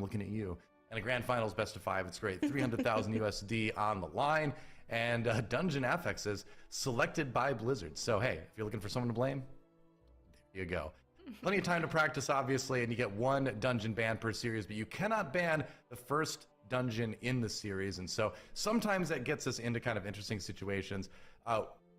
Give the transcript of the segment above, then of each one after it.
looking at you. And a grand finals best of 5. It's great. 300,000 USD on the line. And Dungeon Affix is selected by Blizzard. So, hey, if you're looking for someone to blame, there you go. Plenty of time to practice, obviously, and you get 1 dungeon ban per series, but you cannot ban the first dungeon in the series. And so sometimes that gets us into kind of interesting situations.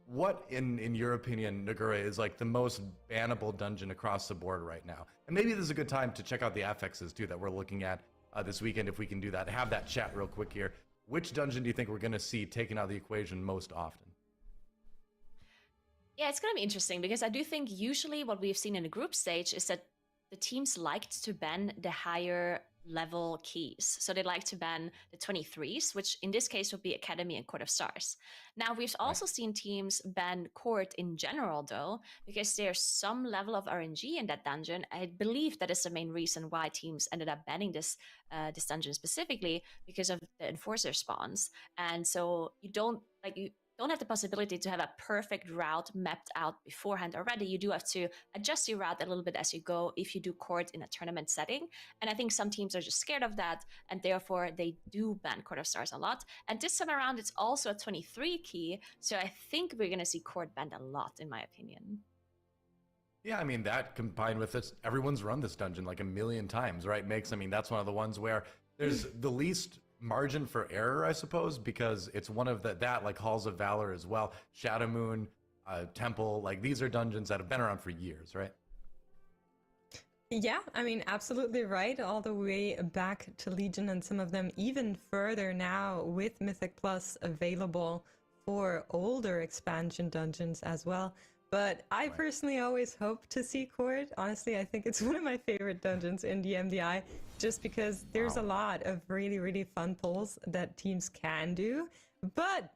What, in your opinion, Nagura, is like the most bannable dungeon across the board right now? And maybe this is a good time to check out the affixes, too, that we're looking at this weekend, if we can do that. Have that chat real quick here. Which dungeon do you think we're going to see taken out of the equation most often? Yeah, it's going to be interesting because I do think usually what we've seen in the group stage is that the teams liked to ban the higher level keys. So they like to ban the 23s, which in this case would be Academy and Court of Stars. Now, we've also seen teams ban Court in general, though, because there's some level of RNG in that dungeon. I believe that is the main reason why teams ended up banning this dungeon specifically, because of the enforcer spawns. And so you don't have the possibility to have a perfect route mapped out beforehand already. You do have to adjust your route a little bit as you go if you do Court in a tournament setting. And I think some teams are just scared of that, and therefore they do ban Court of Stars a lot. And this time around, it's also a 23 key, so I think we're going to see Court banned a lot, in my opinion. Yeah, I mean, that combined with this, everyone's run this dungeon like a million times, right? That's one of the ones where there's the least margin for error, I suppose, because it's one of that like Halls of Valor as well, Shadow Moon, Temple, like these are dungeons that have been around for years, right? Yeah, I mean, absolutely right, all the way back to Legion, and some of them even further now with Mythic Plus available for older expansion dungeons as well. But I personally always hope to see Court. Honestly, I think it's one of my favorite dungeons in the MDI, just because there's a lot of really, really fun pulls that teams can do. But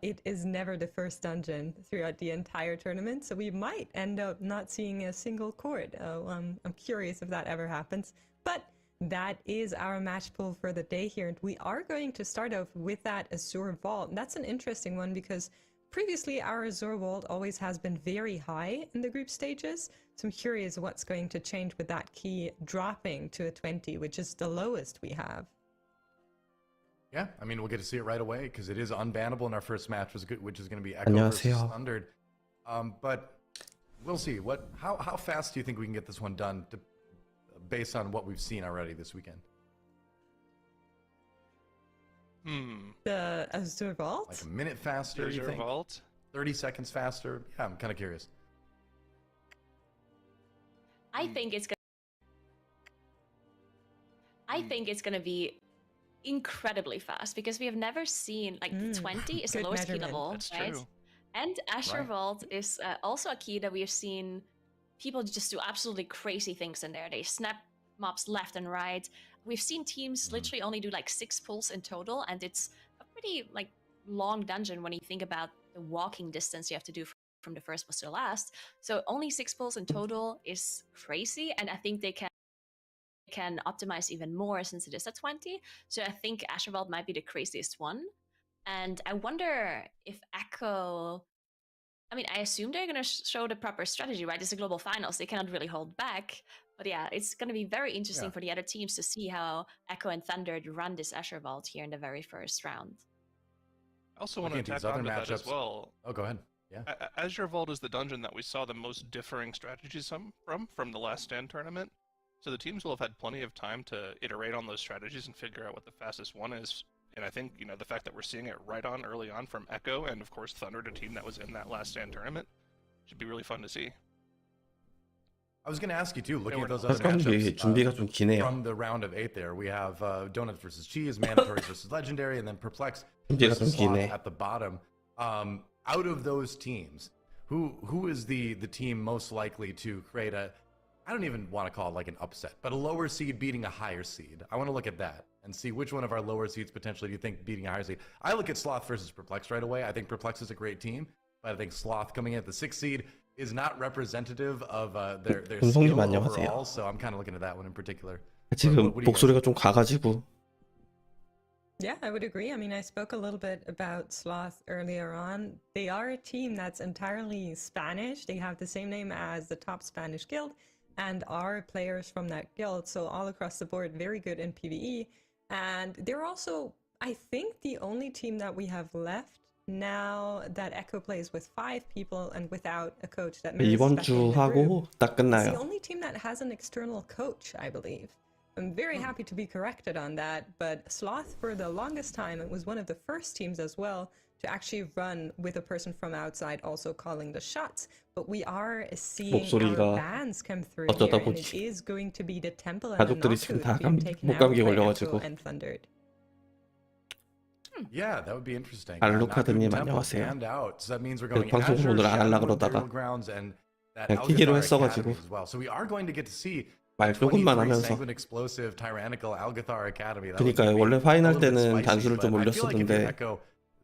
it is never the first dungeon throughout the entire tournament, so we might end up not seeing a single Court. I'm curious if that ever happens. But that is our match pool for the day here, and we are going to start off with that Azure Vault. And that's an interesting one because previously, our Azure Vault always has been very high in the group stages, so I'm curious what's going to change with that key dropping to a 20, which is the lowest we have. Yeah, I mean, we'll get to see it right away because it is unbannable in our first match, which is going to be Echo versus Thundered. But we'll see. How fast do you think we can get this one done based on what we've seen already this weekend? The Azure Vault? Like a minute faster, Azure you think? Vault? 30 seconds faster? Yeah, I'm kind of curious. I think it's going to be incredibly fast because we have never seen, like, 20 is the lowest key level, That's right? true. And Azure Vault is also a key that we have seen people just do absolutely crazy things in there. They snap mobs left and right. We've seen teams literally only do like 6 pulls in total, and it's a pretty like long dungeon when you think about the walking distance you have to do from the first boss to the last. So only 6 pulls in total is crazy, and I think they can optimize even more since it is at 20. So I think Azure Vault might be the craziest one. And I wonder if Echo, I mean, I assume they're going to show the proper strategy, right? It's a global finals. They cannot really hold back. But yeah, it's going to be very interesting for the other teams to see how Echo and Thunder run this Azure Vault here in the very first round. I also want to tack on to that as well. Oh, go ahead. Yeah. Azure Vault is the dungeon that we saw the most differing strategies from the Last Stand tournament. So the teams will have had plenty of time to iterate on those strategies and figure out what the fastest one is. And I think, the fact that we're seeing it early on from Echo, and of course Thunder, a team that was in that Last Stand tournament, should be really fun to see. I was going to ask you too, looking at those other matchups from the round of 8 there, we have Donuts versus Cheese, Mandatory versus Legendary, and then Perplex versus Sloth at the bottom. Out of those teams, who is the team most likely to create I don't even want to call it like an upset, but a lower seed beating a higher seed? I want to look at that and see which one of our lower seeds potentially do you think beating a higher seed. I look at Sloth versus Perplex right away. I think Perplex is a great team, but I think Sloth coming in at the 6th seed is not representative of their skill overall, so I'm kind of looking at that one in particular. 지금 목소리가 좀 가가지고. Yeah, I would agree. I mean, I spoke a little bit about Sloth earlier on. They are a team that's entirely Spanish. They have the same name as the top Spanish guild. and are players from that guild. So all across the board, very good in PvE. And they're also, I think, the only team that we have left now that Echo plays with 5 people and without a coach that mirrors 이번 back 주 in the group. 하고 딱 It's the 끝나요. only team that has an external coach, I believe. I'm very happy to be corrected on that, but Sloth, for the longest time, it was one of the first teams as well to actually run with a person from outside also calling the shots. But we are seeing 목소리가 our bans come through 어쩌다 here, and it 보니 is going to be the Temple and the 가족들이 지금 다 Knockout being taken out 목감기에 by 걸려가지고. Echo and Thundered. Yeah, that would be interesting. 알루카드님 Temple 안녕하세요. banned out, so that means we're 그 going 방송을 Azure, 오늘 안 하려고 Shadow, 그러다가 Imperial Grounds, and that 그냥 키기로 Algathar 했어가지고 Academy as well. So we are going to get to see 말 조금만 23 하면서. Sanguine Explosive Tyrannical Algathar Academy. 그러니까 원래 파이널 때는 단수를 좀 올렸었는데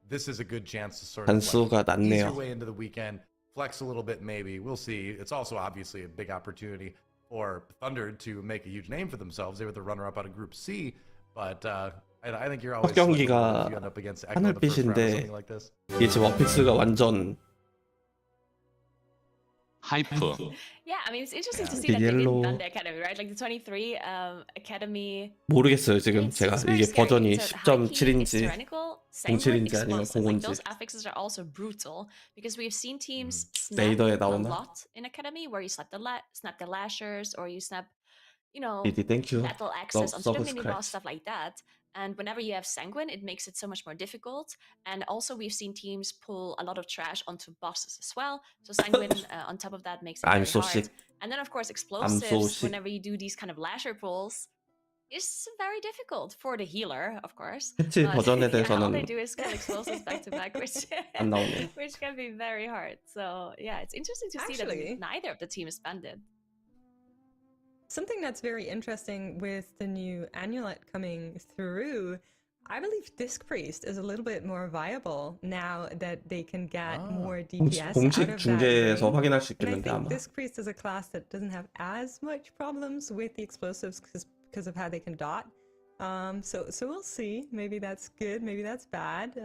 this is a good chance to sort of 단수가 like ease your 낮네요. way into the weekend, flex a little bit maybe. We'll see. It's also obviously a big opportunity for Thunder to make a huge name for themselves. They were the runner-up out of Group C, but I think you're always 첫 경기가 if you end up against Echo in the first round or 하늘빛인데 something like this. 이게 지금 어픽스가 완전 하이프. Yeah, I mean, it's interesting to Yeah. see that they didn't Yellow. run the academy, right? Like the 23 academy. 모르겠어요 지금 It's 제가 very 이게 scary. 버전이 It's a high key, it's 10.7인지 tyrannical, sanguine, 07인지 아니면 explosive. Like 05인지. those affixes are also brutal because we've seen teams snap 레이더에 a 나오나? lot in academy where you snap the lashers or you snap, you know, 디디 땡큐 battle access onto the mini 서브스크라이브. boss, stuff like that. And whenever you have sanguine, it makes it so much more difficult. And also, we've seen teams pull a lot of trash onto bosses as well. So sanguine, on top of that, makes it I'm very so hard. sick. And then, of course, so explosives. sick. Whenever you do these kind of lasher pulls, is very difficult for the healer, of course. 패치 버전에 Yeah, all 대해서는 they do is kill explosives back to back, 안 나오네. which can be very hard. So yeah, it's interesting to see Actually- that neither of the teams banded. Something that's very interesting with the new Amulet coming through, I believe Disc Priest is a little bit more viable now that they can get more DPS out 공식 of that 중계에서 ring. 확인할 수 And I 있겠는데 think 아마 Disc Priest is a class that doesn't have as much problems with the explosives because of how they can dot. So we'll see. Maybe that's good. Maybe that's bad.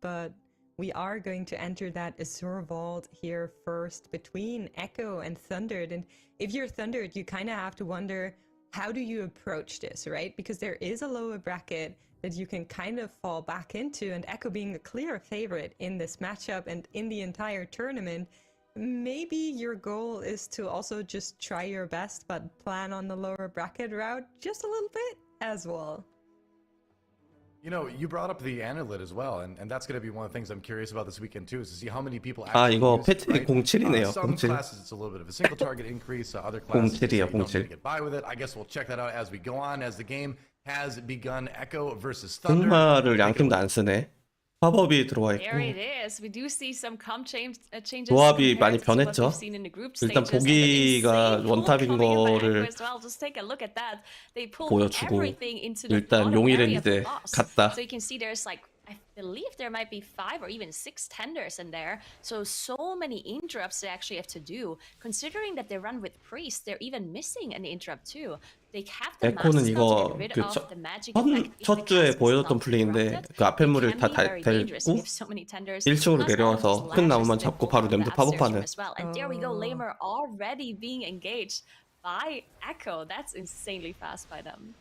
But we are going to enter that Azure Vault here first between Echo and Thundered. And if you're Thundered, you kind of have to wonder, how do you approach this, right? Because there is a lower bracket that you can kind of fall back into, and Echo being the clear favorite in this matchup and in the entire tournament, maybe your goal is to also just try your best but plan on the lower bracket route just a little bit as well. You know, you brought up the amulet as well, and that's going to be one of the things I'm curious about this weekend too, is to see how many people 아 actually 이거 use it, 패치 right? 07이네요. Some 07. classes it's a little bit of a single target increase, other classes you 07이야, don't need 07. to get by with it. I guess we'll check that out as we go on, as the game has begun. Echo versus Thunder. 흑마를 양팀도 안 쓰네. 팝업이 들어와 There it 있고 is. We do see some comp changes. 조합이 compared 많이 to what 변했죠. we've seen in the group 일단 stages, and 보기가 the insane pull 원탑인 coming in by 거를 Echo as well. Just take a look at that. They pulled 보여주고 everything into the 일단 bottom 용일은 area of the 이제 boss. 갔다. So you can see there's like, I believe there might be 5 or even 6 tenders in there. So many interrupts they actually have to do. Considering that they run with priest, they're even missing an interrupt too. They have the 에코는 master 이거 to get rid 그 of 첫, the magic effect if the 첫 주에 cast is 보여줬던 not 플레이인데 interrupted. 그 앞에 물을 It 다 can be very dangerous if 데리고 you have so many tenders. 1층으로 Plus, all of 내려와서 these 큰 나무만 lashes they 잡고 pull 바로 from the 냄새 upstairs 팝업하는. room as well. And there we go, Lamer already being engaged by Echo. That's insanely fast by them.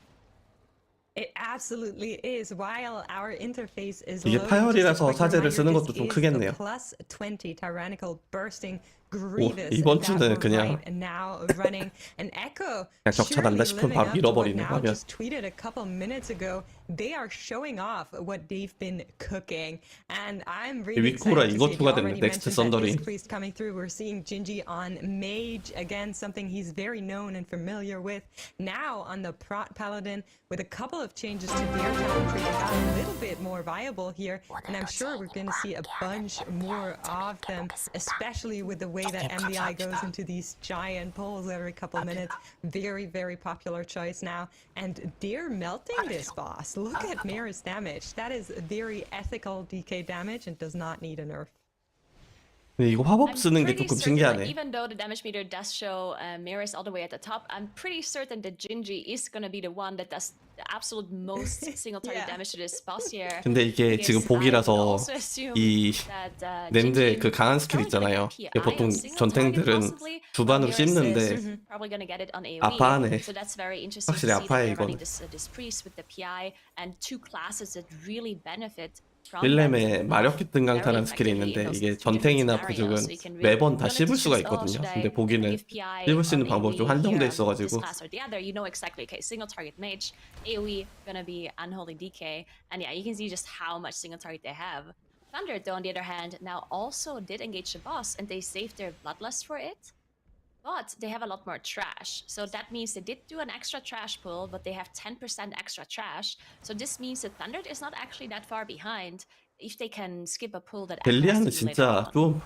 It absolutely is. While our interface is 이게 loading, 파열이라서 just a quick 사제를 쓰는 reminder, 것도 좀 this is 크겠네요. the plus 20 tyrannical bursting Grievous 이번 that 주는 we're 그냥 right now running. And Echo 그냥 적절한다 surely 싶으면 living 바로 up to what 밀어버리네 now 화면. just tweeted a couple minutes ago. They are showing off what they've been cooking, and I'm really 위코라 excited to 이거 see. You 추가됐네. already 넥스트 mentioned that 썬더링. Disc Priest coming through. We're seeing Gingy on Mage again, something he's very known and familiar with. Now on the Prot Paladin with a couple of changes to their talent tree, they got a little bit more viable here, and I'm sure we're going to see a bunch more of them, especially with the way that MDI goes into these giant pulls every couple minutes. Very, very popular choice now, and they're melting this boss. Look at Mira's damage. That is very ethical DK damage and does not need a nerf. 근데 이거 화법 I'm 쓰는 게 pretty 조금 certain that 신기하네. even though the damage meter does show mirrors all the way at the top, I'm pretty certain that Jinji is gonna be the one that does the absolute most single target Yeah. damage to this boss here. 근데 이게 지금 Because I would 보기라서 also assume 이 that 낸드의 Jinji 그 강한 스킬 probably gonna 있잖아요. get 이게 PI 보통 on single target 전탱들은 possibly, 두 while 반으로 Mirrors 씹는데 is probably gonna get it on AoE. 아파하네. So that's very interesting 확실히 to see that 아파해, they're running 이거는. this priest with the PI and two classes that really benefit from that 1렘에 마력 깃든 very 강타라는 스킬이 effectively in 있는데 those 이게 two different 전탱이나 scenarios. 부죽은 So you can really 매번 다 you don't 씹을 need to 수가 choose, 있거든요. should 근데 I 보기는 give PI 씹을 수 on 있는 방법이 좀 AoE 한정돼 here on this 있어가지고 class or the other? You know exactly. Okay, single target mage, AoE gonna be unholy DK, and yeah, you can see just how much single target they have. Thunder, though, on the other hand, now also did engage the boss, and they saved their bloodlust for it. But they have a lot more trash. So that means they did do an extra trash pull, but they have 10% extra trash. So this means that Thunder is not actually that far behind if they can skip a pull that Echo has 벨리아는 to do later 진짜 on. 좀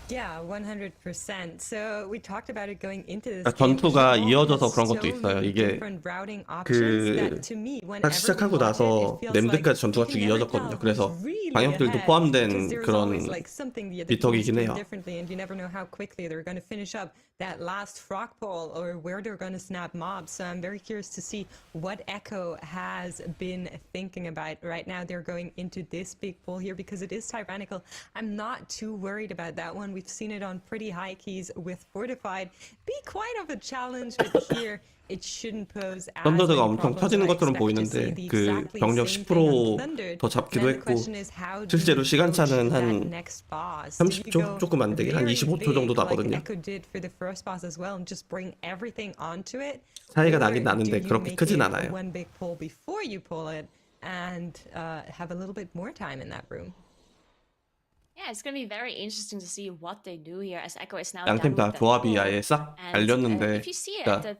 Yeah, 100%. So we talked about it going into this 그러니까 game. 전투가 Evolve 이어져서 has 그런 것도 so 있어요. many 이게 different routing options that to me, 딱 whenever we 시작하고 watch it, 나서 it feels 램드까지 like 전투가 you 쭉 can never 이어졌거든요. tell 그래서 who's really 방역들도 ahead, 포함된 because there's 그런 always like something the other 비톡이긴 team's 해요. doing differently, and you never know how quickly they're going to finish up that last frog pole or where they're going to snap mobs. So I'm very curious to see what Echo has been thinking about right now. They're going into this big pool here because it is tyrannical. I'm not too worried about that one. We've seen it on pretty high keys with fortified. Be quite of a challenge, but here it shouldn't pose as 썬더드가 many 엄청 problems. 터지는 I 것처럼 expect to see 보이는데 the 그 exactly 병력 same thing on 10% Thunder. 더 잡기도 Then the 했고 question is, how do 실제로 you 시간차는 approach that 한 next boss? Do you 30초 go 조금 안 되게 한 very 25초 정도 big, like 나거든요. Echo did for the first boss as well, and just bring everything onto it? 차이가 Or 나긴 나는데 do you 그렇게 make 크진 it 않아요. one big pull before you pull it and have a little bit more time in that room? Yeah, it's gonna be very interesting to see what they do here as Echo is now 양팀 done 다 with that 조합이 pull. 아예 싹 And 갈렸는데 if you see at 그러니까 the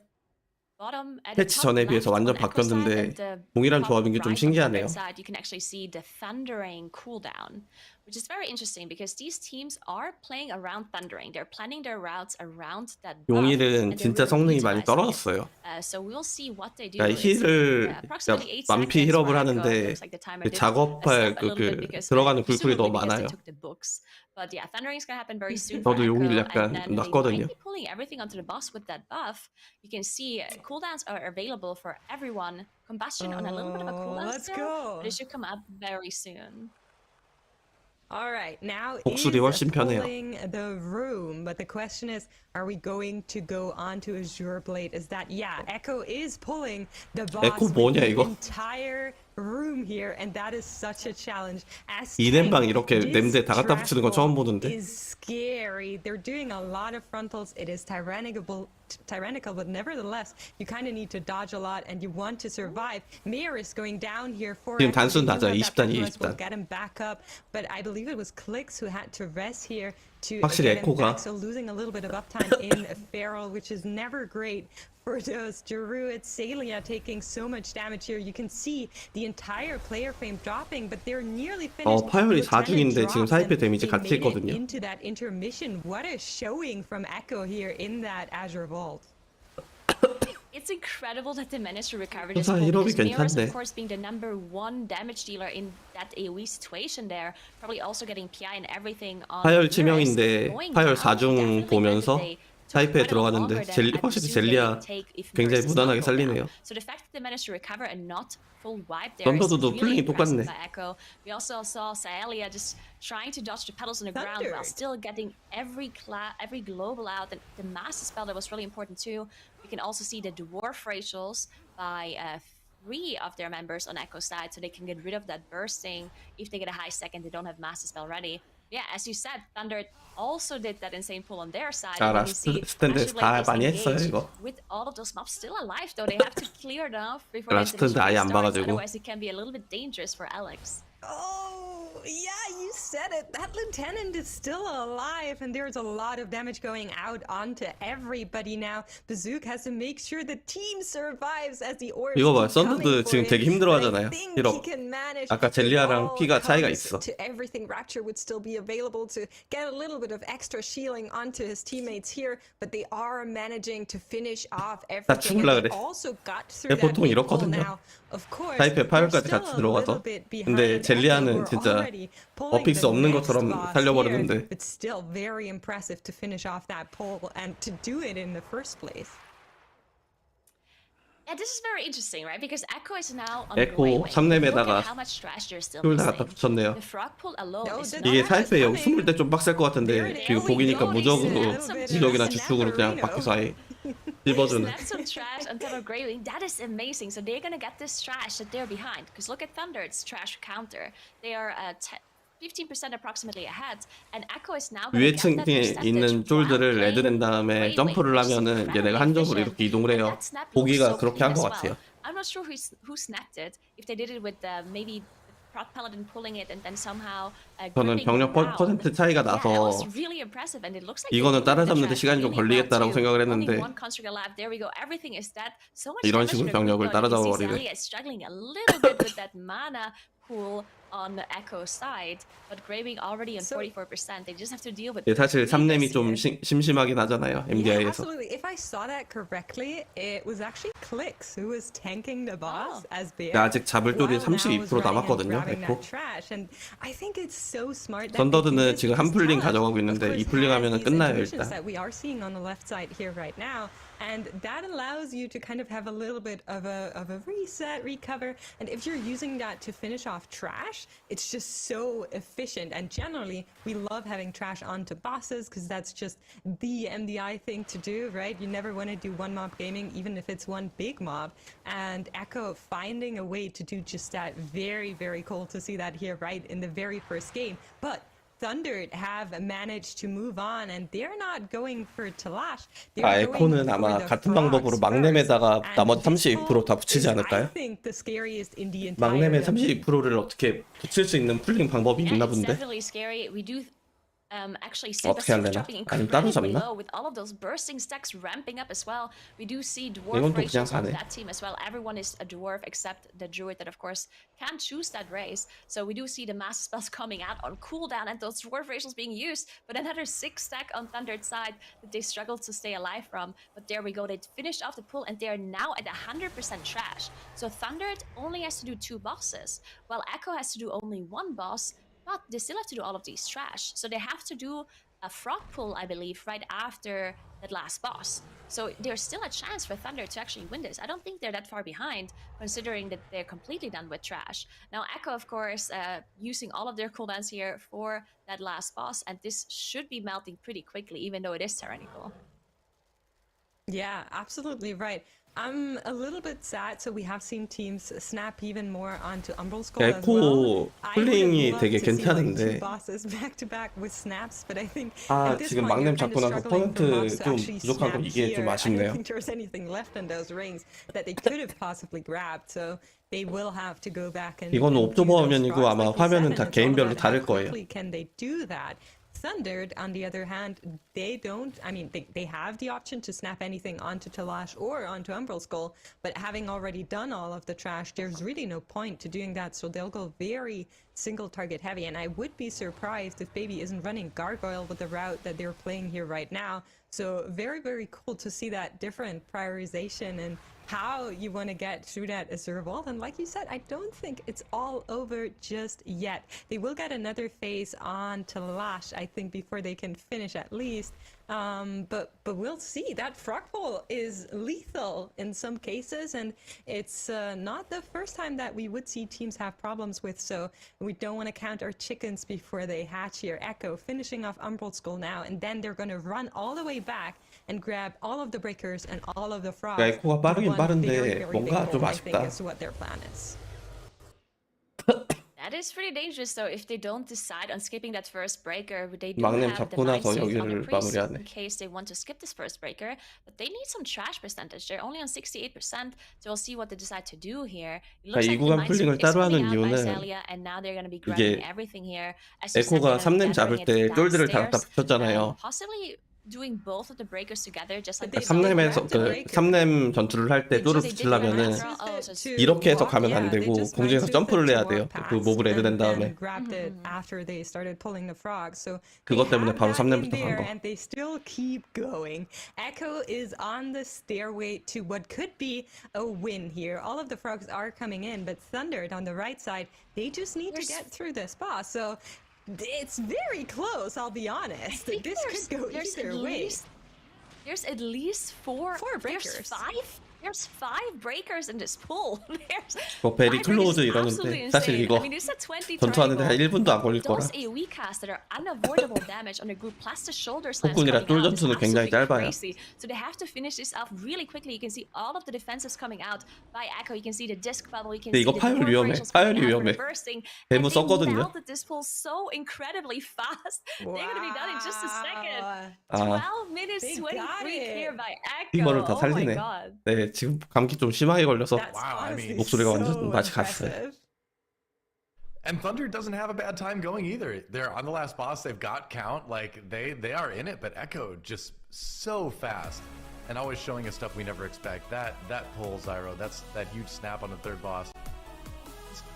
bottom, at the 패치 top 전에 비해서 left 완전 on Echo side, 바뀌었는데 at the 동일한 top 조합인 게 좀 right on 신기하네요. Thunder side, you can actually see the Thundering cooldown, which is very interesting because these teams are playing around Thundering. They're planning their routes around that buff, 용일은 and they're 진짜 really 성능이 많이 utilizing it. 떨어졌어요. So we'll see what they do. 그러니까 It's, 힐을 approximately 8 만피 seconds 힐업을 for Echo. It 하는데 looks like the timer 그 did 작업할 stop a little bit 그 because 들어가는 굴풀이 presumably 너무 because 많아요. they took the books. But yeah, Thundering's gonna happen very soon for 저도 Echo, 용일 and 약간 then they might 났거든요. be pulling everything onto the boss with that buff. You can see cooldowns are available for everyone. Combustion on a little bit of a cooldown let's still, go. but it should come up very soon. All right, now 복술이 is 훨씬 편해요. pulling the room, but the question is, are we going to go on to Azure Blade? Is that, yeah, Echo is pulling the boss 에코 with 뭐냐, the 이거? entire room here, and that is such a challenge. As 이렘방 tank, 이렇게 this 냄새 다 갖다 붙이는 건 처음 trash 보는데. is scary. They're doing a lot of frontals. It is tyrannical, but nevertheless, you kind of need to dodge a lot, and you want to survive. Mir is going down here for 지금 Echo. 단순 They do 낮아요. have that 20단, press will 20단. get him back up, but I believe it was Clicks who had to rest here to 확실히 get him 에코가 back, so losing a little bit of uptime in Feral, which is never great for those Druids. Salia taking so much damage here. You can see the entire player frame dropping, but they're nearly finished. 파열이 Lieutenant 4중인데 지금 drops, 4입회 and 데미지 they 같이 made it 했거든요. into that intermission. What a showing from Echo here in that Azure Vault. It's incredible that they managed to recover this 조사 pull, 힐업이 because Mirrors, 괜찮네. of course, being the #1 damage dealer in that AoE situation there, probably also getting PI and everything on 파열 Mirrors, 치명인데 going 파열 down, 4중 definitely meant 보면서 that they took 사입회에 quite a lot 들어가는데 longer than I'd 확실히 assumed they 젤리아 would take if 굉장히 Mirrors does not 무난하게 go down. 살리네요. So the fact that they managed to recover and not full wipe there is 썬더드도 really 플레이 똑같네. impressive by Echo. We also saw Saelia just trying to dodge the pedals on the ground Thunder. while still getting every global out. And the master spell that was really important too. We can also see the dwarf racials by 3 of their members on Echo side, so they can get rid of that bursting if they get a high second. They don't have master spell ready. Yeah, as you said, Thunder also did that insane pull on their side. 알아, And you see 스탠드 Azure 다 Blade is 많이 했어요, engaged 이거. with all of those mobs still alive, though. They have to clear them off before the 라스트는 intermission 아예 안 starts. 봐가지고. Otherwise, it can be a little bit dangerous for Alex. Oh, yeah, you said it. That lieutenant is still alive, and there's a lot of damage going out onto everybody now. Bazook has to make sure the team survives as the orbs 이거 봐, keep coming 썬더드 for 지금 him. 되게 힘들어하잖아요. But I think 힐업. he can manage. 아까 It 젤리아랑 all 피가 차이가 comes 있어. to everything. Rapture would still be available to get a little bit of extra shielding onto his teammates here, but they are managing to finish off everything. 죽을라 And they 그래. also got through that 보통 big pull 이렇거든요. now. Of course, 사입회 they're 파열까지 still 같이 a 들어가서. little bit 근데 behind 젤리아는 진짜 어픽스 없는 것처럼 살려버리는데. But still very impressive to finish off that pole and to do it in the first place. Yeah, this is very interesting, right? Because Echo is now on 에코 Greywing. Look 3렙에다가 at how much trash they're still 쫄 다 갖다 missing. 붙였네요. The frog pool alone is 이게 not 사이페 여기 숨을 때 좀 빡셀 것 같은데 지금 보기니까 무적으로 무적이나 주축으로 그냥 밖에서 아예 씹어주는. Snap some trash on top of Greywing. That is amazing. So they're gonna get this trash that they're behind. Because look at Thunder, it's trash counter. They are 15% approximately ahead, and Echo is now 위에 gonna get that 층에 percentage 있는 while 쫄들을 playing 레드낸 다음에 Greywing, 점프를 which is 하면은 이제 내가 incredibly 한쪽으로 efficient. 이렇게 이동을 And 해요. that snap looks 보기가 so 그렇게 clean 한 것 as 같아요. well. I'm not sure who snapped it. If they did it with maybe Prot Paladin pulling it and then somehow 저는 gripping 병력 the ground. 퍼센트 차이가 Yeah, that was 나서 really impressive, and it looks like 이거는 they moved the 따라잡는데 trash 시간이 좀 really well 걸리겠다라고 too. 생각을 Only 했는데 one construct alive. There we go. Everything is dead. So much 이런 damage 식으로 to the 병력을 Crypto. You can see 따라잡아버리네. Zelia is struggling a little bit with that mana pool on the Echo side, but Greywing already on 44%. They just have to deal with 사실 Reapers 3렘이 좀 here. 심심하긴 하잖아요. Yeah, MDI에서. absolutely. If I saw that correctly, it was actually Clicks who was tanking the boss as Bear. 아직 잡을 쫄이 while Now 32% was running and 남았거든요. grabbing 에코. that trash. And I think it's so smart that 썬더드는 they do this 지금 한 because 풀링 Talon, 가져가고 of 있는데 course, 이 풀링 has 하면은 these 끝나요 additions 일단. that we are seeing on the left side here right now. And that allows you to kind of have a little bit of a reset, recover. And if you're using that to finish off trash, it's just so efficient. And generally, we love having trash onto bosses because that's just the MDI thing to do, right? You never want to do one mob gaming, even if it's one big mob. And Echo finding a way to do just that, very, very cool to see that here, right, in the very first game. But Thunder have managed to move on, and they're not going for Talash. 아, 에코는 아마 같은 방법으로 막nem에다가 나머지 32% 다 붙이지 않을까요? 막nem에 32%를 어떻게 붙일 수 있는 풀링 방법이 Yeah, 있나 it's 본데. definitely scary. We do actually see 어떻게 하려나? dropping 아니면 따로 incredibly 잡나? low with all of those bursting stacks ramping up as well. We do see 이건 dwarf 또 그냥 ratios on 가네. that team as well. Everyone is a dwarf except the druid that of course can't choose that race. So we do see the mass spells coming out on cooldown and those dwarf ratios being used, but another 6 stack on Thundered side that they struggle to stay alive from. But there we go, they finished off the pull and they are now at 100% trash. So Thundered only has to do 2 bosses, while Echo has to do only 1 boss, but they still have to do all of these trash. So they have to do a frog pull, I believe, right after that last boss. So there's still a chance for Thunder to actually win this. I don't think they're that far behind, considering that they're completely done with trash. Now Echo, of course, using all of their cooldowns here for that last boss, and this should be melting pretty quickly, even though it is tyrannical. Yeah, absolutely right. I'm a little bit sad. So we have seen teams snap even more onto Umbral Skull as well. 에코 풀링이 되게 Two 괜찮은데. bosses back to back with snaps, but I think 아, at this 지금 point, 막냄 you're kind 잡고 of 나서 struggling for mobs 퍼센트 to 좀 actually 부족한 거 snap 이게 here. 좀 I 아쉽네요. don't think there's anything left in those rings that they could have possibly grabbed. So they will have to go back and 이거는 and do those 옵저버면이고 frogs, 아마 like you said, 화면은 and 다 it's all 개인별로 about how 다를 거예요. quickly can they do that. Thundered, on the other hand, they don't, I mean, they have the option to snap anything onto Talash or onto Umbral Skull, but having already done all of the trash, there's really no point to doing that, so they'll go very single target heavy, and I would be surprised if Baby isn't running Gargoyle with the route that they're playing here right now. So very, very cool to see that different prioritization and how you want to get through that Azure Vault. And like you said, I don't think it's all over just yet. They will get another phase on to Lash, I think, before they can finish at least. But we'll see. That frog pole is lethal in some cases, and it's not the first time that we would see teams have problems with, so we don't want to count our chickens before they hatch here. Echo finishing off Umbral Skull now, and then they're going to run all the way back and grab all of the breakers and all of the frogs. 에코가 빠르긴 One 빠른데 very, very big 뭔가 좀 hole, I think, 아쉽다. is what their plan is. That is pretty dangerous, though, if they don't decide on skipping that first breaker. They do 막냄 have the 잡고 mind 나서 save on the 여기를 priest 마무리하네. in case they want to skip this first breaker, but they need some trash percentage. They're only on 68%, so we'll see what they decide to do here. It looks 이 like the 구간 mind 풀링을 save is 따로 coming 하는 out by 이유는 Zelia, and now they're going to be grabbing 이게 everything here. As you said, 에코가 they're gonna 3렘 be 잡을 gathering 때 it 쫄들을 다 갖다 downstairs, 붙였잖아요. possibly doing both of the breakers together, just like But we saw with 3렘에서 the 그 3렘 전투를 할 때 쫄을 They did do a 붙이려면은 natural so it's- to 이렇게 해서 walk, 가면 안 yeah, they 되고 just 공중에서 might 점프를 choose 해야 to 돼요. walk 그 past 몹을 해도 된 and then 다음에. grabbed it after they started pulling the frog. So 그것 they 때문에 have 바로 that in 3렘부터 간 there 거. and they still keep going. Echo is on the stairway to what could be a win here. All of the frogs are coming in, but Thunder on the right side, they just need to get through this boss. So it's very close, I'll be honest. I think This could go either way. There's at least four breakers. There's five breakers in this pool. There's 뭐 베리 five breakers. 클로즈 It's 이러는데 absolutely 사실 insane. 이거 I mean, you said 20 전투하는데 한 triangle. 1분도 안 걸릴 거라. Those AoE casts that are unavoidable damage on the group plus the shoulder slams 폭군이라 coming 쫄 out is 전투는 굉장히 absolutely 짧아요. crazy. So they have to finish this off really quickly. You can see all of the defenses coming out by Echo. You can see the disc bubble. You can 근데 see 이거 the 파열 dwarf 위험해. racials 파열이 coming out for 위험해. the bursting. 대부 And they 썼거든요. melted this pool so incredibly fast. They're gonna be done in just a second. Wow. 12 minutes They 23 got it. clear by Echo. 이거를 다 Oh my 살리네. god. 네, 지금 감기 좀 심하게 걸려서 That's Wow, I honestly mean- 목소리가 완전 so 맛이 갔어요. impressive. And Thunder doesn't have a bad time going either. They're on the last boss. They've got count. Like they are in it, but Echo just so fast and always showing us stuff we never expect. That pull, Zyro. That's that huge snap on the third boss.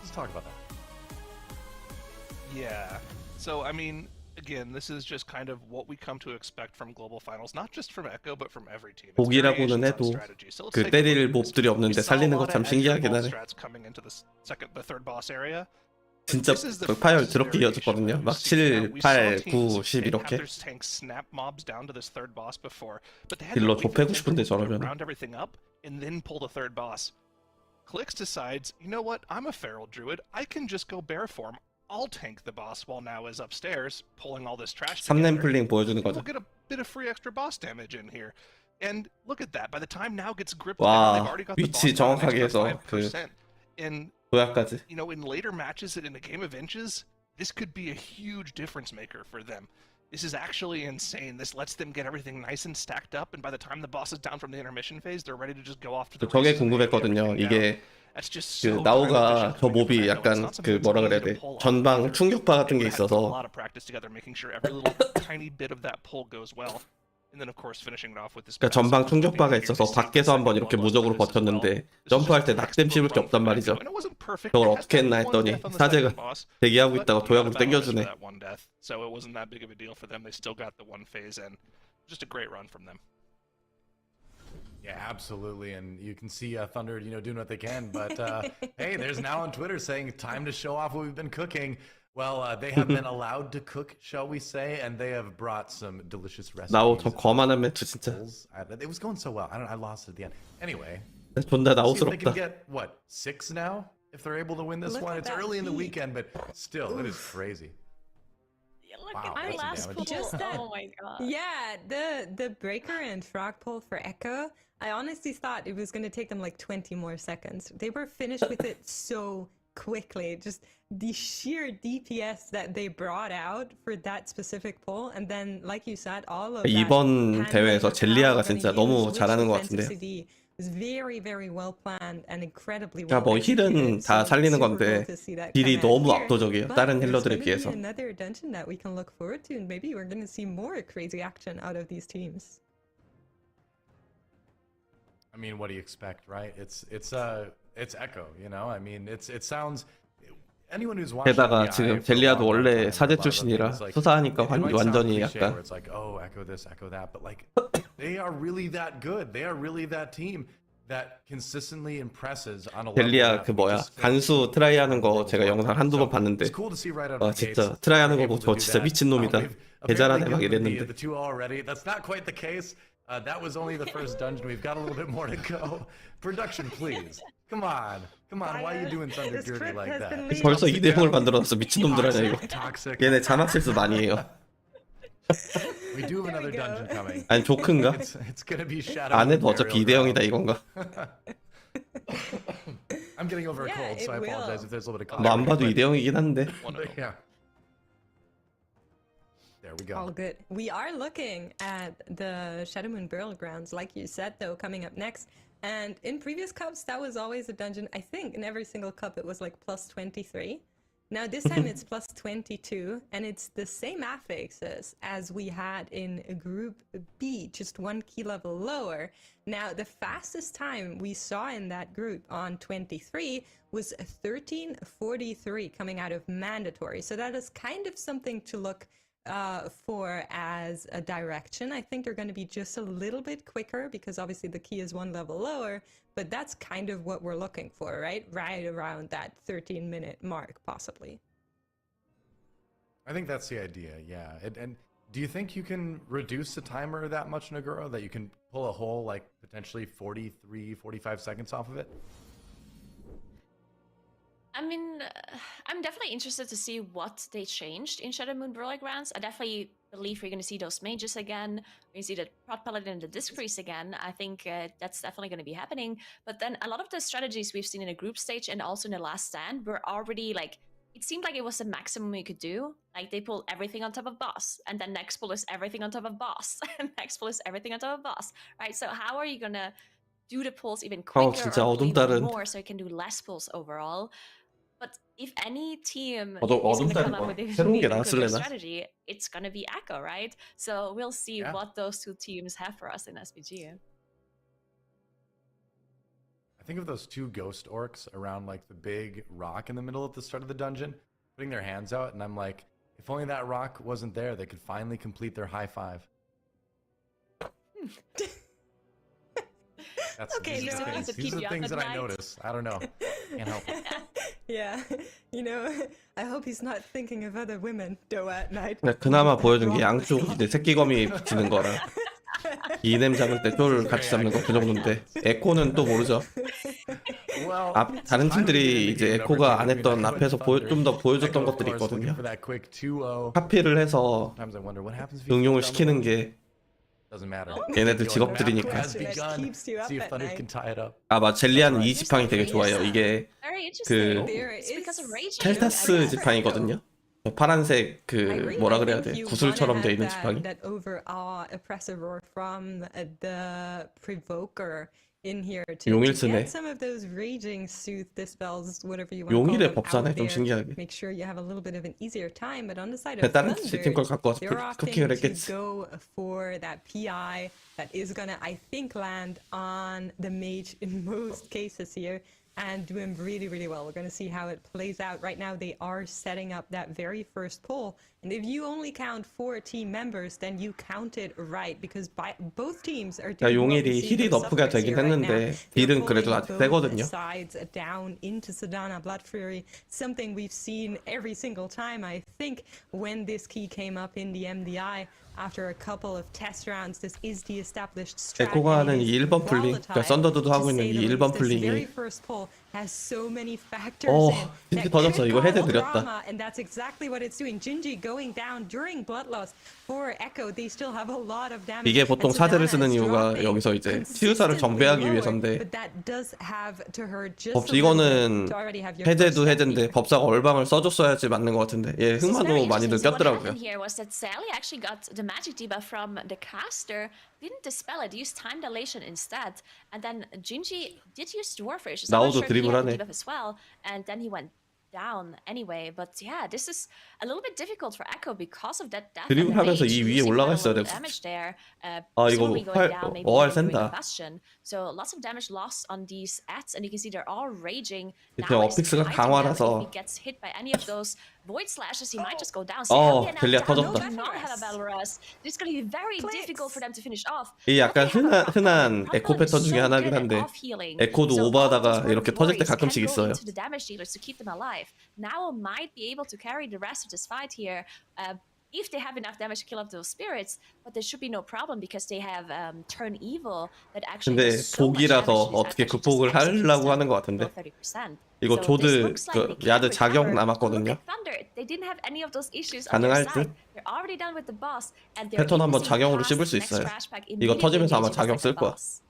Let's talk about that. Yeah. So, I mean, again, this is just kind of what we come to expect from global finals, not just from Echo, but from every team. It's 복이라고는 variations on 해도 strategy. So let's 그 take a look 때릴 at this. 몹들이 We 없는데 saw a 살리는 거 lot 참 of 신기하긴 ball 하네. strats coming into the third boss area. 진짜 This is the 그 파열 fastest 더럽게 variation 이어졌거든요. that 막 we've seen. 7, We saw 8, 9, teams 10 have 이렇게. their tanks snap mobs down to this third boss before, but they had 딜러 to wait for 좁히고 the 싶은데 tank to 저러면. round everything up and then pull the third boss. Clicks decides, you know what? I'm a feral druid. I can just go bear form. I'll tank the boss while now is upstairs pulling all this trash 3렘 together. 플링 보여주는 We'll 거죠. get a bit of free extra boss damage in here. And look at that. By the time now gets gripped 와, down, they've already got the boss 위치 down an 정확하게 extra 해서 그 5%. And 도약까지. you know, in later matches and in a game of inches, this could be a huge difference maker for them. This is actually insane. This lets them get everything nice and stacked up, and by the time the boss is down from the intermission phase, they're ready to just go off to the 저게 races and get 궁금했거든요. everything 이게 down. That's just 그 so 나우가 time efficient 저 doing it 몹이 for Echo. It's 약간 not something 그 that's 뭐라 easy 그래야 to 돼. pull off 전방 either. 충격파 같은 게 They would have to put a 있어서 lot of practice together, making sure every little tiny bit of that pull goes well. And then of course finishing it off with this. 그러니까 전방 충격파가 있어서 밖에서 한번 이렇게 무적으로 버텼는데 점프할 때 낙뎀 씹을 게 없단 말이죠. 저걸 어떻게 했나 했더니 사제가 대기하고 있다가 도약으로 땡겨주네. So it wasn't that big of a deal for them. They still got the one phase in. Just a great run from them. Yeah, absolutely. And you can see Thunder, doing what they can. But hey, there's now on Twitter saying time to show off what we've been cooking. Well, they have been allowed to cook, shall we say, and they have brought some delicious recipes. 나우 저 거만한 매트 진짜. It was going so well. I lost it at the end. Anyway, 존나 see if they can 나우스럽다. get what 6 now if they're able to win this Look one. at It's that early in the heat. weekend, but still, it is crazy. Look Wow, at my that's some last damage. pull. Just that- Oh my god. Yeah, the breaker and frog pull for Echo, I honestly thought it was going to take them like 20 more seconds. They were finished with it so quickly. Just the sheer DPS that they brought out for that specific pull, and then, like you said, all of that 이번 대회에서 handling of how 젤리아가 we're 진짜 gonna 너무 use 잘하는 것 which defensive 같은데요. CD was very, very well planned and incredibly 그러니까 well 뭐 힐은 executed. 다 So 살리는 super 건데 cool to see that 딜이 come out 너무 here. 압도적이에요. But 다른 there's 힐러들에 gonna be 비해서. another dungeon that we can look forward to, and maybe we're going to see more crazy action out of these teams. I mean, what do you expect, right? It's Echo, I mean, it sounds. Anyone who's watched 게다가 MDI 지금 for a 젤리아도 long 원래 time, 사제 a lot of 출신이라 things, like, 수사하니까 it might sound 완전히 cliche 약간 where it's like, oh, Echo this, Echo that, but like they are really that good. They are really that team that consistently impresses on a level 젤리아 that 그 we 뭐야 just 간수 트라이하는 거 제가 영상 한두 번 봤는데 It's cool to see right out 와 of the 진짜 gates. 트라이하는 거 They're 보고 저 able to do 진짜 that. 미친놈이다. We've 개잘하네 apparently 막 given 이랬는데 the 2 already. That's not quite the case. That was only the first dungeon. We've got a little bit more to go. Production, please. Come on. Why are you doing Thunder This dirty script like has that? been leaked. 벌써 2대0을 만들어놨어. 미친놈들 아니야 이거. Toxic. 얘네 자막 실수 많이 해요. We do have There another we go. dungeon coming. 아니 조크인가? It's gonna be Shadow. 안 of 해도 어차피 Burial 2대0이다 Ground. 이건가? I'm getting over a Yeah, cold, so I it will. apologize if there's a little bit of 뭐 안 봐도 but- 2대0이긴 한데. but yeah. There we All go. good. We are looking at the Shadow Moon Burial Grounds, like you said, though, coming up next. And in previous cups, that was always a dungeon. I think in every single cup it was like plus 23. Now this time it's plus 22, and it's the same affixes as we had in Group B, just 1 key level lower. Now the fastest time we saw in that group on 23 was 13:43 coming out of mandatory. So that is kind of something to look for as a direction. I think they're going to be just a little bit quicker because obviously the key is 1 level lower, but that's kind of what we're looking for, right? Right around that 13-minute mark, possibly. I think that's the idea, yeah. And do you think you can reduce the timer that much, Naguro, that you can pull a whole, like, potentially 43, 45 seconds off of it? I mean, I'm definitely interested to see what they changed in Shadow Moon Brawler Grounds. I definitely believe we're going to see those mages again. We're going to see the Prot Paladin and the Disc Priest again. I think that's definitely going to be happening. But then a lot of the strategies we've seen in the group stage and also in the last stand were already like, it seemed like it was the maximum you could do. Like they pull everything on top of boss, and then next pull is everything on top of boss, and next pull is everything on top of boss, right? So how are you going to do the pulls even quicker 진짜 or pull even 어둠달은 more so you can do less pulls overall? But if any team is 어둠 going to come 달은 up with 뭐 a 새로운 게 quicker 나왔을래나? strategy, it's going to be Echo, right? So we'll see Yeah. what those two teams have for us in SPG. I think of those two ghost orcs around like the big rock in the middle at the start of the dungeon, putting their hands out, and I'm like, if only that rock wasn't there, they could finally complete their high five. Okay, these no, are the that's things, a these are the PG things that I night. notice. I don't know. Can't help it. Yeah, you know, I hope he's not thinking of other women, though, at night. 그나마 보여준 게 양쪽 이제 새끼거미 붙이는 거랑 이냄 잡을 때 쫄 같이 잡는 거 그 정도인데 에코는 또 모르죠. Well, 다른 팀들이 이제 에코가 안 했던 앞에서 좀 더 보여줬던 Echo, of 것들이 course, looking 있거든요. for that quick 2-0. 카피를 해서 Sometimes I wonder what happens if you 응용을 fall down the 시키는 road. 게 Doesn't matter. 얘네들 The 직업들이니까. map has That begun. keeps you up See if at Thunder night. can tie it up. 아마 젤리안 That's 이 right. 지팡이 되게 좋아요. 이게 Very interesting. 그 It's because of raging. 켈타스 지팡이거든요. 파란색 그 뭐라 그래야 돼? 구슬처럼 돼 있는 지팡이. That overawe oppressive roar from the provoker in here to 용일 get 쓰네. some of those raging soothe dispels, whatever you want to call 용일의 them, 법사네. out 좀 there. 신기하게. Make sure you have a little bit of an easier time, but on the side of 다른 Thunder, 팀 걸 갖고 와서 they're 쿠킹을 opting to 했겠지. go for that PI that is gonna, I think, land on the mage in most cases here, and doing really, really well. We're going to see how it plays out. Right now, they are setting up that very first pull. And if you only count 4 team members, then you count it right, because both teams are doing well. 용일이 힐이 너프가 되긴 했는데 딜은 그래도 아직 세거든요. Sides down into Sedana Blood Fury, something we've seen every single time. I think when this key came up in the MDI, after a couple of test rounds, this is the established strat. 에코가 하는 이 1번 풀링, 그러니까 썬더드도 하고 있는 이 1번 풀링이 has so many factors in 진짜 터졌어. 이거 헤드 드렸다. and that's exactly what it's doing. Jinji going down during blood loss for Echo. They still have a lot of damage. 이게 보통 사제를 쓰는 이유가 여기서 이제 치유사를 정배하기 위해서인데 이거는 해제도 해제인데 법사가 얼방을 써줬어야지 맞는 것 같은데 예 흑마도 많이들 꼈더라고요. Here was that Sally actually got the magic debuff from the caster, didn't dispel it, used time dilation instead, and then Jinji did use Dwarf Rage. So I'm not 나오도 sure if he had the 드리블하네. debuff as well, and then he went down anyway. But yeah, this is a little bit difficult for Echo because of that death. 드리블하면서 이 위에 올라가 있어야 돼. damage there. 아 이거 presumably going down, maybe 어알 doing 센다. a bastion. So lots of damage lost on these ats, and you can see they're all raging. 이제 Now is 어픽스가 fighting them. 강화라서 If he gets hit by any of those void slashes, he might just go down. 델리아 터졌다. Do not have a battle rush. It's going to be very difficult for them to finish off. 이 약간 흔한 에코 패턴 중에 하나긴 한데 에코도 오버하다가 이렇게 터질 때 가끔씩 있어요. To the damage dealers to keep them alive. Now might be able to carry the rest of this fight here. If they have enough damage to kill off those spirits, but there should be no problem because they have turn evil that actually 근데 does so much 독이라서 damage to these 어떻게 ats, which 극복을 just 하려고 adds 하는 것 같은데 30%. 이거 So this 조드 looks like 그 they can 야드 자격 recover. 남았거든요. Look at Thunder. They didn't have any of those issues on their 가능할 side. 듯? They're already done with the boss, and they're 패턴 한번 using 자경으로 past 씹을 수 next 있어요. trash pack 이거 immediately 터지면서 아마 into the 자경 쓸 second 거야. boss.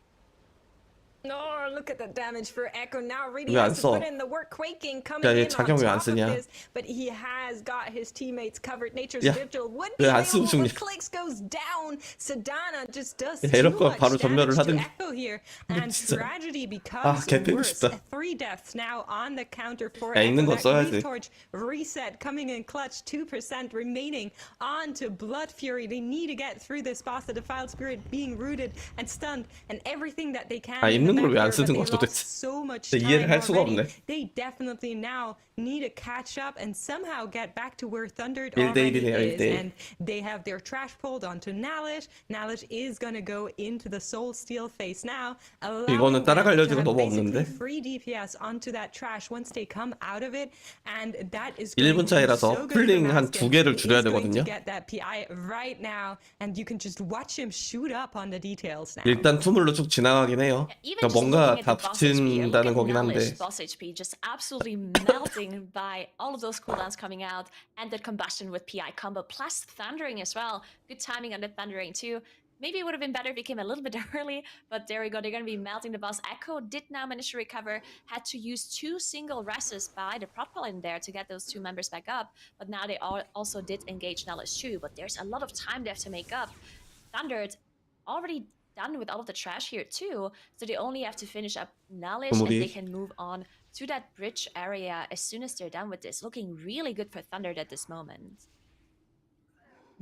Oh, look at the damage for Echo now. Really 왜 안 has to 써? put in the work. Quaking coming 야, 얘 in on 작용 왜 안 top of 쓰냐? this, but he has got his teammates covered. Nature's 야, Vigil would be 왜 안 쓰고 available, 죽냐? but Clicks goes down. Sedana just does 야, too 이럴 거면 much 바로 전멸을 damage to 하든지. Echo here, 근데 and 진짜. tragedy 아, becomes 개 패고 worse. 싶다. 3 deaths now on the counter for 야, 있는 거 Echo. That 써야지. Grief Torch reset coming in clutch. 2% remaining on to Blood Fury. They need to get through this boss. The Defiled Spirit being rooted and stunned, and everything that they can. 아, in the 있는 걸 왜 안 back here, 쓰는 but 거야, they lost 도대체? so much 진짜 time 이해를 할 수가 already. 없네. They definitely now need to catch up and somehow get back to where Thundered 1대1 already 이네요, is. 1대1. And they have their trash pulled onto Nalish. Nalish is going to go into the Soul Steel face now. 이거는 따라갈 여지가 너무 basically 없는데. free DPS onto that trash once they come out of it. And that is 1분 차이라서 풀링 한 2개를 줄여야 되거든요. get that PI right now, and you can just watch him shoot up on the details now. 일단 투물로 쭉 지나가긴 해요. 그러니까 뭔가 다 붙인다는 거긴 한데. Boss HP just absolutely melting by all of those cooldowns coming out, and the combustion with PI combo plus thundering as well. Good timing on the thundering too. Maybe it would have been better if it came a little bit early, but there we go. They're going to be melting the boss. Echo did now manage to recover, had to use 2 single rests by the prop in there to get those 2 members back up, but now they also did engage Nellis too, but there's a lot of time left to make up. Thundered already done with all of the trash here too, so they only have to finish up Nellis and they can move on to that bridge area as soon as they're done with this. Looking really good for Thundered at this moment.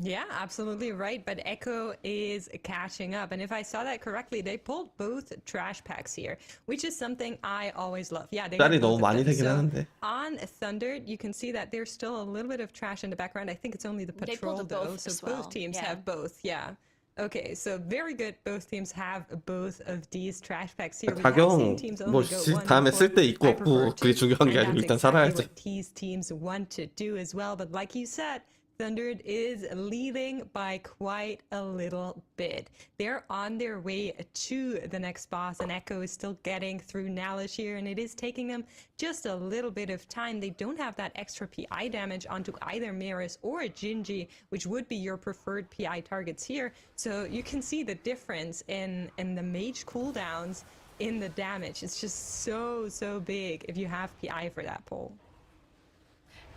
Yeah, absolutely right. But Echo is catching up. And if I saw that correctly, they pulled both trash packs here, which is something I always love. Yeah, they 짤이 have 너무 both of 많이 them. 되긴 하는데. On Thundered, you can see that there's still a little bit of trash in the background. I think it's only the They patrol pulled though. both So as both well. teams Yeah. have both. Yeah. Okay, so very good. Both teams have both of these trash packs here. We have 가격 seen teams 뭐 only go 1 다음에 and 쓸 때 4. 있고 I 없고 prefer 그게 2, 중요한 게 and 아니고 that's 일단 exactly 살아야지. what these teams want to do as well. But like you said, Thundered is leading by quite a little bit. They're on their way to the next boss, and Echo is still getting through Nalish here, and it is taking them just a little bit of time. They don't have that extra PI damage onto either Maris or Jinji, which would be your preferred PI targets here. So you can see the difference in the mage cooldowns in the damage. It's just so big if you have PI for that pull.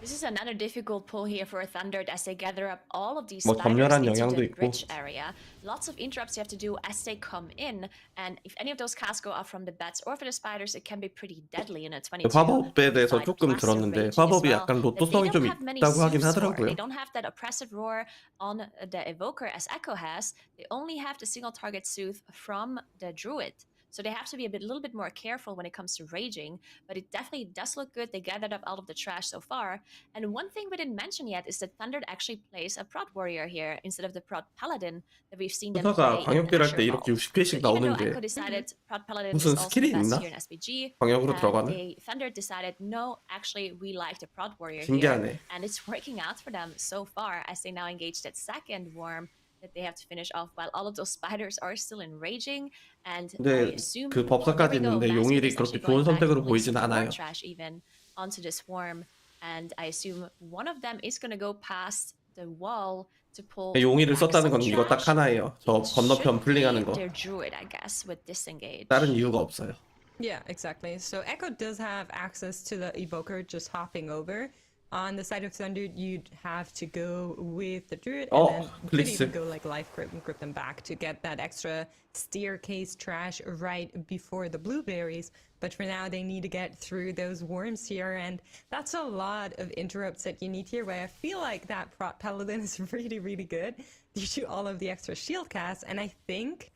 This is another difficult pull here for Thundered as they gather up all of these 뭐 spiders 검열한 into 영향도 the 있고. bridge area. Lots of interrupts you have to do as they come in, and if any of those casts go off from the bats or for the spiders, it can be pretty deadly in a 22. 화법에 대해서 Like 조금 Massive 들었는데 Rage as 화법이 well, 약간 that 로또성이 they 좀 don't have many 있다고 하긴 Zeus roar. 하더라고요. They don't have that oppressive roar on the evoker as Echo has. They only have the single target soothe from the druid. So they have to be a little bit more careful when it comes to raging, but it definitely does look good. They gathered up all of the trash so far. And one thing we didn't mention yet is that Thundered actually plays a prot warrior here instead of the prot paladin that we've seen them 소사가 play in 광역딜 할 때 Asher 이렇게 Vault. 60회씩 So even though 나오는데 Echo decided prot paladin 무슨 is also 스킬이 the best 있나? here in SPG, 광역으로 들어가는? Thundered decided no, actually we like the prot warrior 신기하네. here, and it's working out for them so far as they now engage that second worm that they have to finish off while all of those spiders are still enraging. And I 근데 assume 그 법사까지 있는데 용일이 그렇게 좋은 선택으로 보이진 않아요. trash even onto this worm, and I assume one of them is gonna go past the wall to pull. 용일을 back 썼다는 some 건 이거 딱 trash. 하나예요. 저 It 건너편 should 풀링하는 be 거. their druid, I guess, with disengage. 다른 이유가 없어요. Yeah, exactly. So Echo does have access to the evoker just hopping over. On the side of Thunder, you'd have to go with the druid and then could please. even go like life grip and grip them back to get that extra staircase trash right before the blueberries. But for now, they need to get through those worms here, and that's a lot of interrupts that you need here, where I feel like that prot paladin is really good due to all of the extra shield casts, and I think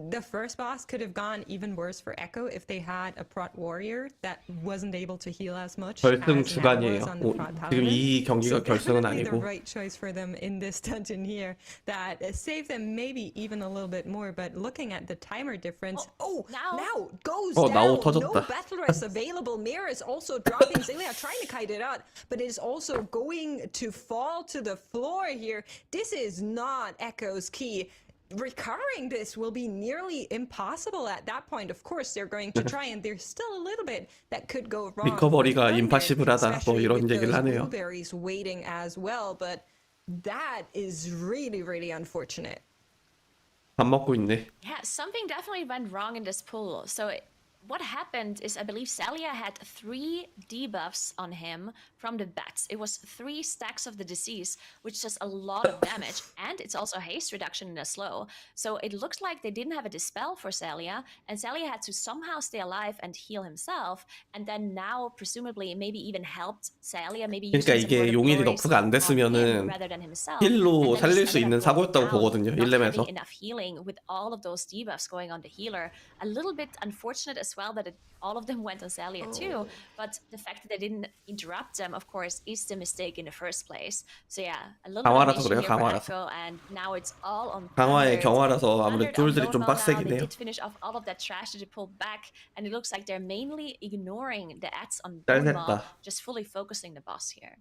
the first boss could have gone even worse for Echo if they had a prot warrior that wasn't able to heal as much 결승 as 주간이에요. was on the prot 지금 paladin. 이 경기가 So 결승은 definitely the 아니고. right choice for them in this dungeon here that saved them maybe even a little bit more. But looking at the timer difference, now goes down. 나오 No 터졌다. battleress available. Mira is also dropping. Zelia trying to kite it out, but it is also going to fall to the floor here. This is not Echo's key. Recovering this will be nearly impossible at that point. Of course, they're going to try, and there's still a little bit that could go wrong. 리커버리가 임파시블하다 뭐 이런 with 얘기를 those 하네요. blueberries waiting as well, but that is really unfortunate. 밥 먹고 있네. Yeah, something definitely went wrong in this pull. What happened is I believe Salia had 3 debuffs on him from the bats. It was 3 stacks of the disease, which does a lot of damage, and it's also haste reduction in a slow. So it looks like they didn't have a dispel for Salia, and Salia had to somehow stay alive and heal himself, and then now presumably maybe even helped Salia, maybe 그러니까 using some 이게 word of 용일이 glory 너프가 안 on him 됐으면은 rather than himself, 힐로 and then 살릴 just 수 ended 있는 up going 사고였다고 down, 보거든요. not having 1렘에서. enough healing with all of those debuffs going on the healer. A little bit unfortunate as well that all of them went on Salia too, but the fact that they didn't interrupt them, of course, is the mistake in the first place. So yeah, a little bit of an 강화라서 issue 그래요. here for 강화라서. Echo, and now it's all on 강화의 Thundered. 경화라서 아무래도 Thundered on 쫄들이 bone 좀 maul now. 빡세긴 They 해요. did finish off all of that trash that they pulled back, and it looks like they're mainly ignoring the ads on 잘 bone maul, 됐다. just fully focusing the boss here.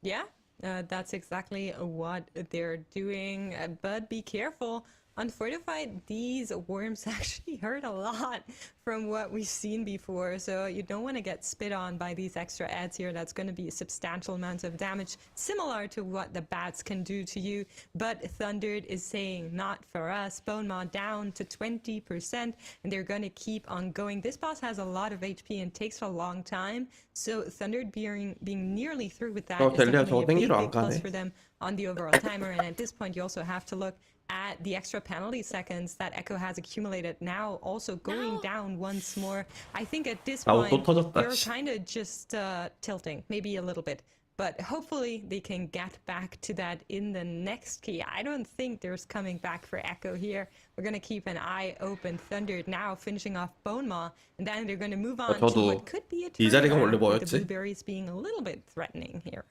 Yeah, that's exactly what they're doing. But be careful. Unfortified, these worms actually hurt a lot from what we've seen before. So you don't want to get spit on by these extra ads here. That's going to be a substantial amount of damage, similar to what the bats can do to you. But Thundered is saying, not for us. Bone Maw down to 20%, and they're going to keep on going. This boss has a lot of HP and takes a long time. So Thundered being nearly through with that is 델리아 definitely 저거 a big, 땡기러 안 big plus 가네. for them on the overall timer. And at this point, you also have to look at the extra penalty seconds that Echo has accumulated, now also going down once more. I think at this 아우, 또 point, 터졌다. they're kind of just tilting, maybe a little bit. But hopefully they can get back to that in the next key. I don't think there's coming back for Echo here. We're going to keep an eye open. Thundered now finishing off Bone Maw, and then they're going to move on to 저도 what could be a 이 자리가 원래 turnaround, with the 뭐였지? blueberries being a little bit threatening here.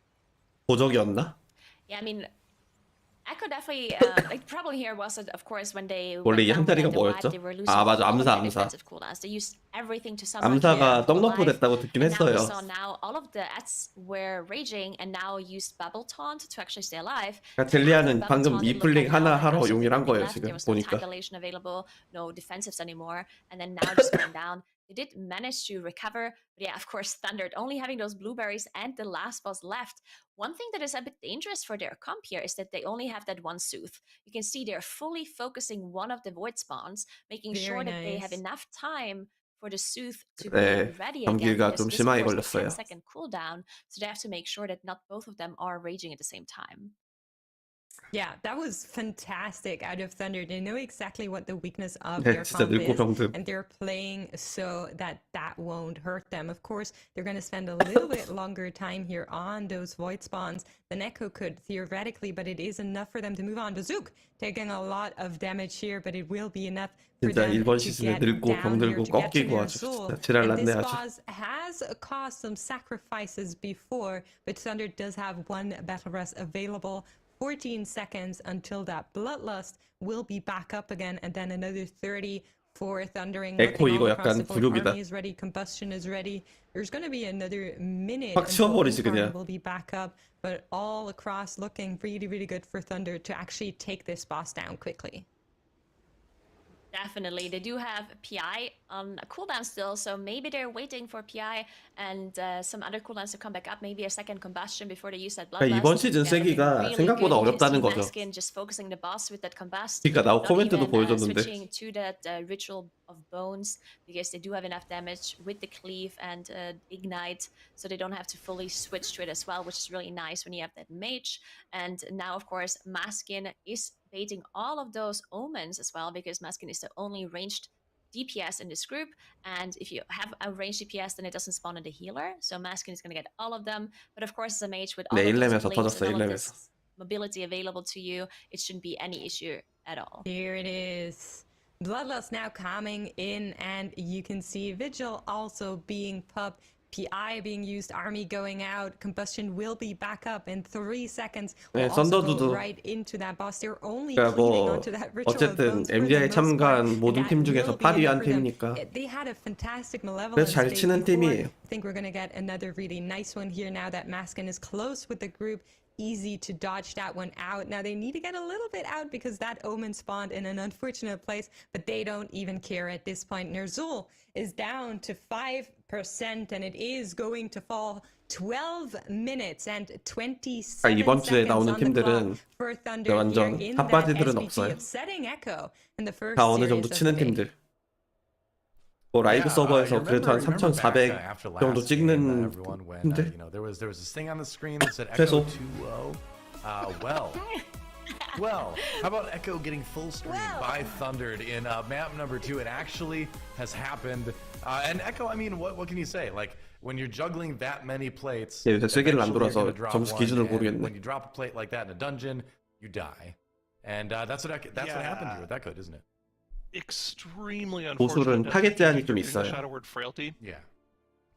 보적이었나? Yeah, I mean, Echo definitely, like, the problem here was that, of course, when they 원래 이 한 자리가 뭐였죠? they were losing 아, 맞아. all of 암사, their 암사. defensive cooldowns. They used everything to somehow keep 암사가 them 떡너프 alive. 됐다고 듣긴 And now we 했어요. saw now all of the ads were raging and now used bubble taunt to actually stay alive. 그러니까 델리아는 방금 미플링 하나 하러 용일 한 거예요, There 지금 was no 보니까. calculation available, no defensives anymore, and then now just going down. They did manage to recover, but yeah, of course, Thundered only having those blueberries and the last boss left. One thing that is a bit dangerous for their comp here is that they only have that one Soothe. You can see they're fully focusing one of the void spawns, making Very sure that they have nice. enough time for the Soothe to 네, be ready 경기가 again. 좀 Because this, 심하게 of course, 걸렸어요. a 10-second cooldown, so they have to make sure that not both of them are raging at the same time. Yeah, that was fantastic out of Thunder. They know exactly what the weakness of 네, their 진짜 comp 늙고 is, 병든. and they're playing so that that won't hurt them. Of course, they're going to spend a little bit longer time here on those void spawns than Echo could theoretically, but it is enough for them to move on. Zook taking a lot of damage here, but it will be enough for 진짜 them 이번 to 시즌에 get 늙고 down here, 병들고 to get to 꺾이고 their 아주 soul. 진짜 지랄 And 났네 this 아주. boss has caused some sacrifices before, but Thunder does have one battle rest available. 14 seconds until that bloodlust will be back up again, and then another 30 for Thundering. 에코 Looking 이거 all across 약간 the board, 굴욕이다. army is ready, combustion is ready. There's going to be another minute 확 until 치워버리지, Incarn 그냥. will be back up, but all across looking really, really good for Thunder to actually take this boss down quickly. Definitely. They do have PI on a cooldown still, so maybe they're waiting for PI and some other cooldowns to come back up, maybe a second combustion before they use that bloodlust. 이번 시즌 세기가 생각보다 어렵다는 거죠. Maskin just focusing the boss with that combust. 그러니까 나도 Not 코멘트도 even, 보여줬는데. switching to that ritual of bones, because they do have enough damage with the cleave and ignite, so they don't have to fully switch to it as well, which is really nice when you have that mage. And now, of course, Maskin is baiting all of those omens as well, because Maskin is the only ranged DPS in this group, and if you have a ranged DPS, then it doesn't spawn in the healer, so Maskin is going to get all of them. But of course, as a mage with all 네, of those 1렘에서 blings 터졌어, and all of 1렘에서. this mobility available to you, it shouldn't be any issue at all. Here it is. Bloodlust now coming in, and you can see Vigil also being popped. PI being used, army going out, combustion will be back up in 3 seconds. 네, We'll also 썬더드도 go right into that boss. They're only 그러니까 cleaving 뭐 onto that ritual of 어쨌든 bones for the MDI most part, 참가한 and 모든 that 팀 중에서 will be 8위 한 enough for them. 팀이니까 They had a fantastic 그래서 malevolence 잘 phase 치는 before. 팀이에요. think we're going to get another really nice one here now that Maskin is close with the group. Easy to dodge that one out. Now they need to get a little bit out because that Omen spawned in an unfortunate place, but they don't even care at this point. Nerzul is down to 5% and it is going to fall 12 minutes and 27 이번 주에 seconds 나오는 on the clock 팀들은 for Thunder 완전 here in 핫바지들은 that 없어요. SBT upsetting Echo in the first 다 어느 정도 series of 치는 the big. 팀들. 뭐 라이브 서버에서 그래도 한 3,400 정도 찍는 팀들. There was this thing on the screen that said 최소. Echo 2-0. Well, how about Echo getting full screen by Thundered in map number 2? It actually has happened. And Echo, I mean, what can you say? Like, when you're juggling that many plates, 예, 세계를 안 eventually you're 돌아서 gonna drop 점수 one, 기준을 and 모르겠네. when you drop a plate like that in a dungeon, you die. And that's what happened here with Echo, isn't it? Extremely 보술은 unfortunate. 타겟 제한이 좀 Using the 있어요. Shadow Word Frailty, Yeah.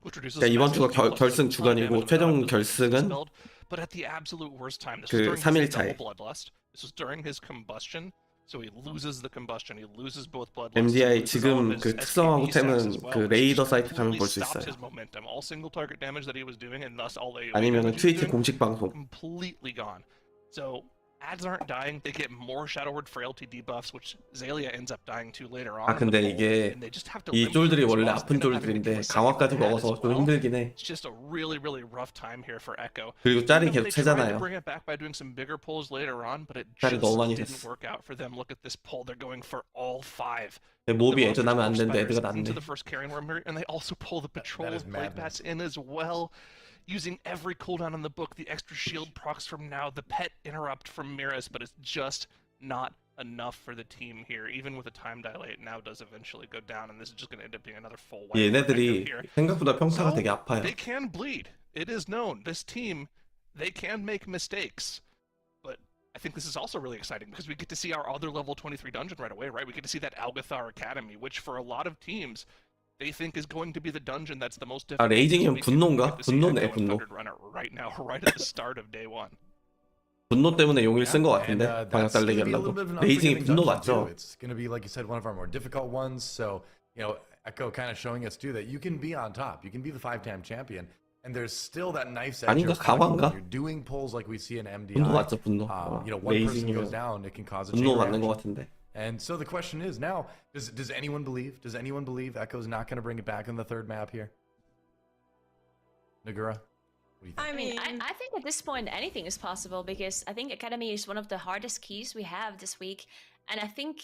which reduces 그러니까 이번 주가 maximum 결승 plus 주간이고 damage 최종 without 결승은 expelled, but at the absolute worst time. This 그 was during 3일 his 차에. double bloodlust. This was during his combustion, so he loses the combustion. He loses both bloodlusts. MDI he loses all 지금 of his 그 특성하고 SKB stacks 템은 as well, 그 which 레이더 just 사이트 가면 completely 볼 수 stopped 있어요. his momentum. All single target damage that he was doing, and thus all AoE 아니면은 damage he was 트위치 doing, 공식 방송. completely gone. So ads aren't dying. They get more Shadow Word Frailty debuffs, which Xaylia ends up dying to later on. 아 근데 이게 and they just have to 이 limp through 쫄들이 this 원래 boss, 아픈 end up having to 쫄들인데 kill a second 강화까지 ad as 먹어서 좀 well. 힘들긴 해. It's just a really, really rough time here for Echo. 그리고 짤이 Even 계속 though they tried to 채잖아요. bring it back by doing some bigger pulls later on, but it 짤이 just 너무 많이 didn't 됐어. work out for them. Look at this pull; they're going for all 5. 몹이 The 애전하면 안 Monster 되는데 Spiders 애드가 낫네. into the first carrying worm here, and they also pull the patrol is of Blade madness. Bats in as well. Using every cooldown in the book, the extra shield procs from now, the pet interrupt from Miras, but it's just not enough for the team here. Even with a time dilate, now does eventually go down, and this is just going to end up being another full wipe for Echo 얘네들이 here. 생각보다 평타가 So, 되게 아파요. they can bleed. It is known. This team, they can make mistakes. But I think this is also really exciting because we get to see our other level 23 dungeon right away, right? We get to see that Algathar Academy, which for a lot of teams, they think is going to be the dungeon that's the most 아 difficult. 레이징이면 So we get 분노인가? to see 분노네 Echo and 분노. Thundered Runner right now, right at the start of day one. 분노 때문에 용일 쓴 것 And, 같은데 방향 that's gonna 달리기 be a little 하려고. bit of an 레이징이 unforgiving 분노 dungeon, too. 맞죠? It's going to be, like you said, one of our more difficult ones. So, Echo kind of showing us too that you can be on top. You can be the 5-time champion, and there's still that knife's edge. 아닌가? 강화인가? You're doing pulls like we see in MDI. 분노 맞죠 분노. One person goes 레이징이면 down, it can cause a 분노 chain 맞는 reaction. 것 같은데. And so the question is now: Does anyone believe? Does anyone believe Echo's not going to bring it back in the third map here? Nagura, what do you think? I mean, I think at this point anything is possible because I think Academy is one of the hardest keys we have this week, and I think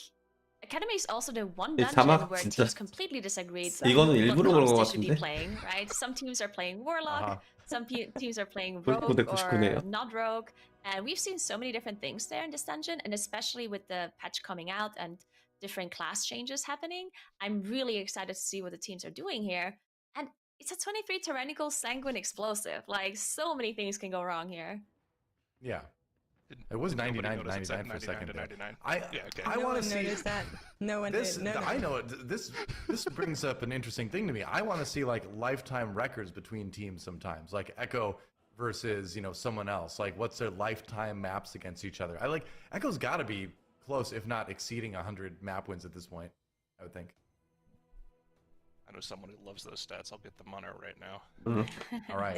Academy is also the one 이 dungeon 자막 where 진짜 teams completely disagreed. 이거는 일부러 그런 것 what class they should be 같은데. playing, right? Some teams are playing Warlock, some teams are playing 99 Rogue 대 or 99네요. not Rogue, and we've seen so many different things there in this dungeon, and especially with the patch coming out and different class changes happening, I'm really excited to see what the teams are doing here. And it's a 23 Tyrannical Sanguine Explosive. Like, so many things can go wrong here. Yeah, it was 99 to Nobody noticed 99 for a it's second. at there. 99. I Yeah, okay. I no want one to see noticed that. No one this. did. No, no. I know it. This brings up an interesting thing to me. I want to see like lifetime records between teams sometimes, like Echo versus someone else. Like, what's their lifetime maps against each other? Echo's got to be close, if not exceeding 100 map wins at this point, I would think. I know someone who loves those stats. I'll get them on her right now. All right,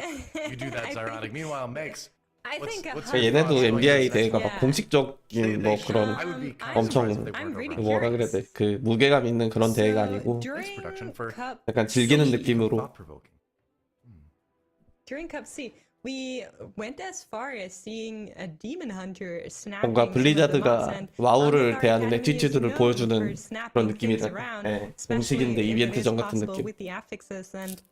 you do that, Zyrotic. Meanwhile, Makes. I think 얘네도 MDI 대회가 Yeah. 막 공식적인 뭐 그런 I would be kind I'm- of surprised if they I'm weren't really over 뭐라 그래야 돼? 그 무게감 있는 그런 대회가 아니고 during production for- Cup 약간 즐기는 C, 느낌으로. thought-provoking. during Cup C, we went as far as seeing a Demon Hunter snapping 뭔가 some of the mobs, 블리자드가 and 와우를 Algathar 대하는 Academy is 애티튜드를 known 보여주는 for snapping 그런 things 느낌이랄까. around, 예, especially 공식인데 if it 이벤트전 is 같은 possible 느낌. with the affixes, and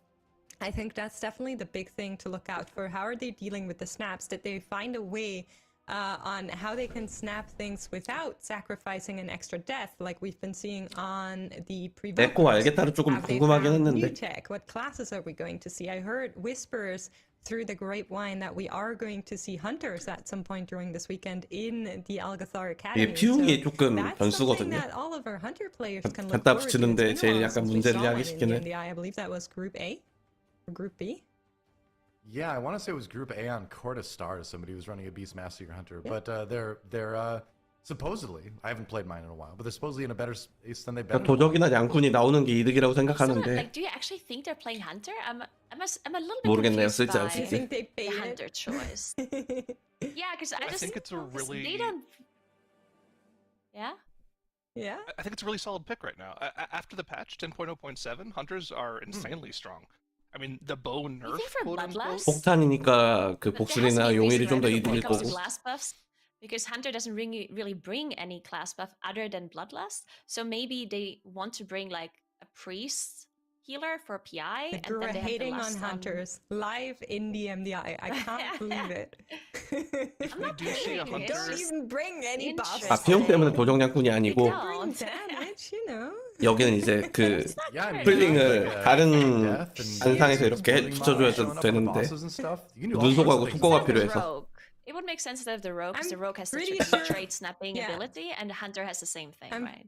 I think that's definitely the big thing to look out for. How are they dealing with the snaps? Did they find a way on how they can snap things without sacrificing an extra death, like we've been seeing on the previous? 에코 알게타를 조금 Have they 궁금하긴 found new 했는데 tech? What classes are we going to see? I heard whispers through the grapevine that we are going to see hunters at some point during this weekend in the Algathar Academy. 이게 피웅이 조금 that's something 변수거든요. that all of our hunter players can look 갖다 forward to. 붙이는데 It's been 제일 a while 약간 since we 문제를 saw 야기 one in 시키는. the MDI. I believe that was Group A or Group B. Yeah, I want to say it was Group A on Corta Stars. Somebody was running a Beastmaster Hunter, but Supposedly, I haven't played mine in a while, but they're supposedly in a better space than they've been. 그러니까 도적이나 양꾼이 나오는 게 이득이라고 So, 생각하는데 like, do you actually think they're playing Hunter? I'm a little bit 모르겠네요. confused 쓸지 안 by Do you 쓸지. think they the paid Hunter it? choice. Yeah, because I I just think it's a really. they don't. Yeah. Yeah. I think it's a really solid pick right now. After the patch 10.0.7, hunters are insanely strong. I mean, the bow nerf, think for quote unquote. Bloodlust? 폭탄이니까 그 But there has to 복술이나 be a 용일이 reason, 좀 더 right, when 이득일 it comes to 거고. class buffs, because Hunter doesn't really bring any class buff other than Bloodlust. So maybe they want to bring like a priest healer for PI, Like and you're then they have the hating on lust hunters live in the MDI. I can't believe it. If we do see a hating it. hunter, Don't even bring any buffs. 아 피용 때문에 도적 양꾼이 They 아니고 Bring don't. damage, you know. 여기는 이제 그 Yeah, I mean, 풀링을 like, 다른 death and 안상에서 이렇게 building 붙여줘야 mods showing up on the 되는데 bosses and stuff. You can do all 눈속하고 sorts of things. 속고가 Instead of the 필요해서 rogue. It would make sense instead of the rogue, because I'm the rogue has such pretty a sure- trade snapping yeah. ability, and the Hunter has the same thing, I'm- right?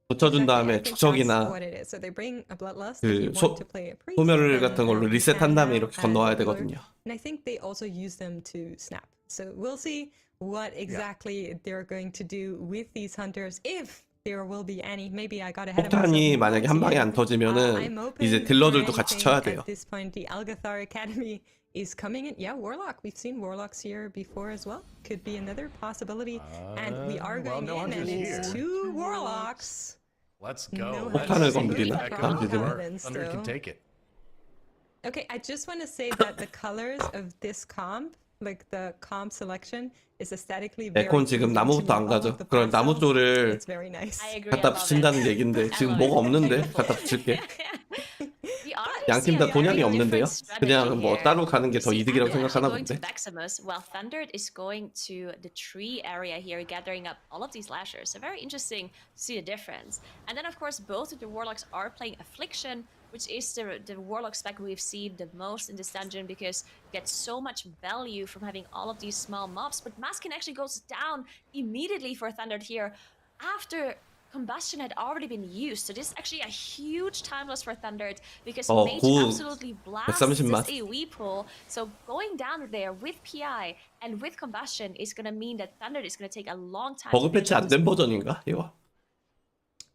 붙여준 Exactly, I 다음에 think that's 추적이나 what it is. So they bring a bloodlust 그 if you want to play a priest, 소멸 and, 같은 걸로 리셋한 Stamina 다음에 이렇게 and 건너와야 healer. 되거든요. And I think they also use them to snap. So we'll see what exactly they're going to do with these hunters, if there will be any. Maybe I got ahead of myself. 폭탄이 We'll 만약에 한 see. 방에 안 터지면은 I'm open 이제 for 딜러들도 같이 anything 쳐야 돼요. At this point, the Algathar Academy is coming in. Yeah, Warlock. We've seen Warlocks here before as well. Could be another possibility. And we are well, going no in, and hunters it's here. 2 Warlocks. Let's go. No Let's 폭탄을 see 건드리나? if 다음 Echo 시즌에. or Thunder can take it. Okay, I just want to say that the colors of this comp, like the comp selection, is aesthetically very 에콘 지금 pleasing to 나무부터 me. 안 All 가죠. of the 그럼 나무 pastels, 쪽을 it's very nice. I agree. 갖다 I love 붙인다는 it. 얘긴데 I 지금 love 뭐가 it. 없는데 Very 갖다 cool. 붙일게. We already 양팀 see 다 a 돈양이 very 없는데요. different strategy 그냥 뭐 here. 따로 가는 게 더 See, 이득이라고 Thunder 생각하나 going to 본데. Maximus, while Thunder is going to the tree area here, gathering up all of these lashers. So very interesting to see the difference. And then, of course, both of the warlocks are playing Affliction, which is the warlock spec we've seen the most in this dungeon, because you get so much value from having all of these small mobs. But Maskin actually goes down immediately for Thunder here after combustion had already been used. So this is actually a huge time loss for Thundered, because Mage 굿. absolutely blasts 130 this 맛. AoE pool. So going down there with PI and with combustion is going to mean that Thundered is going to take a long time. 버그 to 패치 finish 안 this 된 pool. 버전인가 이거?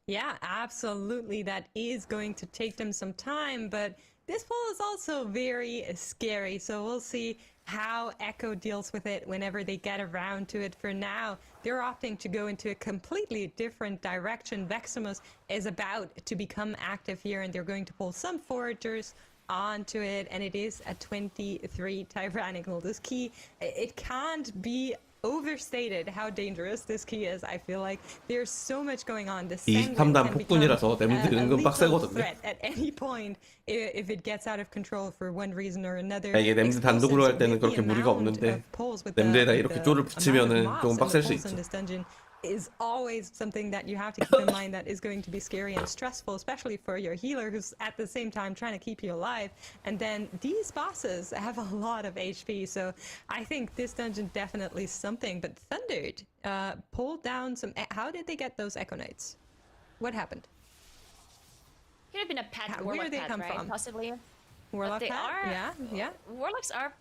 Yeah, absolutely. That is going to take them some time, but this poll is also very scary. So we'll see how Echo deals with it whenever they get around to it. For now, they're opting to go into a completely different direction. Veximus is about to become active here, and they're going to pull some foragers onto it, and it is a 23 tyrannical. This key, it can't be overstated how dangerous this key is. I feel like there's so much going on. The Sanguine 23단 can become 폭군이라서 냄새 a 은근 lethal 빡세거든요. threat at any point if it gets out of control for one reason or another. 이게 냄새 단독으로 할 때는 Explosives with 그렇게 the 무리가 amount 없는데 of poles with the- 냄새에다 with 이렇게 the 쫄을 amount of 붙이면은 mobs 조금 and the 빡셀 수 poles 있죠. in this dungeon is always something that you have to keep in mind, that is going to be scary and stressful, especially for your healer, who's at the same time trying to keep you alive. And then these bosses have a lot of HP, so I think this dungeon definitely something. But Thundered pulled down some. How did they get those Echo Knights? What happened? Could have been a pet Where warlock did they pet, come right? from? Possibly. Warlock they hat? are- Yeah. Warlocks are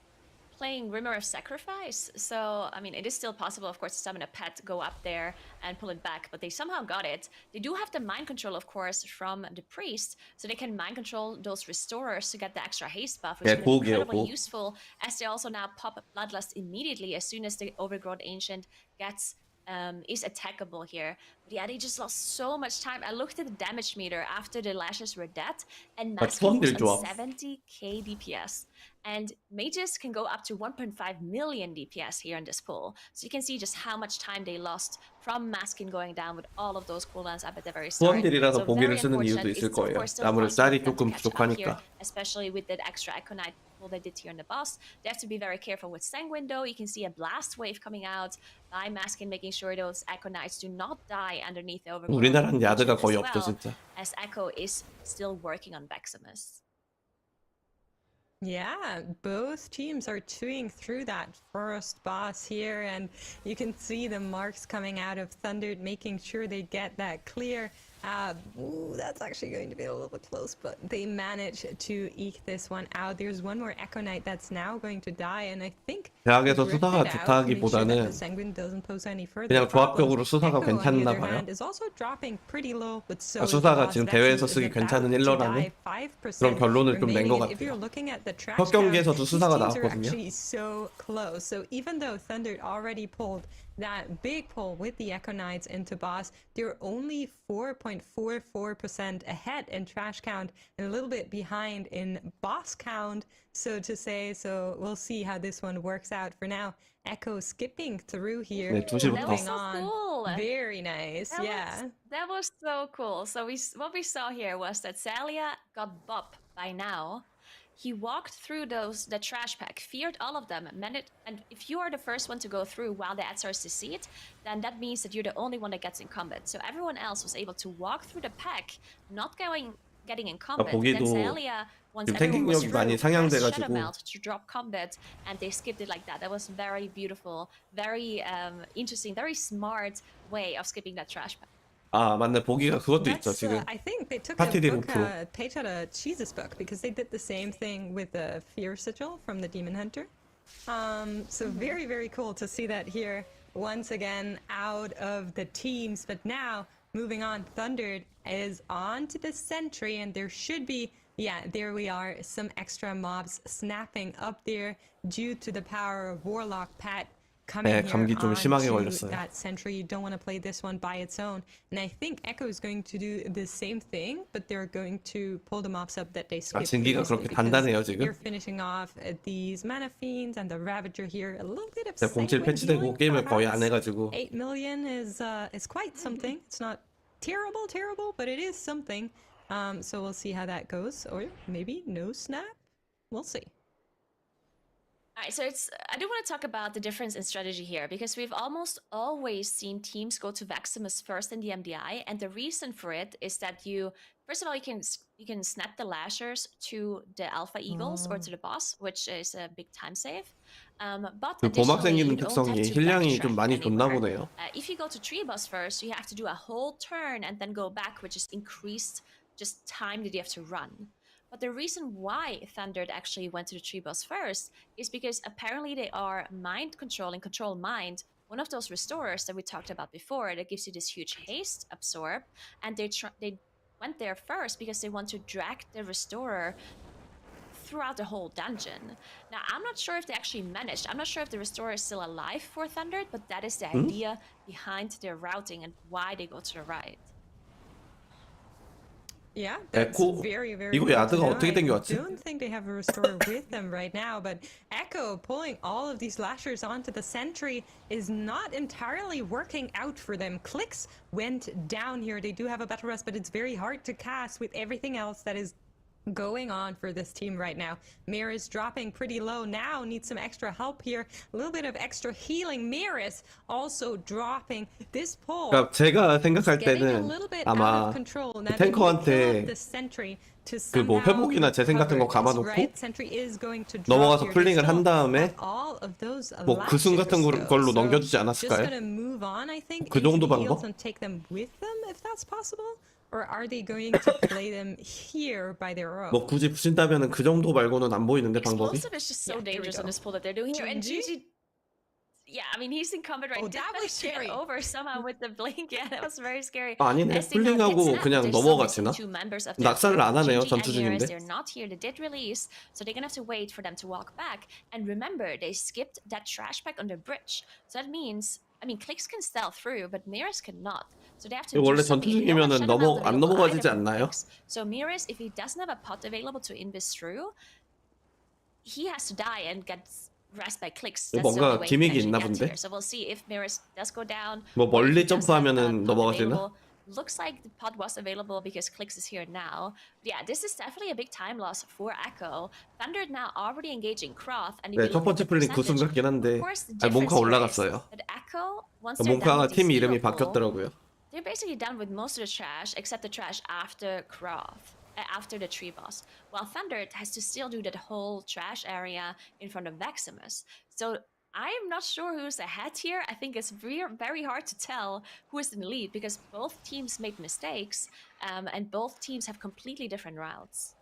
playing Rimmer of Sacrifice, so I mean, it is still possible, of course, to summon a pet, go up there and pull it back, but they somehow got it. They do have the mind control, of course, from the priest, so they can mind control those restorers to get the extra haste buff, which Yeah, is cool, incredibly cool. useful, as they also now pop Bloodlust immediately as soon as the Overgrown Ancient gets is attackable here. But yeah, they just lost so much time. I looked at the damage meter after the lashes were dead, and Maskin was 투원딜 on 조합. 70k DPS. And mages can go up to 1.5 million DPS here in this pool. So you can see just how much time they lost from Maskin going down with all of those cooldowns up at the very start. 투원딜이라서 So 보기를 very 쓰는 이유도 unfortunate. 있을 It's, of 거예요. course, still 아무래도 possible 쌀이 for them to 조금 catch up here, 부족하니까. especially with that extra Echo Knight pull they did here in the boss. They have to be very careful with Sanguine though. You can see a blast wave coming out by Maskin, making sure those Echo Knights do not die underneath the Overgrown 우리나라는 야드가 Ancient 거의 as 없죠 well, 진짜. as Echo is still working on Veximus. Yeah, both teams are chewing through that first boss here, and you can see the marks coming out of Thundered, making sure they get that clear. That's actually going to be a little bit close, but they managed to eke this one out. There's one more Echo Knight that's now going to die, and I think 대학에서 rip 수사가 it out to make sure that the 좋다기보다는 Sanguine doesn't pose any further 그냥 problems. 조합적으로 수사가 Echo, on the 괜찮나 other 봐요. hand, is also dropping pretty low, but so is 수사가 Boss. 지금 Vexy 대회에서 is 쓰기 about 괜찮은 to 힐러라는 die. 5% 그런 결론을 좀 낸 것 remaining, and if you're 같아요. looking at the trash 첫 경기에서도 count, these 수사가 teams are 나왔거든요. actually so close. So even though Thunder already pulled that big pull with the Echo Knights into boss, they're only 4.44% ahead in trash count and a little bit behind in boss count, so to say. So we'll see how this one works out. For now, Echo skipping through here. 네, 2시부터. That was Moving so on. cool. Very nice. Yeah. That was so cool. So what we saw here was that Zalia got Bob by now. He walked through the trash pack, feared all of them, and if you are the first one to go through while the ad starts to see it, then that means that you're the only one that gets in combat. So everyone else was able to walk through the pack, not getting in combat. Then 보기도 Zalia, once 지금 everyone was 탱킹력이 through, 많이 pressed Shadow 상향돼가지고 Melt to drop combat, and they skipped it like that. That was very beautiful, very interesting, very smart way of skipping that trash pack. 아 맞네 보기가 그것도 있죠 That's, 지금 I think they took 파티 a book, 디부프. page out of Cheese's book, because they did the same thing with the Fear Sigil from the Demon Hunter. So very, very cool to see that here once again out of the teams. But now moving on, Thundered is on to the Sentry, and there should be, yeah, there we are, some extra mobs snapping up there due to the power of Warlock Pat coming 네, here 감기 좀 심하게 onto 걸렸어요. that Sentry. You don't want to play this one by its own. And I think Echo is going to do the same thing, but they're going to pull the mobs up that they skipped 진기가 previously, 그렇게 because 단단해요, 지금? you're finishing off these Mana Fiends and the Ravager here. A little bit of 네, 공칠 sanguine 패치되고 healing, 게임을 거의 안 perhaps. 해가지고 8 million is quite something. It's not terrible, but it is something. So we'll see how that goes. Or maybe no snap. We'll see. All right, so I do want to talk about the difference in strategy here, because we've almost always seen teams go to Vaximus first in the MDI, and the reason for it is that first of all, you can snap the lashers to the Alpha Eagles or to the boss, which is a big time save. But 그 보막 additionally, 생기는 you don't have 특성이 to 힐량이 backtrack 좀 많이 좋나 anywhere. 보네요. If you go to Tree Boss first, you have to do a whole turn and then go back, which is increased just time that you have to run. But the reason why Thundered actually went to the Tree Boss first is because apparently they are mind control and control mind, one of those restorers that we talked about before that gives you this huge haste absorb, and they went there first because they want to drag the restorer throughout the whole dungeon. Now, I'm not sure if they actually managed. I'm not sure if the restorer is still alive for Thundered, but that is the idea behind their routing and why they go to the right. Yeah, that's 에코 very, very 이거 good to 야드가 know. 어떻게 I 땡겨왔지? don't think they have a restorer with them right now, but Echo pulling all of these lashers onto the Sentry is not entirely working out for them. Clicks went down here. They do have a battle rest, but it's very hard to cast with everything else that is going on for this team right now. Maris dropping pretty low now, needs some extra help here. A little bit of extra healing. Maris also dropping this pull. 그러니까 제가 생각할 Getting a 때는 little bit out 아마 of control. 그 Now, they need to fill 탱커한테 up the Sentry to 그 뭐 somehow 회복이나 재생 같은 거 cover this, 감아놓고 right? Sentry is going to drop 넘어가서 here. They 풀링을 한 still 다음에 have all of those 뭐 그순 같은 lashers, 걸로 though. 넘겨주지 So 않았을까요? just gonna move on, I think, 그 into 정도 the heals 방법? and take them with them if that's possible. Or are they going to play them here by their own? 뭐 굳이 부신다면은 그 정도 말고는 안 보이는데 방법이. Explosive is just so Yeah, here we dangerous on go. this pull that they're doing here. And GG? GG, yeah, I mean, he's in combat right Oh, now. that was scary. Over somehow with the blink. Yeah, that was very scary. 아니네. As they now get 풀링하고 snapped, 그냥 they're still 넘어갔지나? missing two members of their 낙사를 안 하네요. Shinji 전투 and Neris, 중인데. they're not here. They did release, so they're gonna have to wait for them to walk back. And remember, they skipped that trash pack on the bridge. So that means, I mean, Clicks can stealth through, but Miras cannot. So they have to do 원래 something. 전투 If you don't have 중이면은 Shadow Melt 안 available 넘어가지지 either for 않나요? Clicks, so Miras, if he doesn't have a pot available to invis through, he has to die and get rest by Clicks. That's the 뭔가 only way he can 기믹이 actually 있나 get 본데? here. So we'll see if Miras does go down. 뭐 or if 멀리 he does have a 점프하면은 pot 넘어가지나? available. Looks like the pod was available because Clicks is here now. But yeah, this is definitely a big time loss for Echo. Thunder now already engaging Croth, and if 네, you 첫 look 번째 at the 풀링 구승 percentage, 같긴 한데 of course the 아, difference 몽카 here is 올라갔어요. that Echo, once they're done 몽카가 with 팀 this 이름이 hero pull, 바뀌었더라고요. they're basically done with most of the trash except the trash after Croth. After the tree boss, while Thunder has to still do that whole trash area in front of Vaximus. So I'm not sure who's ahead here. I think it's very hard to tell who is in the lead because both teams made mistakes and both teams have completely different routes.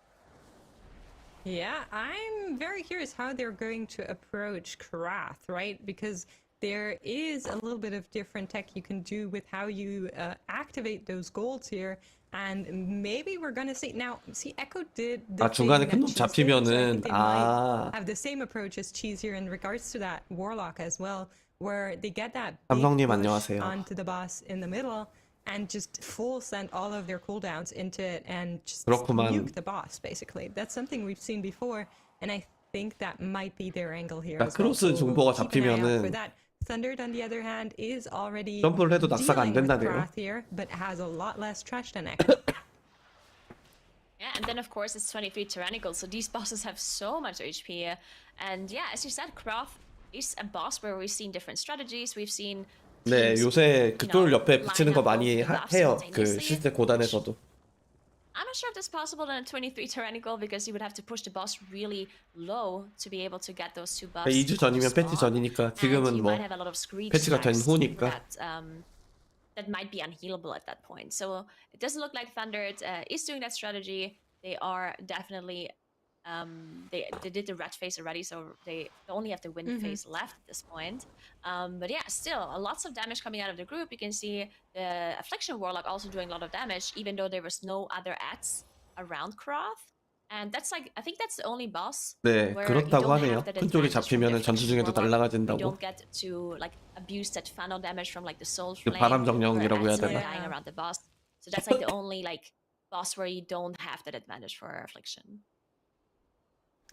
Yeah, I'm very curious how they're going to approach Karath, right? Because there is a little bit of different tech you can do with how you activate those golds here. And maybe we're gonna see now. See, Echo did the 아, 중간에 thing 큰 놈 that Cheese did, so I 잡히면은 think they might have the same approach as Cheese here in regards to that Warlock as well, where they get that big 삼성님 push 안녕하세요. onto the boss in the middle and just full send all of their cooldowns into it and just 그렇구만. nuke the boss. Basically, that's something we've seen before, and I think that might be their angle here. 그러니까 as well. 크로스 So we'll 중보가 keep an eye out for 잡히면은 that. Thundered, on the other hand, is already 점프를 해도 낙사가 안 dealing with 된다네요. Wrath here, but has a lot less trash than Echo. Yeah, and then of course it's 23 Tyrannical, so these bosses have so much HP. And yeah, as you said, Krath is a boss where we've seen different strategies. We've seen 네, teams, 요새 그돌 옆에 붙이는 거 많이 해요. 그 simultaneously, 실제 고단에서도. I'm not sure if that's possible in a 23 Tyrannical because you would have to push the boss really low to be able to get those two buffs. 2주 전이면 패치 전이니까 지금은 뭐 패치가 된 후니까. That might be unhealable at that point. So it doesn't look like Thundered is doing that strategy. They are definitely they did the red phase already, so they only have the wind phase left at this point. But yeah, still lots of damage coming out of the group. You can see the Affliction Warlock also doing a lot of damage, even though there was no other ads around Krath. And that's like, I think that's the only boss. 네, where 그렇다고 you don't 하네요. have that 큰 쪽이 advantage from the 잡히면은 전투 Affliction 중에도 Warlock. You 날아가진다고. don't get to like abuse that funnel damage from like the Soul 그 Flame. 바람 정령이라고 or 해야 ads 되나? dying around the boss. So that's like the only like boss where you don't have that advantage for Affliction.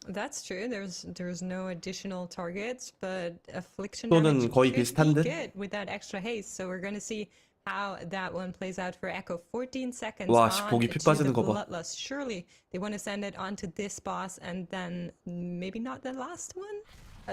That's true. There's no additional targets, but Affliction 또는 damage 거의 could 비슷한 be 듯? good with that extra haste. So we're gonna see how that one plays out for Echo. 14 seconds 와, on 보기 피 to the 빠지는 거 봐. Bloodlust. Surely they want to send it onto this boss and then maybe not the last one?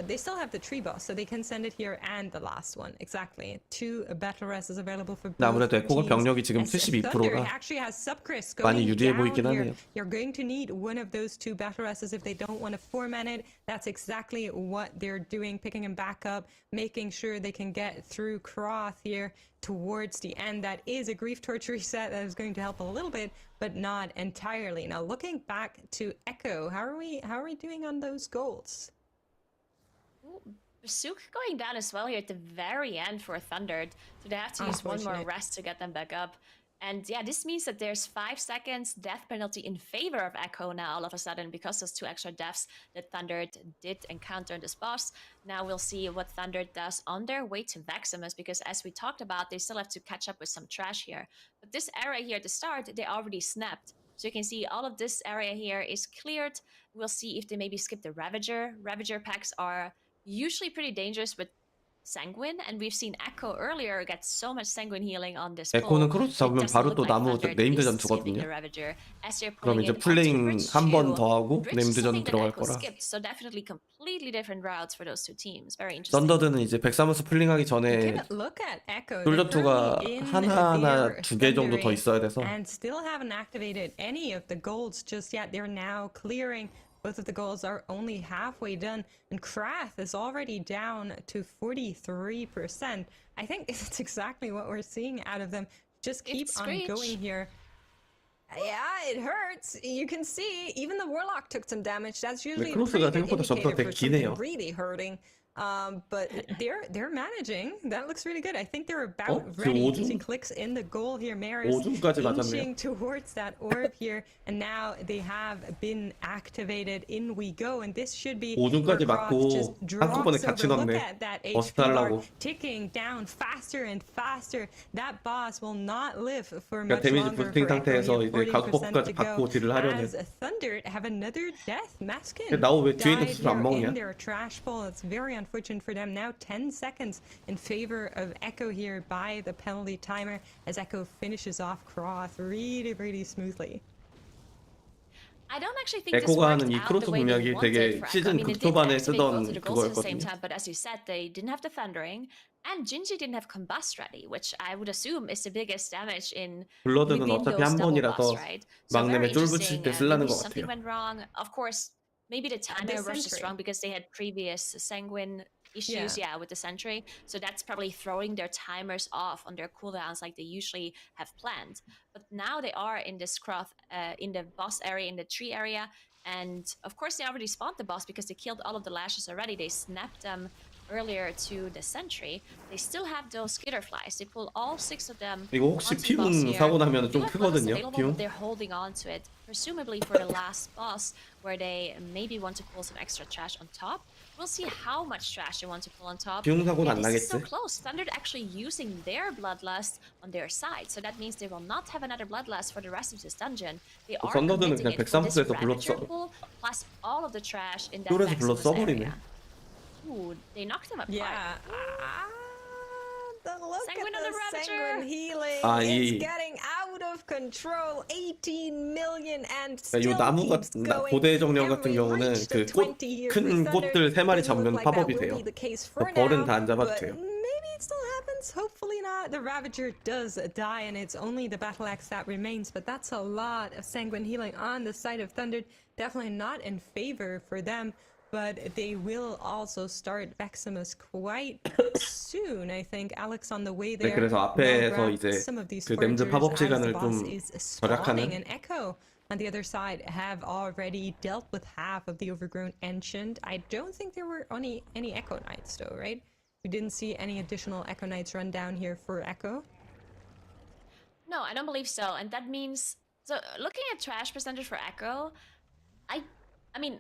They still have the tree boss, so they can send it here and the last one. Exactly. 2 battle rests available for both 아무래도 에코가 teams. 병력이 지금 And Thunder 72%라 actually has Subchris 많이 going 유리해 down 보이긴 here. 하네요. You're going to need one of those 2 battle rests if they don't want to foreman it. That's exactly what they're doing, picking him back up, making sure they can get through Croth here towards the end. That is a Grief Torch reset that is going to help a little bit, but not entirely. Now looking back to Echo, how are we doing on those goals? Basook going down as well here at the very end for Thundered, so they have to use one more rest to get them back up. And yeah, this means that there's 5 seconds death penalty in favor of Echo now all of a sudden because those 2 extra deaths that Thundered did encounter in this boss. Now we'll see what Thundered does on their way to Veximus because as we talked about, they still have to catch up with some trash here. But this area here at the start, they already snapped. So you can see all of this area here is cleared. We'll see if they maybe skip the Ravager. Ravager packs are usually pretty dangerous with Sanguine, and we've seen Echo earlier get so much Sanguine healing on this pull. 에코는 크로스 잡으면 바로 또 나무 네임드 전투거든요. 그럼 이제 플레잉 한 번 더 하고 네임드 전 들어갈 거라. So definitely completely different routes for those two teams. Very interesting. 썬더드는 이제 백사무스 플링하기 전에 쫄전투가 하나나 2개 정도 더 있어야 돼서. And still haven't activated any of the golds just yet. They're now clearing. Both of the goals are only halfway done, and Krath is already down to 43%. I think it's exactly what we're seeing out of them. Just keep on going here. Yeah, it hurts. You can see even the Warlock took some damage. That's usually a pretty good indicator for something really hurting. But they're managing. That looks really good. I think they're about ready. He clicks in the goal here. Maris inching towards that orb here, and now they have been activated. In we go, and this should be 5중까지 맞고 한꺼번에 같이 넣네. Look at that HP bar ticking down faster and faster. That boss will not live for much longer. 데미지 부스팅 상태에서 이제 가속버프까지 받고 딜을 하려는. As Thunder have another death maskin. 나도 왜 뒤에 있는 수술 안 먹냐? In their trash bowl. It's very unfortunate for them. Now 10 seconds in favor of Echo here by the penalty timer as Echo finishes off Croth really smoothly. I don't actually think this worked out the way they wanted for Echo. I mean, they did activate both of the goals at the same time, but as you said, they didn't have the Thundering, and Jinji didn't have Combust ready, which I would assume is the biggest damage in 블러드는 어차피 한 번이라서 막내매 쫄 붙일 때 쓰려는 것 something 같아요. went wrong. Of course, maybe the timer was just wrong because they had previous Sanguine issues, with the sentry. So that's probably throwing their timers off on their cooldowns like they usually have planned. But now they are in this Croth, in the boss area, in the tree area. And of course, they already spawned the boss because they killed all of the lashes already. They snapped them earlier to the sentry. They still have those skitterflies. They pull all 6 of them. 이거 혹시 onto the boss 피운 here. 사고 나면 They 좀 have bottles 크거든요. available, 피운. but they're holding on to it, presumably for the last boss, where they maybe want to pull some extra trash on top. We'll see how much trash they want to pull on top. 비용 사고는 안 This is so 나겠지? close. Thunder actually using their bloodlust on their side, so that means they will not have another bloodlust for the rest of this dungeon. They are 썬더드는 committing 그냥 it for this 130에서 Ravager 불렀어. pool plus all of the trash in that 쫄에서 불러 Maximus 써버리네. area. Ooh, they knocked him apart. Yeah. The look Sanguine at on the the Ravager. Sanguine healing. 이- It's getting out of control. 18 million and 이 still 나무가 keeps going. 고대 정령 And 같은 we 경우는 reached 그 the 20 here for 큰 Thunder. 꽃들 3마리 Doesn't 잡으면 look like that 팝업이 will 돼요. be the case for 벌은 now, 다 안 잡아도 but 돼요. maybe it still happens. Hopefully not. The Ravager does die, and it's only the battle axe that remains. But that's a lot of sanguine healing on the side of Thunder. Definitely not in favor for them. But they will also start Veximus quite soon, I think. Alex on the way 네, there. 그래서 will 앞에서 grab 이제 some of these 그 램즈 foragers 팝업 as the 시간을 boss 좀 is spawning. 절약하는. And Echo on the other side have already dealt with half of the overgrown ancient. I don't think there were any Echo Knights though, right? We didn't see any additional Echo Knights run down here for Echo. No, I don't believe so. And that means, so looking at trash percentage for Echo, I mean,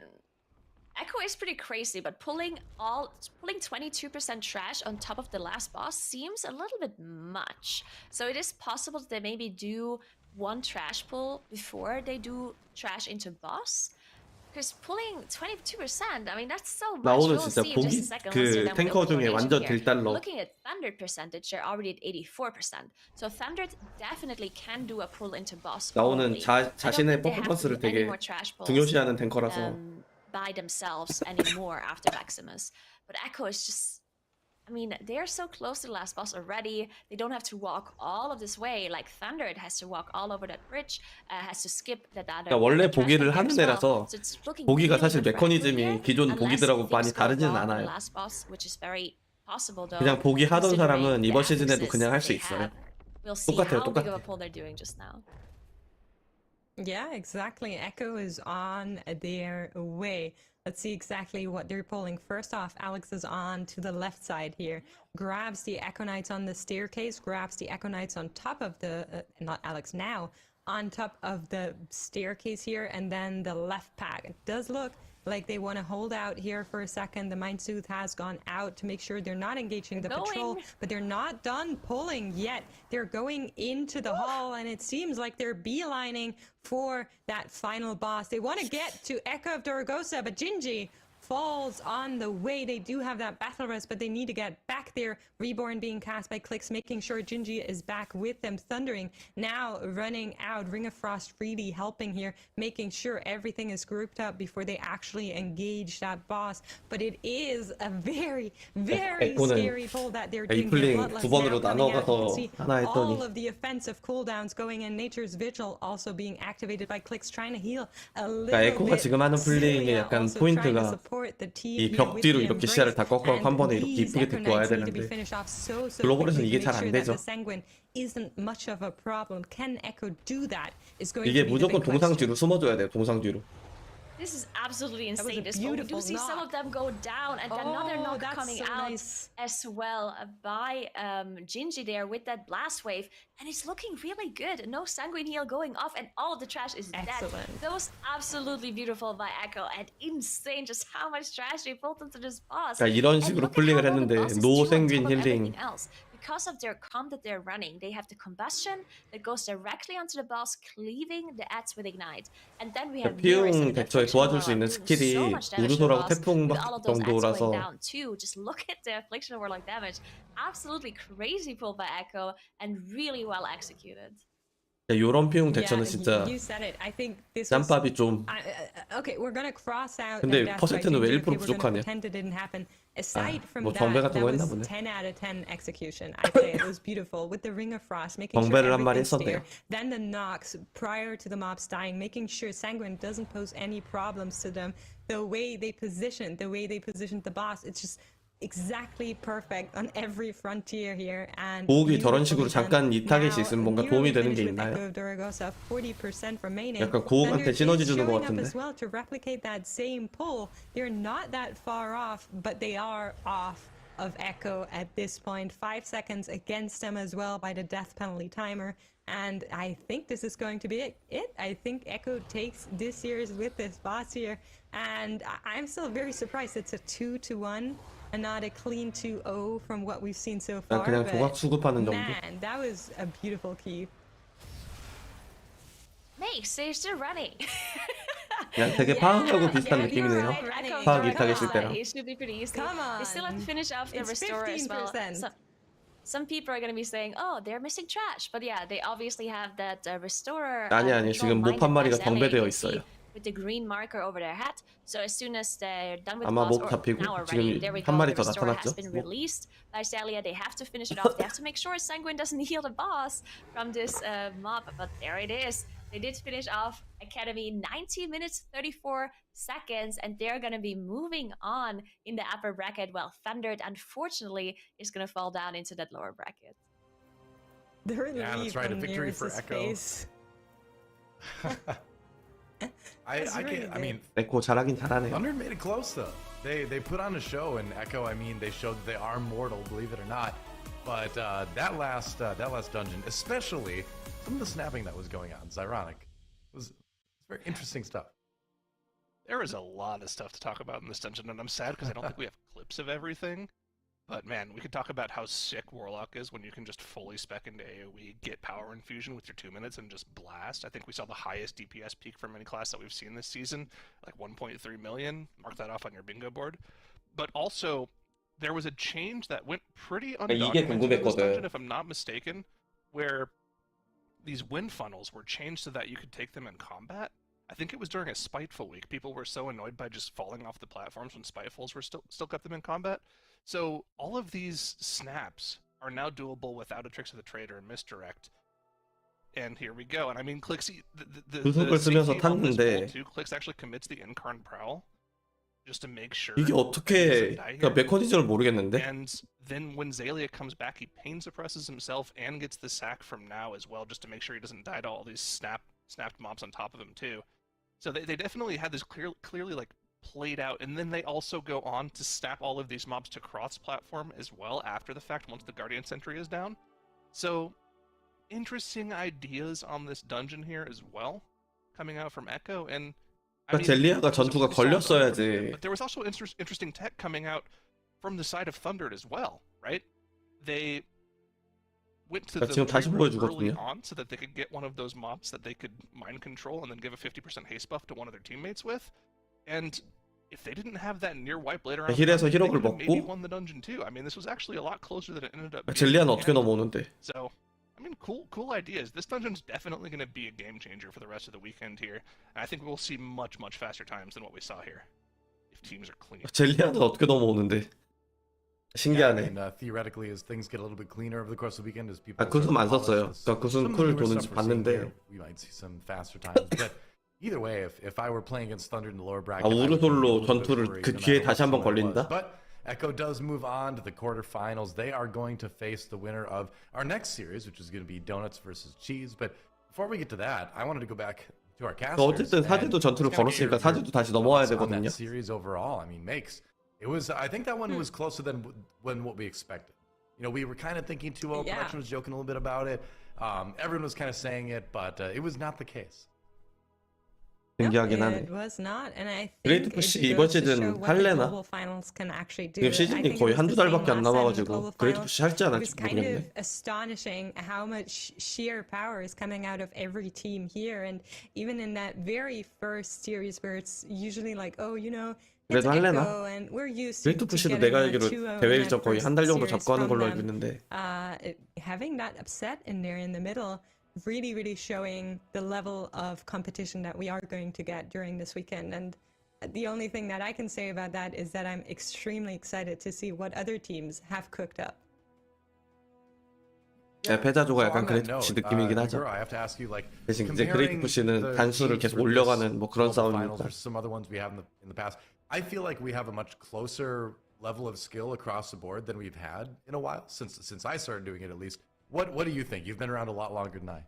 Echo is pretty crazy, but pulling 22% trash on top of the last boss seems a little bit much. So it is possible that they maybe do one trash pull before they do trash into boss. Because pulling 22%, I mean, that's so much. 나오는 We'll 진짜 see in just 보기 a second 그 once they're done with 탱커 the 중에 coordination 완전 here. 딜달러. Looking at Thunder percentage, they're already at 84%. So Thunder definitely can do a pull into boss. 나오는 only. I don't 자신의 think they have to 퍼포먼스를 do any 되게 more trash pulls, 중요시하는 탱커라서 by themselves anymore after Maximus. But Echo is just, I mean, they're so close to the last boss already. They don't have to walk all of this way. Like Thunder, it has to walk all over that bridge, has to skip that other. 그러니까 원래 trash 보기를 there 하는 as well. 애라서 So it's looking 보기가 really 사실 good for Echo 메커니즘이 here, 기존 unless 보기들하고 많이 things go 다르지는 wrong with the 않아요. last boss, which is very possible though. 그냥 보기 하던 사람은 considering 이번 the 시즌에도 emphasis 그냥 할 수 they 있어요. have. We'll see 똑같아요, how big of a 똑같아. pull they're doing just now. Yeah, exactly. Echo is on their way. Let's see exactly what they're pulling. First off, Alex is on to the left side here. Grabs the Echo Knights on the staircase, grabs the Echo Knights on top of the, not Alex now, on top of the staircase here, and then the left pack. It does look like they want to hold out here for a second. The Mind Soothe has gone out to make sure they're not engaging the patrol, but they're not done pulling yet. They're going into the hall, and it seems like they're beelining for that final boss. They want to get to Echo of Dorogosa, but Gingy falls on the way. They do have that battle rest, but they need to get back there. Reborn being cast by Clicks, making sure Gingy is back with them. Thundering now running out. Ring of Frost really helping here, making sure everything is grouped up before they actually engage that boss. But it is a very, very scary pull that they're doing. 이플링 두 번으로 나눠가서 하나 했더니 all of the offensive cooldowns going in. Nature's Vigil also being activated by Clicks, trying to heal a little 에코가 bit. 지금 하는 플레이의 약간 포인트가 이 벽 뒤로 이렇게 시야를 다 꺾어 한 번에 이렇게 이쁘게 듣고 와야 되는데 글로벌에서는 이게 잘 안 되죠. 이게 무조건 동상 뒤로 숨어줘야 돼요. 동상 뒤로. This is absolutely insane. This beautiful you see some of them go down, and another knock coming so out nice. as well by Gingy there with that blast wave, and it's looking really good. No sanguine heal going off, and all of the trash is dead. That was absolutely beautiful by Echo, and insane just how much trash they pulled into this boss. 그러니까 이런 식으로 플링을 했는데 노 생긴 힐링. Because of their comp that they're running, they have the combustion that goes directly onto the boss, cleaving the ads with ignite. And then we have 피용 대처에 도와줄 수 있는 스킬이 우르소라고 태풍 정도라서 just look at the affliction warlock damage. Absolutely crazy pull by Echo and really well executed. 요런 피용 대처는 진짜 짬밥이 좀 근데 퍼센트는 왜 1% 부족하냐 뭐 정배 같은 거 했나 보네 정배를 한 마리 했었네요 Then the knocks prior to the mobs dying, making sure Sanguine doesn't pose any problems to them. The way they positioned the boss, it's just exactly perfect on every frontier here. And 보호기 저런 식으로 beautifully done. 잠깐 이 타겟이 Now, 있으면 뭔가 nearly 도움이 되는 게 finished with 있나요? Echo Duragosa, 40% remaining. 약간 고음한테 Thunder 시너지 is 주는 것 showing up 같은데. as well to replicate that same pull. They're not that far off, but they are off of Echo at this point. 5 seconds against them as well by the death penalty timer. And I think this is going to be it. I think Echo takes this series with this boss here. And I'm still very surprised it's a 2-1 and not a clean 2-0 from what we've seen so far. 그냥 조각 But 수급하는 정도. man, that was a beautiful keep. Makes, they're still running. 그냥 되게 파악하고 비슷한 yeah, 느낌이네요. you're right. Echo 파악이 Duragosa. 타겟일 때랑. It should be pretty easy. Come They still have to on. finish off the It's Restorer as well. 15%. Some people are going to be saying, oh, they're missing trash. But yeah, they obviously have that Restorer. 아니 control 지금 mind 몹 한 마리가 advanced ally, 경배되어 you can see 있어요. with the green marker over their hat. So as soon as they're done with 아마 boss, 몹 or 잡히고 now already, 지금 there we 한 go, 마리 the 더 Restorer has 나타났죠. been released by Salia. They have to finish it off. They have to make sure Sanguine doesn't heal the boss from this mob. But there it is. They did finish off Academy 90 minutes 34 seconds, and they're going to be moving on in the upper bracket. Well, Thundered, unfortunately, is going to fall down into that lower bracket. The relief Yeah, that's right, a on victory for Nereus's Echo. face. I mean, 에코 잘하긴 잘하네요. Thunder made it close though. They put on a show, and Echo, I mean, they showed that they are mortal, believe it or not. But that last dungeon, especially some of the snapping that was going on, it's ironic. It was very interesting stuff. There is a lot of stuff to talk about in this dungeon, and I'm sad because I don't think we have clips of everything. But man, we could talk about how sick Warlock is when you can just fully spec into AoE, get power infusion with your 2 minutes, and just blast. I think we saw the highest DPS peak from any class that we've seen this season, like 1.3 million. Mark that off on your bingo board. But also, there was a change that went pretty 이게 undocumented in this 궁금했거든. dungeon, if I'm not mistaken, where these wind funnels were changed so that you could take them in combat. I think it was during a Spiteful week. People were so annoyed by just falling off the platforms when Spitefuls were still kept them in combat. So all of these snaps are now doable without a Tricks of the Traitor and Misdirect. And here we go. And I mean, Clixy, the 구속을 쓰면서 safety on this 탔는데 bull too, Clix actually commits the Incarn Prowl just to make sure 이게 that he 어떻게 doesn't die 그러니까 here. 메커니즘을 모르겠는데. And then when Zalia comes back, he pain suppresses himself and gets the sack from now as well, just to make sure he doesn't die to all these snapped mobs on top of him too. So they definitely had this clearly like played out, and then they also go on to snap all of these mobs to cross-platform as well after the fact once the Guardian Sentry is down. So interesting ideas on this dungeon here as well, coming out from Echo. And I 그러니까 젤리아가 전투가 걸렸어야지. but there was also interesting tech coming out from the side of Thundered as well, right? They went to the 지금 다시 room early 보여주거든요. on so that they could get one of those mobs that they could mind control and then give a 50% haste buff to one of their teammates with. And if they didn't have that near wipe later on, 힐에서 they 힐업을 could have maybe 먹고. won the dungeon too. I mean, this was actually a lot closer than it ended up being. 젤리아는 in the 어떻게 end. 넘어오는데? So, I mean, cool ideas. This dungeon's definitely going to be a game changer for the rest of the weekend here. And I think we'll see much faster times than what we saw here. If teams are clean. 젤리아는 어떻게 넘어오는데? 신기하네. Yeah, I mean, theoretically, as things get a little bit cleaner over the course of the weekend, as people. 아, 구슬 안 start to 썼어요. polish this, 그러니까 구슬 some of the 쿨 newer 도는지 stuff we're seeing 봤는데. here, we might see some faster times. But either way, if I were playing against Thunder in the lower bracket, 아, I would be a 우르솔로 little bit 전투를 worried 그 no 뒤에 matter 다시 what 한번 score it was. 걸린다? But Echo does move on to the quarterfinals. They are going to face the winner of our next series, which is going to be Donuts versus Cheese. But before we get to that, I wanted to go back to our casters. 어쨌든 사제도 전투를 걸었으니까 사제도 다시 넘어와야 되거든요. Series overall, I mean, makes it was. I think that one was closer than what we expected. You know, we were kind of thinking 2-0. Yeah. Production was joking a little bit about it. Everyone was kind of saying it, but it was not the case. 신기하긴 하네. It was not, and I 그레이트 think 푸시 it 이번 goes to show 시즌 what the 할래나? global finals can actually do. 지금 I 시즌이 think it 거의 was 한두 the same 달밖에 안 last time in the 남아가지고 global 그레이트 finals. 푸시 할지 안 It 할지 was kind 모르겠네. of astonishing how much sheer power is coming out of every team here, and even in that very first series where it's usually like, oh, you know, it's 그래도 할래나? Echo, and we're used to 그레이트 푸시도 getting 내가 a 알기로 2-0 대회 in 일정 that 거의 first 한 달 정도 series 잡고 하는 from 걸로 them. 알고 있는데. Having that upset in there in the middle really showing the level of competition that we are going to get during this weekend. And the only thing that I can say about that is that I'm extremely excited to see what other teams have cooked up. 네, 패자조가 So 약간 on that 그레이트 note, 푸시 느낌이긴 하죠. Guro, I have to ask you, like, 대신 이제 그레이트 comparing 푸시는 the 단수를 teams 계속 for this 올려가는 뭐 그런 global finals 싸움이니까. versus some other ones we have in the past. I feel like we have a much closer level of skill across the board than we've had in a while since I started doing it at least. What do you think? You've been around a lot longer than I.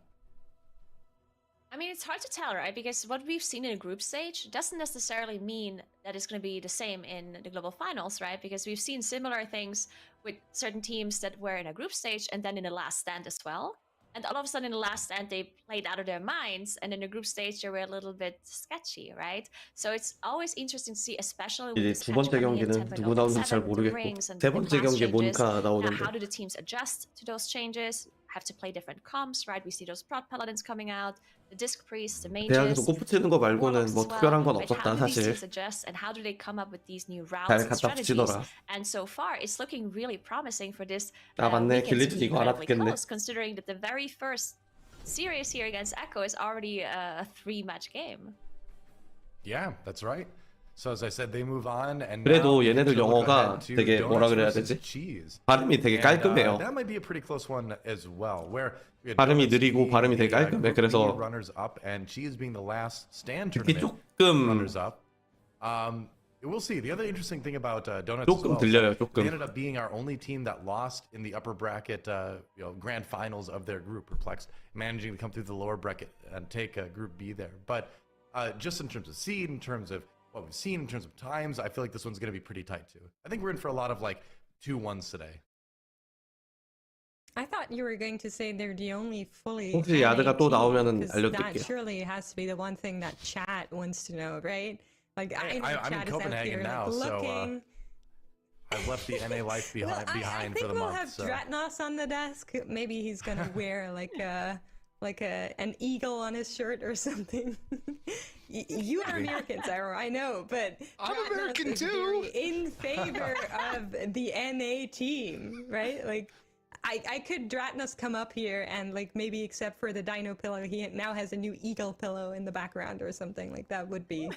I mean, it's hard to tell, right? Because what we've seen in a group stage doesn't necessarily mean that it's going to be the same in the global finals, right? Because we've seen similar things with certain teams that were in a group stage and then in the last stand as well. And all of a sudden in the last stand, they played out of their minds. And in the group stage, they were a little bit sketchy, right? So it's always interesting to see, especially with 이제 this 두 patch 번째 coming in 경기는 10.0 누구 나오는지 잘 7, the 모르겠고 rings and 세 the 번째 class 경기에 changes. 모니카 Now, 나오는데 how do the teams adjust to those changes? Have to play different comps, right? We see those prod paladins coming out, the disc priests, the 대학에서 mages, 골프 치는 거 말고는 warlocks 뭐 as well. 특별한 건 Right? How 없었다 do these 사실. teams adjust and how do they come up with these new 잘 routes and 갖다 strategies? 붙이더라. And so far, it's looking really promising for this 아 맞네. weekend to 길리준 be 이거 incredibly 알아듣겠네. close, considering that the very first series here against Echo is already a 3-match game. Yeah, that's right. So as I said, they move on, and 그래도 now we get 얘네들 to look 영어가 ahead to 되게 뭐라 donuts 그래야 versus 되지? cheese. 발음이 되게 And, 깔끔해요. that might be a pretty close one as well. Where we had 발음이 donuts 느리고 being 발음이 되게 the, 깔끔해. Group B 그래서 runners up, and cheese being the last stand 듣기 tournament 조금 runners up. We'll see. The other interesting thing about donuts as 조금 well is 들려요. that they 조금. ended up being our only team that lost in the upper bracket, grand finals of their group. Perplexed, managing to come through the lower bracket and take Group B there. But just in terms of seed, in terms of what we've seen, in terms of times, I feel like this one's going to be pretty tight too. I think we're in for a lot of like 2-1s today. I thought you were going to say they're the only fully 혹시 야드가 또 나오면은 that 알려드릴게요. surely has to be the one thing that chat wants to know, right? Like I know I'm in chat is Copenhagen out here now, like, so, looking. I've left the NA life Well, behind I for think the we'll month. have So. Dratnos on the desk. Maybe he's gonna wear like an eagle on his shirt or something. You are Americans, Arrow, I know, but I'm Dratnos American is too. very in favor of the NA team, right? Like I could Dratnos come up here and like maybe except for the dino pillow, he now has a new eagle pillow in the background or something. Like that would be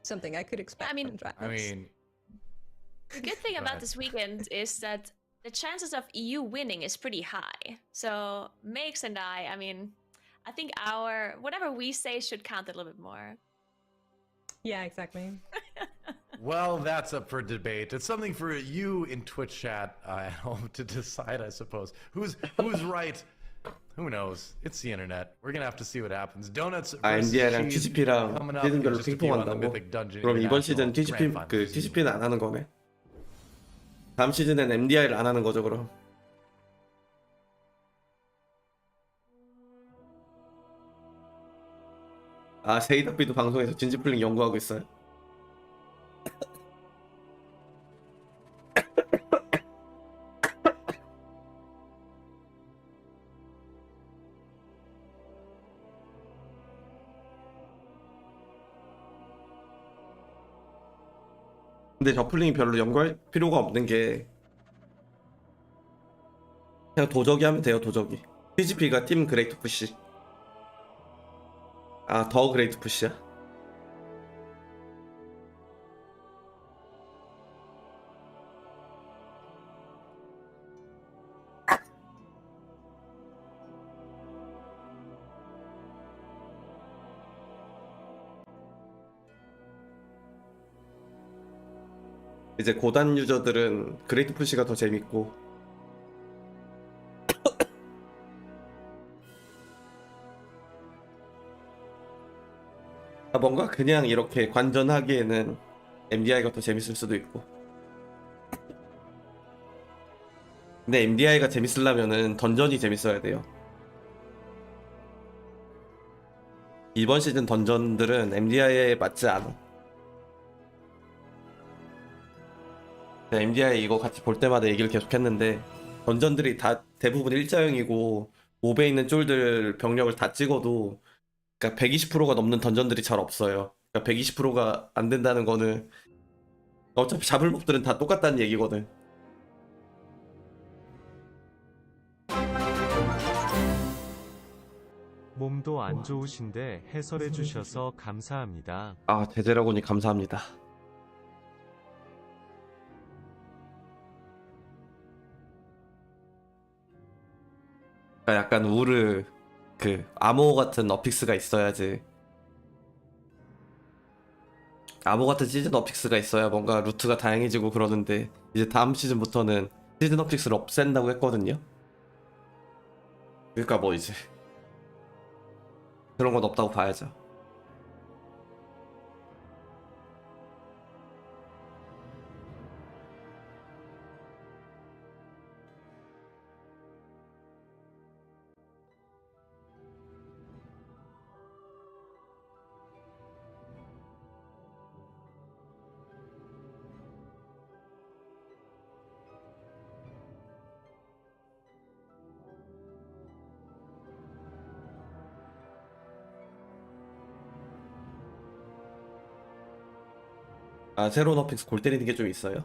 something I could expect I mean- from Dratnos. I mean, The good thing Go about ahead. this weekend is that the chances of EU winning is pretty high. So Makes and I mean, I think whatever we say should count a little bit more. Yeah, exactly. well, that's up for debate. It's something for you in Twitch chat at home to decide, I suppose. Who's right? Who knows? It's the internet. We're gonna have to see what happens. Donuts 아 versus MDI랑 cheese TCP랑 coming up in 시즌별로 just a few on the 핑퐁한다고? Mythic Dungeon 그럼 이번 시즌 International TCP Grand 그 Finals. TCP는 안 하는 거네. 다음 시즌엔 MDI를 안 하는 거죠 그럼. 아 세이더비도 방송에서 진지플링 연구하고 있어요. 근데 저플링이 별로 연구할 필요가 없는 게 그냥 도저기 하면 돼요. 도저기. TGP가 팀 그레이트 푸시. 아 더 그레이트 푸시야? 이제 고단 유저들은 그레이트 푸시가 더 재밌고 뭔가 그냥 이렇게 관전하기에는 MDI가 더 재밌을 수도 있고. 근데 MDI가 재밌으려면은 던전이 재밌어야 돼요. 이번 시즌 던전들은 MDI에 맞지 않아. MDI 이거 같이 볼 때마다 얘기를 계속했는데 던전들이 다 대부분 일자형이고 몹에 있는 쫄들 병력을 다 찍어도 그러니까 120%가 넘는 던전들이 잘 없어요. 그러니까 120%가 안 된다는 거는 어차피 잡을 몹들은 다 똑같다는 얘기거든. 몸도 안 좋으신데 해설해 주셔서 감사합니다. 아 제재라고니 감사합니다. 그러니까 약간 우르 그 암호 같은 어픽스가 있어야지 아보 같은 시즌 업픽스가 있어야 뭔가 루트가 다양해지고 그러는데 이제 다음 시즌부터는 시즌 업픽스를 없앤다고 했거든요. 그러니까 뭐 이제 그런 건 없다고 봐야죠. 아, 새로운 업픽스 골 때리는 게 좀 있어요?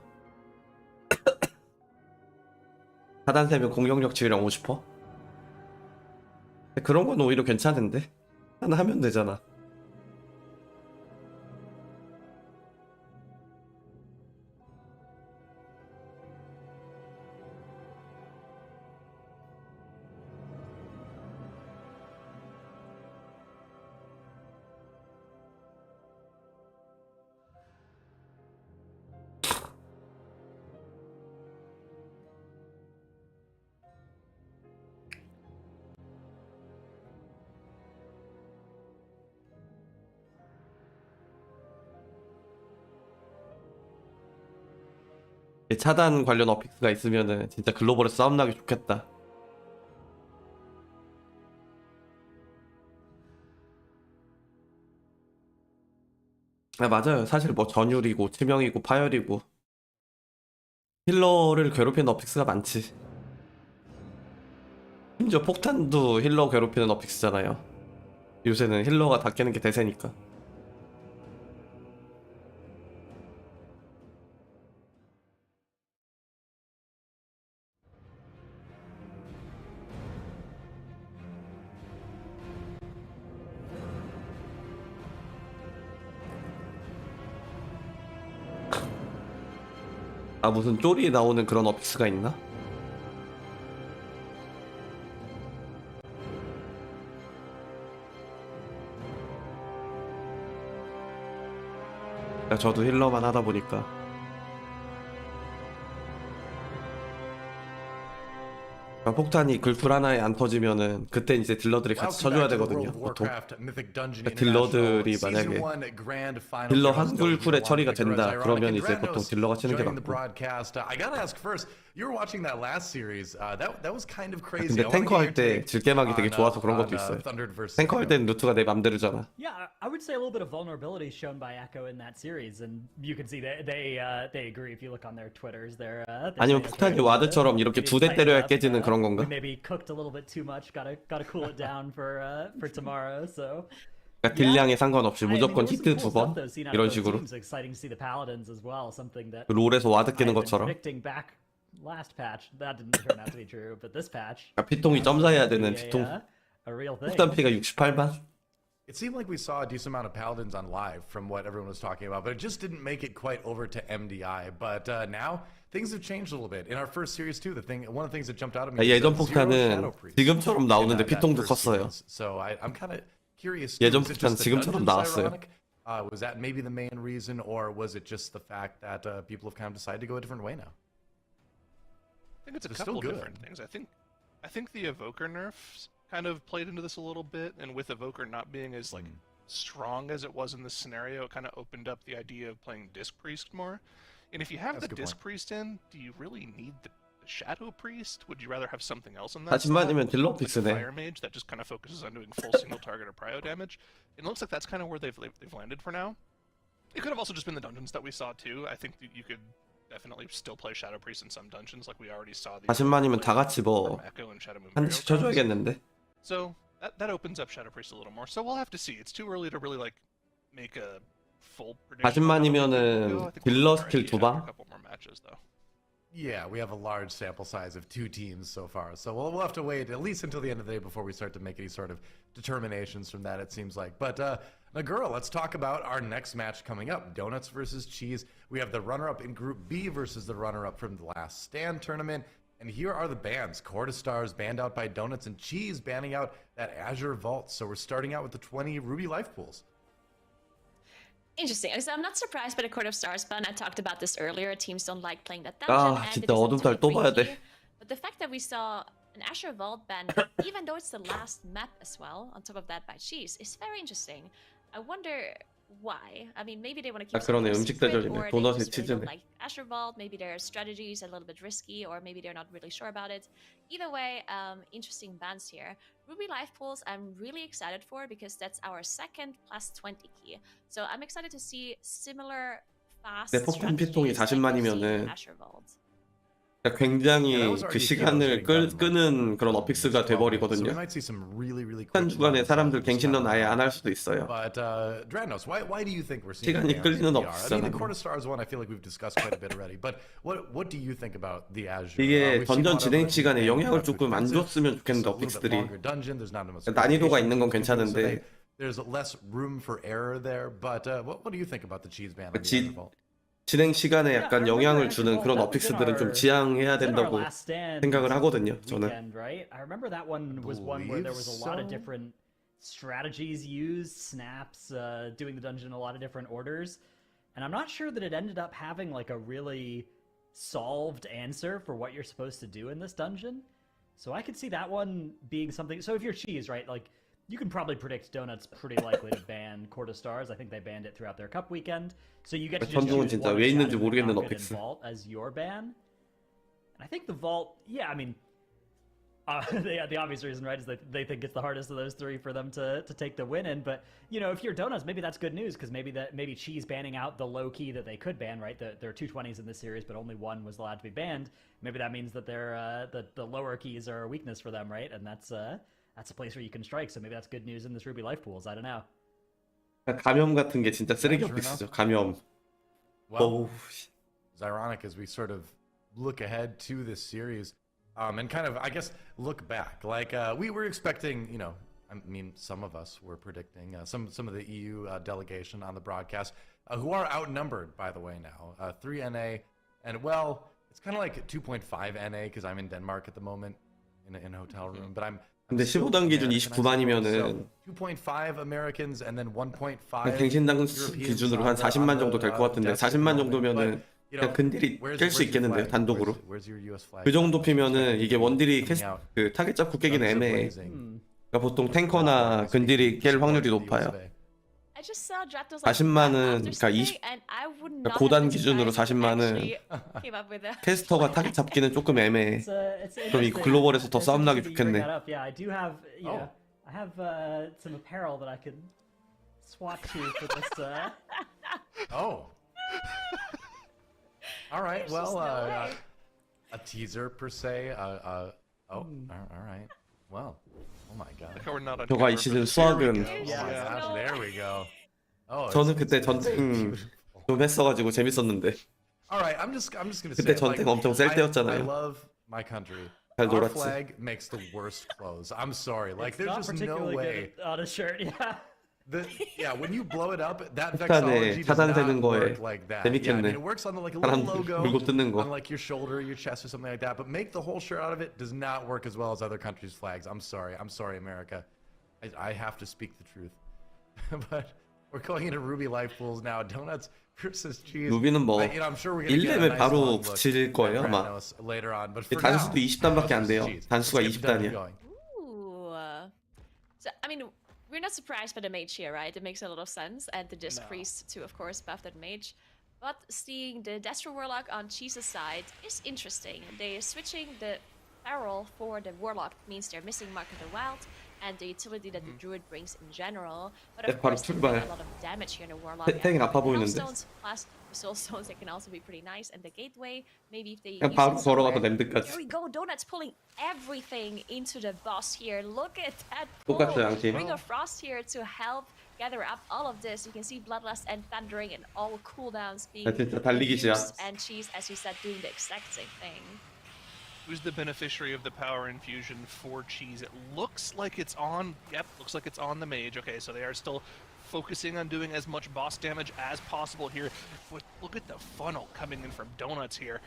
하단 세면 공격력 지으랑 50%? 그런 건 오히려 괜찮은데? 하나 하면 되잖아. 차단 관련 어픽스가 있으면은 진짜 글로벌에 싸움 나기 좋겠다. 아, 맞아요. 사실 뭐 전율이고 치명이고 파열이고 힐러를 괴롭히는 어픽스가 많지. 심지어 폭탄도 힐러 괴롭히는 어픽스잖아요. 요새는 힐러가 다 깨는 게 대세니까. 아, 무슨 쪼리 나오는 그런 어픽스가 있나? 야, 저도 힐러만 하다 보니까 폭탄이 글풀 하나에 안 터지면은 그때 이제 딜러들이 같이 쳐줘야 되거든요, 보통. 딜러들이 만약에 딜러 한 글풀에 처리가 된다 그러면 이제 보통 딜러가 치는 게 맞고. 근데 탱커 할 때 질게막이 되게 좋아서 그런 것도 있어요. 탱커 할 때는 루트가 내 맘대로잖아. Yeah, I would say a little bit of vulnerability shown by Echo in that series, and you can see that they agree if you look on their Twitters. 아니면 폭탄이 와드처럼 이렇게 두 대 때려야 깨지는 그런 건가? We maybe cooked a little bit too much. Gotta cool it down for tomorrow. So. 그러니까 딜량에 상관없이 I mean, 무조건 there was some 히트 cool 두 stuff, 번 though, seen out of 이런 both 식으로. teams. Exciting to see the Paladins as well. Something that 롤에서 와드 I 깨는 had been 것처럼. predicting back last patch. That didn't turn out to be true, but this patch. 그러니까 피통이 점사해야 되는 be 피통. a real thing. 폭탄 피가 68만. It seemed like we saw a decent amount of Paladins on live from what everyone was talking about, but it just didn't make it quite over to MDI. But now things have changed a little bit. In our first series too, one of the things that jumped out at me 예전 was zero 폭탄은 Shadow Priest 지금처럼 in 나오는데 that 피통도 first 컸어요. series. So I'm kind of curious. 예전 Was it 폭탄 just the 지금처럼 dungeons 나왔어요. ironic? Was that maybe the main reason, or was it just the fact that people have kind of decided to go a different way now? I think it's a They're still couple good. different things. I think the evoker nerfs kind of played into this a little bit, and with evoker not being as like strong as it was in this scenario, it kind of opened up the idea of playing disc priest more. And if you have That's a the good disc point. priest in, do you really need the shadow priest? Would you rather have something else in that? 40만이면 딜러 Like a 픽스네. fire mage that just kind of focuses on doing full single target or prio damage. It looks like that's kind of where they've landed for now. It could have also just been the dungeons that we saw too. I think that you could definitely still play Shadow Priest in some dungeons, like we already saw. 40만이면 다 같이 뭐 from Echo and Shadow Moon 한 Burial 대씩 Grounds. 쳐줘야겠는데. So that opens up Shadow Priest a little more. So we'll have to see. It's too early to really like make a full prediction. 40만이면은 딜러 스킬 두 방? A couple more matches though. Yeah, we have a large sample size of 2 teams so far, so we'll have to wait at least until the end of the day before we start to make any sort of determinations from that, it seems like. But Nagura, let's talk about our next match coming up, Donuts versus Cheese. We have the runner-up in Group B versus the runner-up from the Last Stand tournament. And here are the bans. Corda Stars banned out by Donuts, and Cheese banning out that Azure Vault. So we're starting out with the 20 Ruby Life Pools. Interesting. So I'm not surprised by the Court of Stars ban. I talked about this earlier. Teams don't like playing that dungeon. 아, and 진짜 it is a 어둠달 또 23 봐야 돼. key. But the fact that we saw an Asher Vault ban, even though it's the last map as well, on top of that by Cheese, is very interesting. I wonder why. I mean, maybe they want to keep 그러네. something 음식 secret, 대전이네. or they 도넛에 just really don't 치즈네. like Asher Vault. Maybe their strategy is a little bit risky, or maybe they're not really sure about it. Either way, interesting bans here. Ruby Life Pools I'm really excited for because that's our second plus 20 key. So I'm excited to see similar fast 내 폭탄 피통이 strategies like we've seen in 40만이면은 Asher Vault. 그러니까 굉장히 Yeah, that was 그 already 시간을 끄는 그런 어픽스가 So we 돼버리거든요. might see some really quick 한 주간에 runs 사람들 of this 갱신런 아예 round. 안 할 수도 있어요. But Dranos, why do you think we're seeing 시간이 bans 끌리는 in VR? I mean, 없잖아. the Court of Stars one, I feel like we've discussed quite a bit already. But what do you think about the Azure? 이게 We've seen 던전 a lot of 진행 them 시간에 being 영향을 left 조금 안 defensive. 줬으면 It's 좋겠는데 a little bit 어픽스들이 longer dungeon. There's not enough 난이도가 있는 건 variation, so 괜찮은데 there's less room for error there. But what do you think about the cheese ban on the 지- Azure Vault? 진행 시간에 약간 Yeah, I remember 영향을 Asher 주는 Vault, 그런 that was in 어픽스들은 좀 our- 지양해야 It was in our 된다고 last stand 생각을 하거든요. 저는. weekend, right? I remember that one was one where there was a lot of believe so. different strategies used, snaps, doing the dungeon in a lot of different orders, and I'm not sure that it ended up having like a really solved answer for what you're supposed to do in this dungeon. So I could see that one being something. So if you're Cheese, right, like you can probably predict Donuts pretty likely to ban Court of Stars. I think they banned it throughout their cup weekend. So you get to just 전종은 choose 진짜 one 왜 of 있는지 Shadow, 모르겠는 Knock It, 어픽스. and Vault as your ban. And I think the Vault, yeah, I mean, the obvious reason, right, is that they think it's the hardest of those three for them to take the win in. But you know, if you're Donuts, maybe that's good news because maybe Cheese banning out the low key that they could ban, right? There are two 20s in this series, but only one was allowed to be banned. Maybe that means that the lower keys are a weakness for them, right? And that's a place where you can strike. So maybe that's good news in this Ruby Life Pools. I don't know. 감염 같은 게 진짜 쓰레기 Yeah, sure 어픽스죠. 감염. Well, 어우, it's ironic as we sort of look ahead to this series and kind of, I guess, look back. Like we were expecting, you know, I mean, some of us were predicting some of the EU delegation on the broadcast who are outnumbered, by the way, now 3 NA, and well, it's kind of like 2.5 NA because I'm in Denmark at the moment in a hotel room, but I'm 근데 still 15단 기준 American, I suppose. 29만이면은 So 2.5 Americans and then 1.5 갱신당 Europeans 기준으로 on 한 the- 40만 on 정도 the, 될 것 같은데 desk at the 40만 moment. 정도면은 But, you know, 그냥 근딜이 where's 깰 수 your 있겠는데요, flag? 단독으로. Where's your US flag? 그 정도 피면은 이게 원딜이 Coming out. 그 타겟 잡고 깨기는 Guns are 애매해. blazing. 그러니까 보통 탱커나 근딜이 깰 확률이 높아요. I just saw Dratos 40만은, after 그러니까 20 Sunday, and I would not have 고단 been 기준으로 surprised if it 40만은 actually came up with a- 캐스터가 타겟 잡기는 조금 애매해. 그럼 이 글로벌에서 더 싸움 나기 좋겠네. Yeah, I do have, you know, Oh. I have some apparel that I could swap to for this. Oh. All right. There's Well, just no way. a teaser per se. All right. Well. Oh my God. Like how we're not on 저가 camera, 이 but 시즌 here we 수학은 go. Oh Yeah. my gosh, No there way. we go. Oh, 저는 it's- 그때 it's 전쟁 beautiful. 좀 했어가지고 재밌었는데 All right, I'm just gonna say 그때 it, 전쟁 like, 엄청 셀 I 때였잖아요. love my country. 잘 Our 놀았지. flag makes the worst clothes. I'm sorry. Like It's there's not just no particularly way. good on a shirt. Yeah. Yeah, when you blow it up, that 폭탄에 vexology does 차단 not 되는 거에 work like that. Yeah, I 재밌겠네. mean, it works on like a little 사람들 logo 물고 뜯는 거. on like your shoulder, your chest, or something like that. But make the whole shirt out of it does not work as well as other countries' flags. I'm sorry, America. I have to speak the truth. But we're going into Ruby Life Pools now. Donuts versus cheese. 루비는 뭐 You know, I'm sure we're gonna get a 1렙에 nice 바로 long look 붙일 거예요 at 아마. Dranos later on. But for 단수도 now, 20단밖에 안 Donuts 돼요. versus cheese. 단수가 Let's get the dungeon 20단이야. going. Ooh. So, I mean, we're not surprised by the mage here, right? It makes a lot of sense. And the disc priest, too, of course, buff that mage. But seeing the Destro Warlock on Cheese's side is interesting. They're switching the barrel for the Warlock, means they're missing Mark of the Wild and the utility that the Druid brings in general. But of 바로 course, they 출발. get a lot of damage here in the Warlock. 탱이 아파 보이는데. Stones plus the Soul Stones, they can also be pretty nice. And the Gateway, maybe if they 그냥 use 바로 it 걸어가서 somewhere. 램드까지. There we go. Donuts pulling everything into the boss here. Look at that 똑같죠, pull. 양팀. Ring of Frost here to help gather up all of this. You can see Bloodlust and Thundering and all cooldowns being 아, 진짜 달리기시야. used, and Cheese, as you said, doing the exact same thing. Who's the beneficiary of the power infusion for cheese? It looks like it's on. Yep, looks like it's on the mage. Okay, so they are still focusing on doing as much boss damage as possible here. But look at the funnel coming in from Donuts here.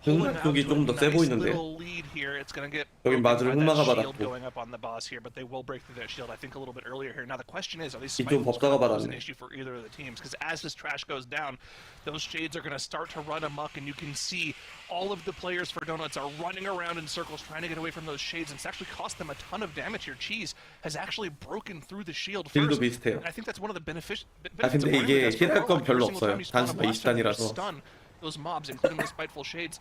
pulling 흑막 out 쪽이 to a 좀 더 세 nice 보이는데. little lead here. It's gonna get 여긴 broken by 맞으면 that 흑마가 shield 받았고. going up on the boss here, but they will break through that shield. I think a little bit earlier here. Now the question is, are these 이쪽 spiteful's 법사가 gonna pose an 받았네. issue for either of the teams? Because as this trash goes down, those shades are gonna start to run amok, and you can see all of the players for Donuts are running around in circles trying to get away from those shades, and it's actually cost them a ton of damage here. Cheese has actually broken through the shield 딜도 first. 비슷해요. And I think that's one of the benefits 아 of 근데 running 이게 with Desperate 힐할 건 Warlock. 별로 Every single time 없어요. you spawn a 단수가 blast zone, you 20단이라서. stun those mobs, including the spiteful shades.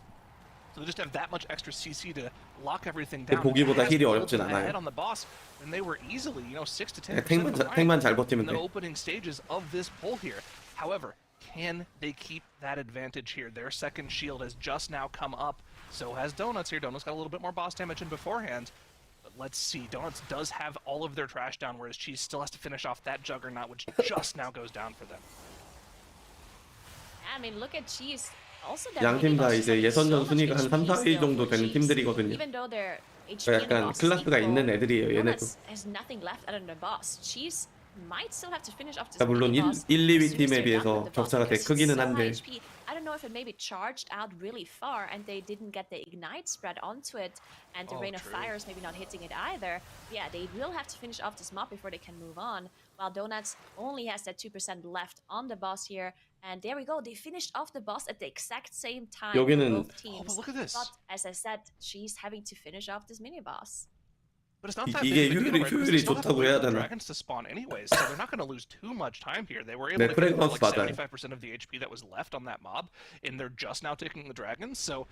So they just have that much extra CC to lock everything down. 보기보다 As 힐이 pulled 어렵진 them ahead 않아요. on the boss, and they were easily, 6 to 10% 탱만 behind 탱만 잘 in 버티면 the 돼. opening stages of this pull here. However, can they keep that advantage here? Their second shield has just now come up. So has Donuts here. Donuts got a little bit more boss damage in beforehand. But let's see. Donuts does have all of their trash down, whereas Cheese still has to finish off that Juggernaut, which just now goes down for them. I mean, look at Cheese. Also, 양팀 다 이제 예선전 순위가 한 3, 4위 정도 되는 팀들이거든요. Even though their HP 그러니까 and 약간 boss is 클래스가 equal, 있는 애들이에요, 얘네도. Donuts has nothing left other than the boss. Cheese might still have to finish off this 물론 mini boss 1, 2위 as soon as 팀에 they're 비해서 done with the boss 격차가 되게 because 크기는 so high 한데 HP. I don't know if it maybe charged out really far and they didn't get the ignite spread onto it, and the rain of true. fire is maybe not hitting it either. Yeah, they will have to finish off this mob before they can move on. While Donuts only has that 2% left on the boss here, and there we go. They finished off the boss at the exact same time for 여기는- both teams. but look at this. But as I said, she's having to finish off this mini boss. But it's not that 이게 big of a deal, right? Because 효율이 they still have to 좋다고 wait 해야 for the 되나? dragons to spawn anyways, so they're not going to lose too much time here. They were able 네, to get 프레그넌스 like 맞아요. 75% of the HP that was left on that mob, and they're just now taking the dragons. So,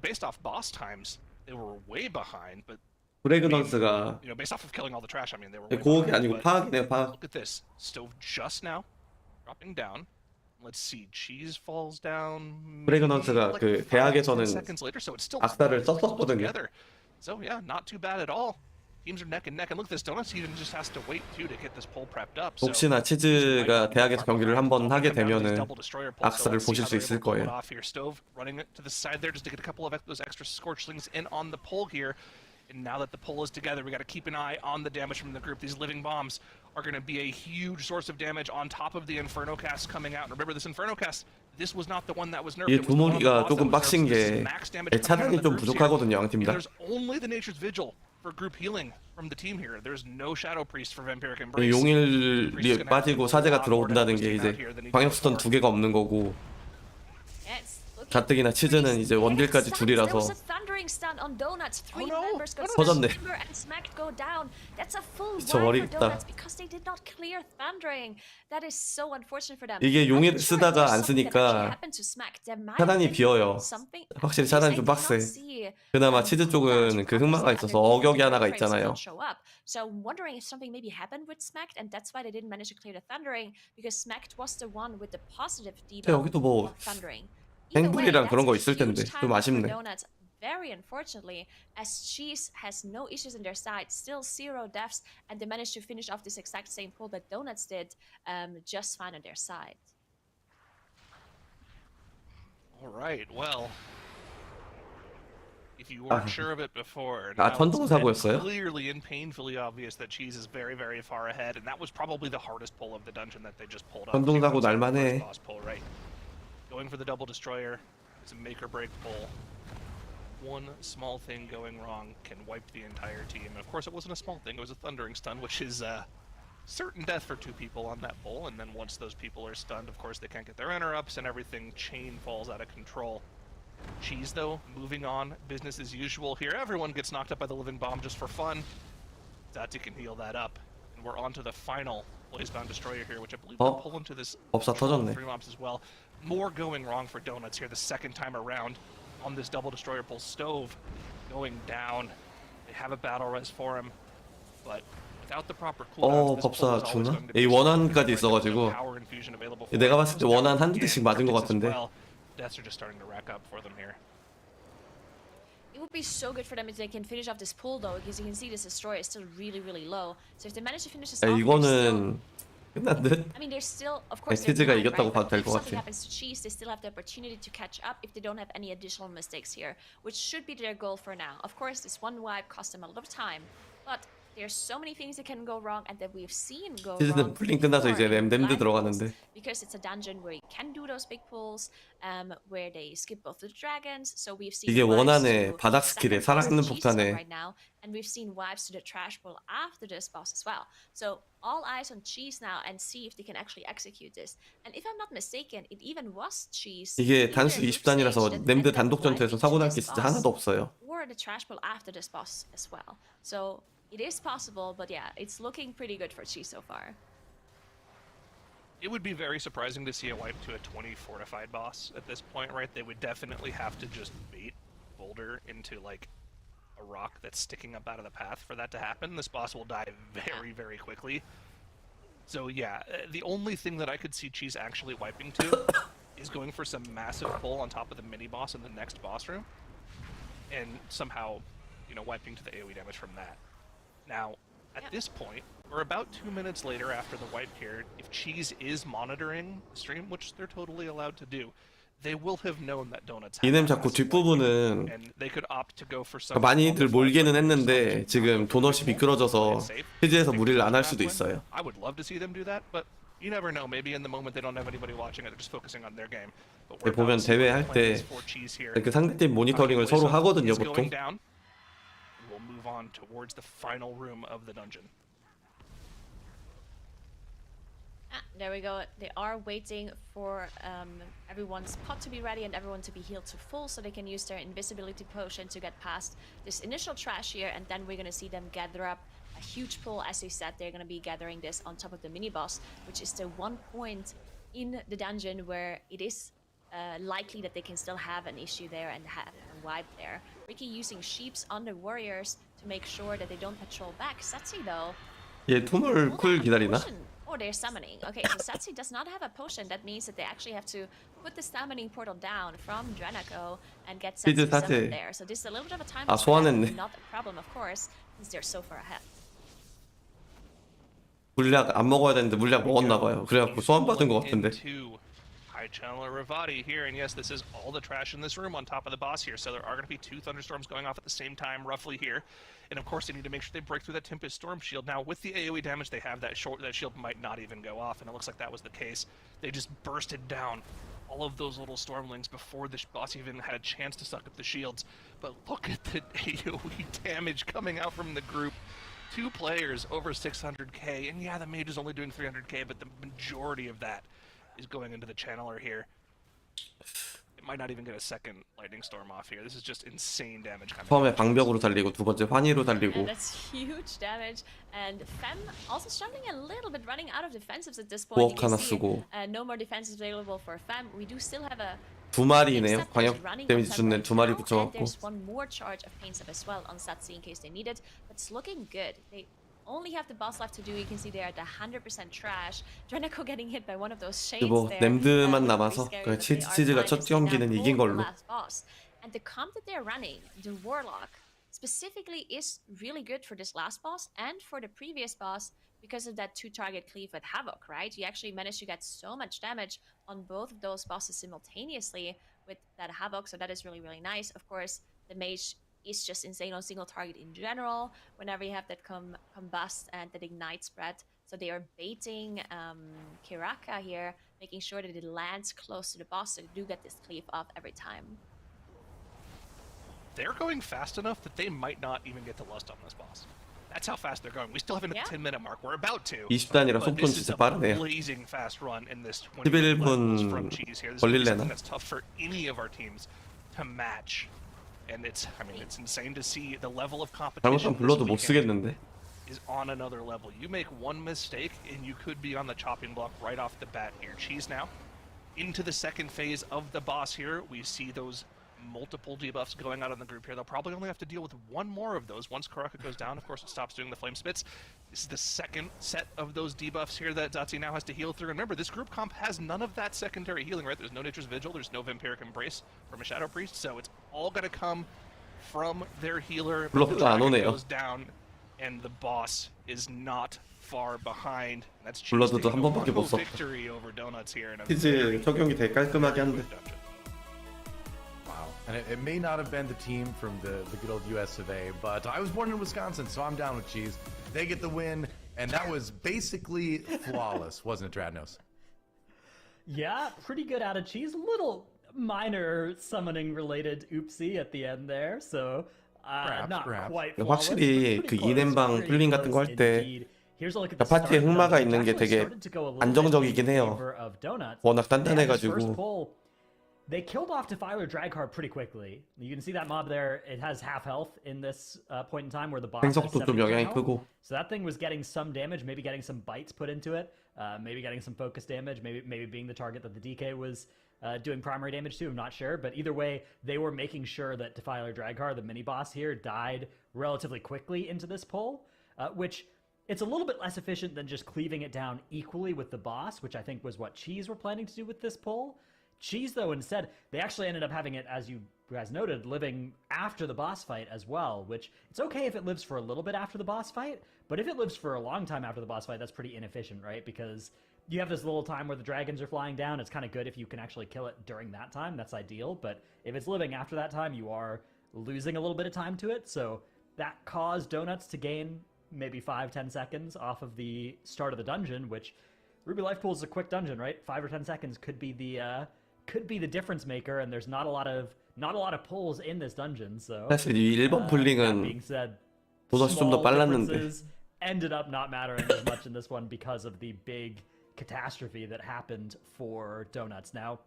based off boss times, they were way behind. But 프레그넌스가 based off of killing all the trash, I mean, they were way 고혹이 behind. 아니고 but 파악이네요, 파악. look at this. Stove just now dropping down. Let's see. Cheese falls down. 프레그넌스가 그 5, 대학에서는 10 seconds later, so it's still 악사를 all 썼었거든요. together. So yeah, not too bad at all. Teams are neck and neck, and look at this. Donuts even just has to wait too to get this pole prepped up. So 혹시나 치즈가 대학에서 경기를 한번 하게 되면은 악사를 보실 수 있을 거예요. Stove running it to the side there just to get a couple of those extra scorchlings in on the pole here. And now that the pole is together, we got to keep an eye on the damage from the group. These living bombs are going to be a huge source of damage on top of the Inferno cast coming out. And remember, this Inferno cast, this was not the one that was nerfed. 이 It was the one on the 두목이가 boss 조금 that was 빡신 nerfed. So this 게 is max damage coming out 차단이 of the 좀 groups here. 부족하거든요, 양팀 And 다. there's only the Nature's Vigil for group healing from the team here. There's no Shadow Priest for Vampiric Embrace. 용일이 빠지고 사제가 들어온다는 게 이제 광역스턴 2개가 없는 거고 Yes. Look at 가뜩이나 치즈는 이제 원딜까지 There 둘이라서 was a thundering stun on Donuts. Three no. members got 터졌네. Timber and Smacked go down. That's a full 저 wipe 머리 for 있다. Donuts because they did not clear thundering. That is so unfortunate for them. 이게 I'm 용일 not sure if 쓰다가 there's 안 something that 쓰니까 actually happened to Smack. There might 차단이 have been 비어요. something. 확실히 Because 차단이 I 좀 did not 빡세. see, 그나마 치즈 쪽은 그 흑마가 있어서 어격이 하나가 frames did 있잖아요. not show up. So I'm wondering if something maybe happened with Smacked, and that's why they didn't manage to clear the thundering, because Smacked was the one with the positive debuff 여기도 뭐 of thundering. Either way, 탱블이랑 그런 거 that's a 있을 텐데 huge time 좀 for 아쉽네. Donuts. Very unfortunately, as Cheese has no issues in their side, still 0 deaths, and they managed to finish off this exact same pull that Donuts did, just fine on their side. All right, well, if you weren't sure of it before, 아, now 천둥 it's 사고였어요? clearly and painfully obvious that Cheese is very, very far ahead, and that was probably the hardest pull of the dungeon that they just pulled off. 천둥 사고 First 날만해. boss pull, right? Going for the double destroyer. It's a make or break pull. One small thing going wrong can wipe the entire team. And of course, it wasn't a small thing. It was a thundering stun, which is certain death for 2 people on that pull. And then once those people are stunned, of course, they can't get their interrupts, and everything chain falls out of control. Cheese, though, moving on, business as usual here. Everyone gets knocked up by the living bomb just for fun. Zati can heal that up. And we're on to the final Blazebound Destroyer here, which I believe they'll pull into this 법사 control of 터졌네. 3 mobs as well. More going wrong for Donuts here the second time around on this double destroyer pull. Stove going down. They have a battle res for him, but without the proper cooldowns, this pull 법사 is always 죽나? going to be 이 원한까지 slow. 있어가지고 Power infusion available for 내가 him. 봤을 때 원한 한두 대씩 맞은 것 같은데. Deaths are just starting to rack up for them here. It would be so good for them if they can finish off this pull, though, because you can see this destroyer is still really, really low. So if they manage to finish this 야, off, they're still... 이거는 끝난 듯? I mean, they're still, of course, 네, they're 치즈가 behind, 이겼다고 right? 봐도 But 될 if 것 something 같아. happens to Cheese, they still have the opportunity to catch up if they don't have any additional mistakes here, which should be their goal for now. Of course, this one wipe cost them a lot of time, but there's so many things that can go wrong and that we've seen go 시즌은 wrong 풀링 끝나서 before 이제 in 램드 blind pools, 들어가는데 because it's a dungeon where you can do those big pulls, where they skip both the dragons. So we've seen 이게 wipes 원안에 to 바닥 스킬에 second boss 살아있는 Cheese Zone 폭탄에 right now, and we've seen wipes to the trash pool after this boss as well. So all eyes on Cheese now and see if they can actually execute this. And if I'm not mistaken, it even was Cheese 이게 in 단수 their group stage 20단이라서 that 램드 ended up 단독 전투에서 wiping 사고 to 날 this 게 진짜 boss 하나도 없어요. or the trash pool after this boss as well. So it is possible, but yeah, it's looking pretty good for Chi so far. It would be very surprising to see a wipe to a 20 fortified boss at this point, right? They would definitely have to just bait Boulder into like a rock that's sticking up out of the path for that to happen. This boss will die very quickly. So yeah, the only thing that I could see Cheese actually wiping to is going for some massive pull on top of the mini boss in the next boss room, and somehow, you know, wiping to the AoE damage from that. Now, at this point, we're about 2 minutes later after the wipe here. If Cheese is monitoring the stream, which they're totally allowed to do, they will have known that Donuts had 이름 that 잡고 massive wipe, 뒷부분은 and they could opt to go for some 많이들 몰기는 almost 했는데 지금 도넛이 미끄러져서 피지에서 무리를 안 할 수도 있어요. I would love to see them do that, but you never know. Maybe in the moment they don't have anybody watching it, they're just focusing on their game. But we're 보면 about to see 대회 what 할 the plan 때 is for Cheese here. 그 상대팀 모니터링을 서로 하거든요, Is 보통. going down. We'll move on towards the final room of the dungeon. There we go. They are waiting for everyone's pot to be ready and everyone to be healed to full so they can use their invisibility potion to get past this initial trash here, and then we're going to see them gather up a huge pull. As they said, they're going to be gathering this on top of the mini boss, which is the one point in the dungeon where it is likely that they can still have an issue there and have a wipe there. Ricky using sheeps on the warriors to make sure that they don't patrol back. Satsi though, 얘 투물 쿨 기다리나? or they're summoning. Okay, so Satsi does not have a potion. That means that they actually have to put the summoning portal down from Drenako and get Satsi summoned there. So this is a little bit of a time 소환했네. not a problem, of course, since they're so far ahead. 물약 안 먹어야 되는데 물약 먹었나 봐요. 그래갖고 소환 받은 것 같은데. High Channeler Ravati here, and yes, this is all the trash in this room on top of the boss here. So there are going to be 2 thunderstorms going off at the same time, roughly here. And of course, they need to make sure they break through that Tempest Storm shield. Now, with the AoE damage they have, that shield might not even go off, and it looks like that was the case. They just bursted down all of those little stormlings before the boss even had a chance to suck up the shields. But look at the AoE damage coming out from the group. 2 players over 600k, and yeah, the mage is only doing 300k, but the majority of that is going into the channeler here. It might not even get a second lightning storm off here. This is just insane damage coming. 처음에 방벽으로 달리고 두 번째 환희로 달리고. And that's huge damage. And Fem also struggling a little bit, running out of defensives at this point. 부엌 You can 하나 see, 쓰고. no more defenses available for Fem. We do still have a 두 마리네요. 광역 데미지 주는 두 마리 붙여갖고. there's one more charge of pain sub as well on Satsi in case they need it. But it's looking good. They only have the boss left to do. You can see they're at 100% trash. Drenako getting hit by one of those shades 뭐 there. 램드만 Very 남아서 scary, 그 but they are 치즈가 trying 첫 to stay 경기는 down 이긴 for 걸로. the last boss. And the comp that they're running, the Warlock, specifically is really good for this last boss and for the previous boss because of that 2-target cleave with Havoc, right? You actually managed to get so much damage on both of those bosses simultaneously with that Havoc, so that is really, really nice. Of course, the mage is just insane on single target in general whenever you have that combust and that ignite spread. So they are baiting Kiraka here, making sure that it lands close to the boss so they do get this cleave off every time. They're going fast enough that they might not even get to lust on this boss. That's how fast they're going. We still haven't hit the 10-minute mark. We're about to. 20단이라 But 속도는 this is 진짜 a 빠르네요. blazing fast run in this 11분 from Cheese here. This is 걸릴래나? something that's tough for any of our teams to match. And it's insane to see the level of competition 잘못하면 불러도 못 this weekend 쓰겠는데. is on another level. You make one mistake and you could be on the chopping block right off the bat here. Cheese now into the second phase of the boss here. We see those multiple debuffs going out on the group here. They'll probably only have to deal with one more of those. Once Karaka goes down, of course, it stops doing the flame spits. This is the second set of those debuffs here that Zatsi now has to heal through. Remember, this group comp has none of that secondary healing, right? There's no Nature's Vigil, there's no Vampiric Embrace from a Shadow Priest, so it's all going to come from their healer. But the 블러드가 안 dragon 오네요. goes down, and the boss is not far behind. That's 블러드도 한 번밖에 못 썼다. victory over Donuts here in a 치즈 very 적용이 되게 깔끔하게 한데. dungeon. Wow. And it may not have been the team from the good old US of A, but I was born in Wisconsin, so I'm down with Cheese. They get the win, and that was basically flawless, wasn't it, Dradnos? Yeah, pretty good out of Cheese. A little minor summoning related oopsie at the end there, so not perhaps. quite flawless, 확실히 but 그 pretty close, 이넨방 pretty 뚫림 같은 거 close 할 때 indeed. Here's a look at the 파티에 start of 흑마가 Donuts. 있는 게 Actually 되게 started to go a little bit 안정적이긴 in 해요. favor of Donuts. 워낙 They had this 단단해가지고. first pull. They killed off Defiler Dragheart pretty quickly. You can see that mob there. It has half health in this point in time where the boss has 생석도 좀 70% 영향이 health. 크고. So that thing was getting some damage, maybe getting some bites put into it, maybe getting some focus damage, maybe being the target that the DK was doing primary damage to. I'm not sure, but either way, they were making sure that Defiler Dragheart, the mini boss here, died relatively quickly into this pull, which it's a little bit less efficient than just cleaving it down equally with the boss, which I think was what Cheese were planning to do with this pull. Cheese, though, instead, they actually ended up having it, as you guys noted, living after the boss fight as well, which it's okay if it lives for a little bit after the boss fight, but if it lives for a long time after the boss fight, that's pretty inefficient, right? Because you have this little time where the dragons are flying down. It's kind of good if you can actually kill it during that time. That's ideal, but if it's living after that time, you are losing a little bit of time to it, so that caused Donuts to gain maybe 5-10 seconds off of the start of the dungeon, which Ruby Life Pool is a quick dungeon, right? 5 or 10 seconds could be the difference maker, and there's not a lot of pulls in this dungeon. So 사실 이 1번 that 풀링은 being said, 도넛이 좀 더 small 빨랐는데. differences ended up not mattering as much in this one because of the big catastrophe that happened for Donuts. Now,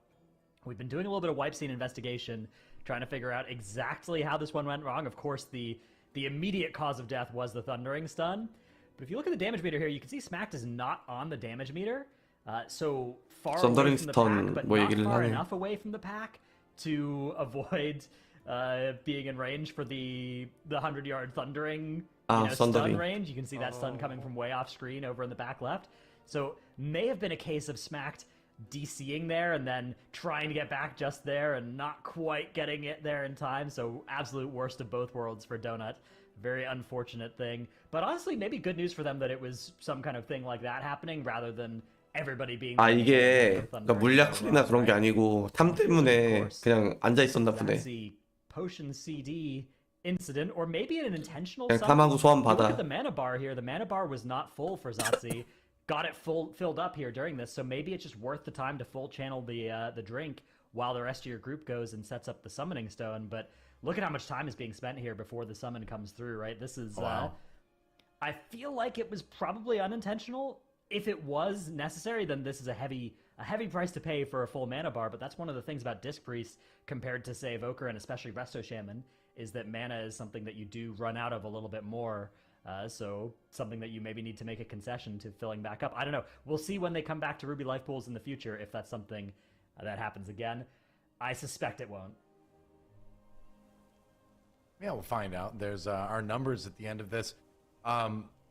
we've been doing a little bit of wipe scene investigation, trying to figure out exactly how this one went wrong. Of course, the immediate cause of death was the Thundering Stun. But if you look at the damage meter here, you can see Smacked is not on the damage meter. So far away from the Thundering pack, but 뭐 not 얘기를 far 하네. enough away from the pack to avoid being in range for the 100-yard thundering stun thundering. range. You can see that stun coming from way off screen over in the back left. So may have been a case of Smacked DCing there and then trying to get back just there and not quite getting it there in time. So absolute worst of both worlds for Donut. Very unfortunate thing. But honestly, maybe good news for them that it was some kind of thing like that happening rather than everybody being... 이게 그러니까 물약 풀이나 그런 게 아니고 탐 때문에 그냥 앉아 있었나 보네. That's the potion CD incident, or maybe an intentional 그냥 summon. 탐하고 소환 Look 받아. at the mana bar here. The mana bar was not full for Zatsi. Got it filled up here during this, so maybe it's just worth the time to full channel the drink while the rest of your group goes and sets up the summoning stone. But look at how much time is being spent here before the summon comes through, right? This is Wow. I feel like it was probably unintentional. If it was necessary, then this is a heavy price to pay for a full mana bar. But that's one of the things about Disc Priest compared to, say, Evoker and especially Resto Shaman, is that mana is something that you do run out of a little bit more. So something that you maybe need to make a concession to filling back up. I don't know. We'll see when they come back to Ruby Life Pools in the future if that's something that happens again. I suspect it won't. Yeah, we'll find out. There's our numbers at the end of this.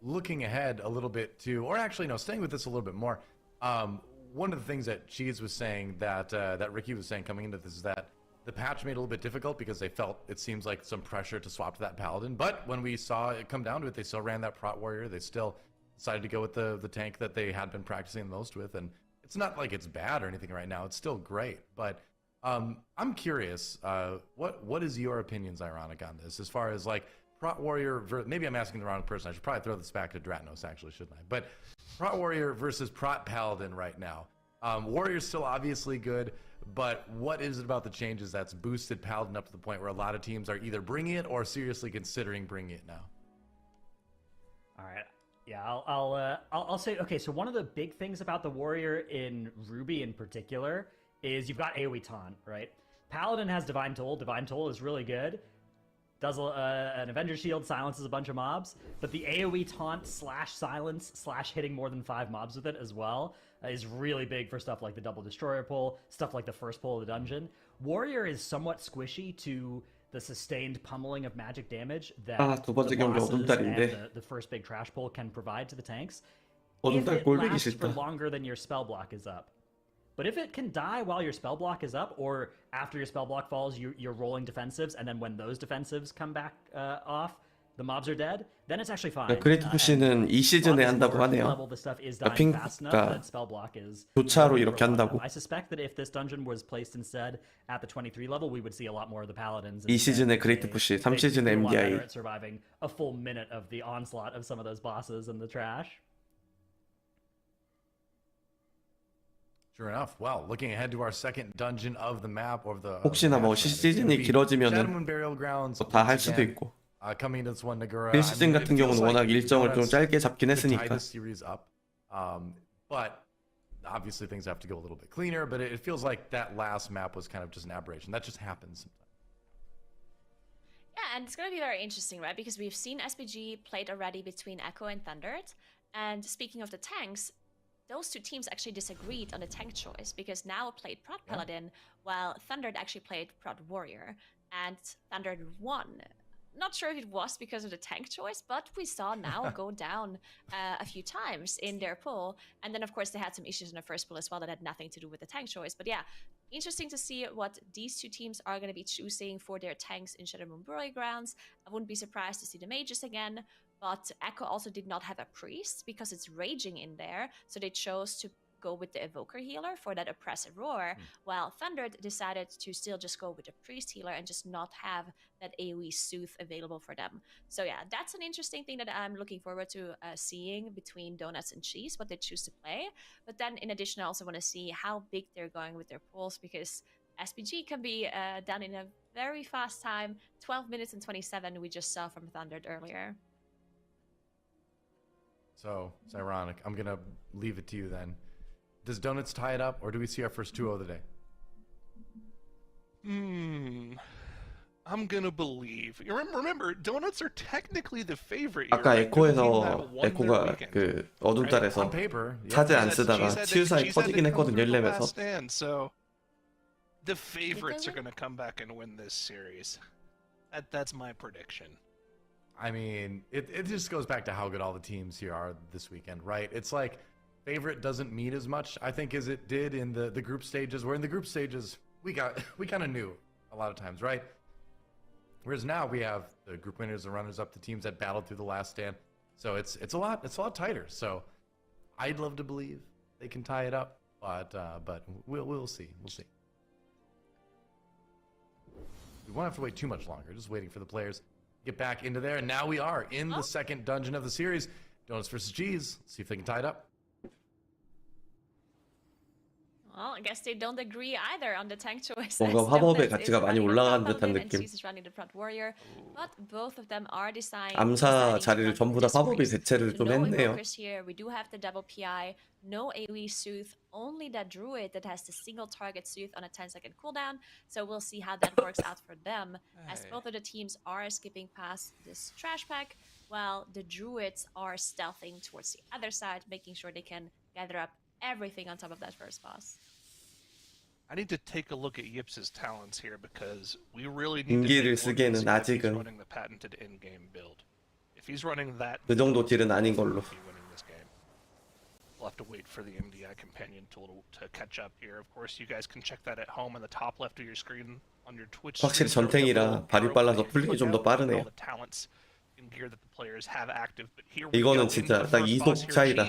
Looking ahead a little bit to, or actually, no, staying with this a little bit more. One of the things that Cheese was saying that Ricky was saying coming into this is that the patch made it a little bit difficult because they felt, it seems like, some pressure to swap to that Paladin. But when we saw it come down to it, they still ran that Prot Warrior. They still decided to go with the tank that they had been practicing the most with. And it's not like it's bad or anything right now. It's still great. But I'm curious, what is your opinions, Ironic, on this? As far as, like, Prot Warrior, maybe I'm asking the wrong person. I should probably throw this back to Dratnos, actually, shouldn't I? But Prot Warrior versus Prot Paladin right now. Warrior's still obviously good, but what is it about the changes that's boosted Paladin up to the point where a lot of teams are either bringing it or seriously considering bringing it now? All right. Yeah, I'll say, okay, so one of the big things about the Warrior in Ruby in particular is you've got AoE Taunt, right? Paladin has Divine Toll. Divine Toll is really good. Does an Avenger Shield, silences a bunch of mobs, but the AoE Taunt / silence / hitting more than 5 mobs with it as well is really big for stuff like the Double Destroyer pull, stuff like the first pull of the dungeon. Warrior is somewhat squishy to the sustained pummeling of magic damage that 두 번째 the 경기 bosses 어둠달인데. and the first big trash pull can provide to the tanks. 어둠달 If it 꼴보기 lasts for 싫다. longer than your spell block is up. But if it can die while your spell block is up, or after your spell block falls, you're rolling defensives, and then when those defensives come back off, the mobs are dead, then it's actually fine. 그레이트 푸시는 이 시즌에 한다고 하네요. 그러니까 교차로 이렇게 한다고. I suspect that if this dungeon was placed instead at the 23 level, we would see a lot more of the paladins. 이 시즌에 그레이트 푸시, 3시즌에 MDI. Surviving a full minute of the onslaught of some of those bosses in the trash. Sure enough. Well, looking ahead to our second dungeon of the map or the 혹시나 뭐 시즌이 길어지면은 다 할 수도 있고. coming to this one, Nagura. 1시즌 같은 경우는 워낙 일정을 좀 짧게 잡긴 했으니까. But obviously things have to go a little bit cleaner, but it feels like that last map was kind of just an aberration. That just happens sometimes. Yeah, and it's going to be very interesting, right? Because we've seen SPG played already between Echo and Thundered. And speaking of the tanks, those two teams actually disagreed on the tank choice because now played Prot Paladin, while Thundered actually played Prot Warrior. And Thundered won. Not sure if it was because of the tank choice, but we saw now go down a few times in their pool. And then, of course, they had some issues in the first pool as well that had nothing to do with the tank choice. But yeah, interesting to see what these two teams are going to be choosing for their tanks in Shadow Moon Burial Grounds. I wouldn't be surprised to see the mages again. But Echo also did not have a priest because it's raging in there. So they chose to go with the evoker healer for that oppressive roar, while Thundered decided to still just go with the priest healer and just not have that AoE soothe available for them. So yeah, that's an interesting thing that I'm looking forward to seeing between Donuts and Cheese, what they choose to play. But then in addition, I also want to see how big they're going with their pools, because SPG can be done in a very fast time. 12 minutes and 27 we just saw from Thundered earlier. So it's ironic. I'm going to leave it to you then. Does Donuts tie it up, or do we see our first 2-0 of the day? I'm gonna believe. Remember, Donuts are technically the favorite. 아까 에코에서 에코가 그 어둠 달에서 On paper, 차지 안 쓰다가 치유사에 터지긴 했거든요 1렘에서. So the favorites are gonna come back and win this series. That's my prediction. I mean, it just goes back to how good all the teams here are this weekend, right? It's like favorite doesn't mean as much, I think, as it did in the group stages, where in the group stages we kind of knew a lot of times, right? Whereas now we have the group winners and runners up, the teams that battled through the last stand. So it's a lot tighter. So I'd love to believe they can tie it up, but we'll see. We'll see. We won't have to wait too much longer. Just waiting for the players to get back into there, and now we are in the second dungeon of the series. Donuts versus Cheese. See if they can tie it up. Well, I guess they don't agree either on the tank choice. 뭔가 화법의 가치가 많이 올라간 듯한 느낌. 암사 자리를 전부 다 화법이 대체를 좀 했네요. We do have the double PI, no AoE soothe, only that druid that has the single target soothe on a 10-second cooldown. So we'll see how that works out for them, as both of the teams are skipping past this trash pack, while the druids are stealthing towards the other side, making sure they can gather up everything on top of that first boss. I need to take a look at Yips's talents here because we really need 인기를 to 쓰기에는 아직은 running the patented in-game build. If he's running that, 그 정도 딜은 아닌 걸로. winning this game. We'll have to wait for the MDI companion tool to catch up here. Of course, you guys can check that at home on the top left of your screen on your Twitch. 확실히 전탱이라 발이 빨라서 풀리기 좀 더 빠르네요. 이거는 진짜 딱 이속 차이다.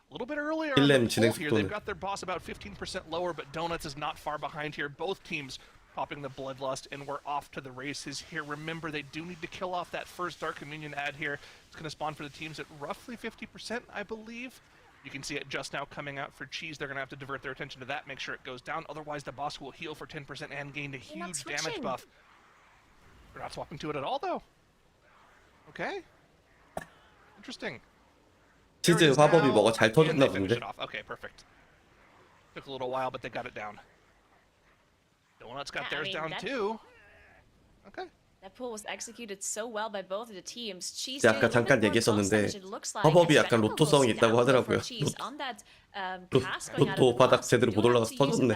A little bit earlier 1렘 진행 here, they've 속도는. got their boss about 15% lower, but Donuts is not far behind here. Both teams popping the Bloodlust, and we're off to the races here. Remember, they do need to kill off that first Dark Communion ad here. It's going to spawn for the teams at roughly 50%, I believe. You can see it just now coming out for Cheese. They're going to have to divert their attention to that, make sure it goes down. Otherwise, the boss will heal for 10% and gain a huge damage buff. They're not swapping to it at all, though. Okay. Interesting. 치즈 화법이 뭐가 잘 터졌나 본데. Okay, perfect. Took a little while, but they got it down. Donuts got theirs down too. Okay. That pool was executed so well by both of the teams. 아까 잠깐 얘기했었는데 화법이 약간 로또성이 있다고 하더라고요. 로또 바닥 제대로 못 올라가서 터졌네.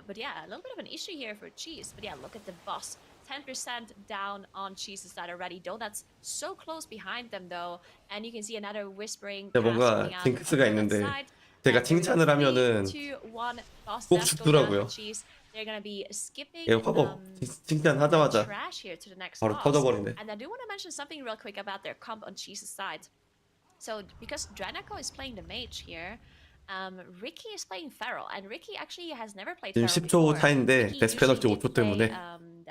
But yeah, a little bit of an issue here for Cheese. But yeah, look at the boss. 10% down on Cheese's side already. Donuts so close behind them though, and you can see another whispering. 뭔가 징크스가 있는데 제가 칭찬을 하면은 꼭 죽더라고요. they're gonna be skipping 얘 화법 칭찬하자마자 trash here to the next 바로 boss. 터져버리네. And I do want to mention something real quick about their comp on Cheese's side. So because Dranako is playing the mage here, Ricky is playing Feral, and Ricky actually has never played 지금 Feral 10초 before. 차인데 Ricky 데스 페널티 usually 5초 did play, 때문에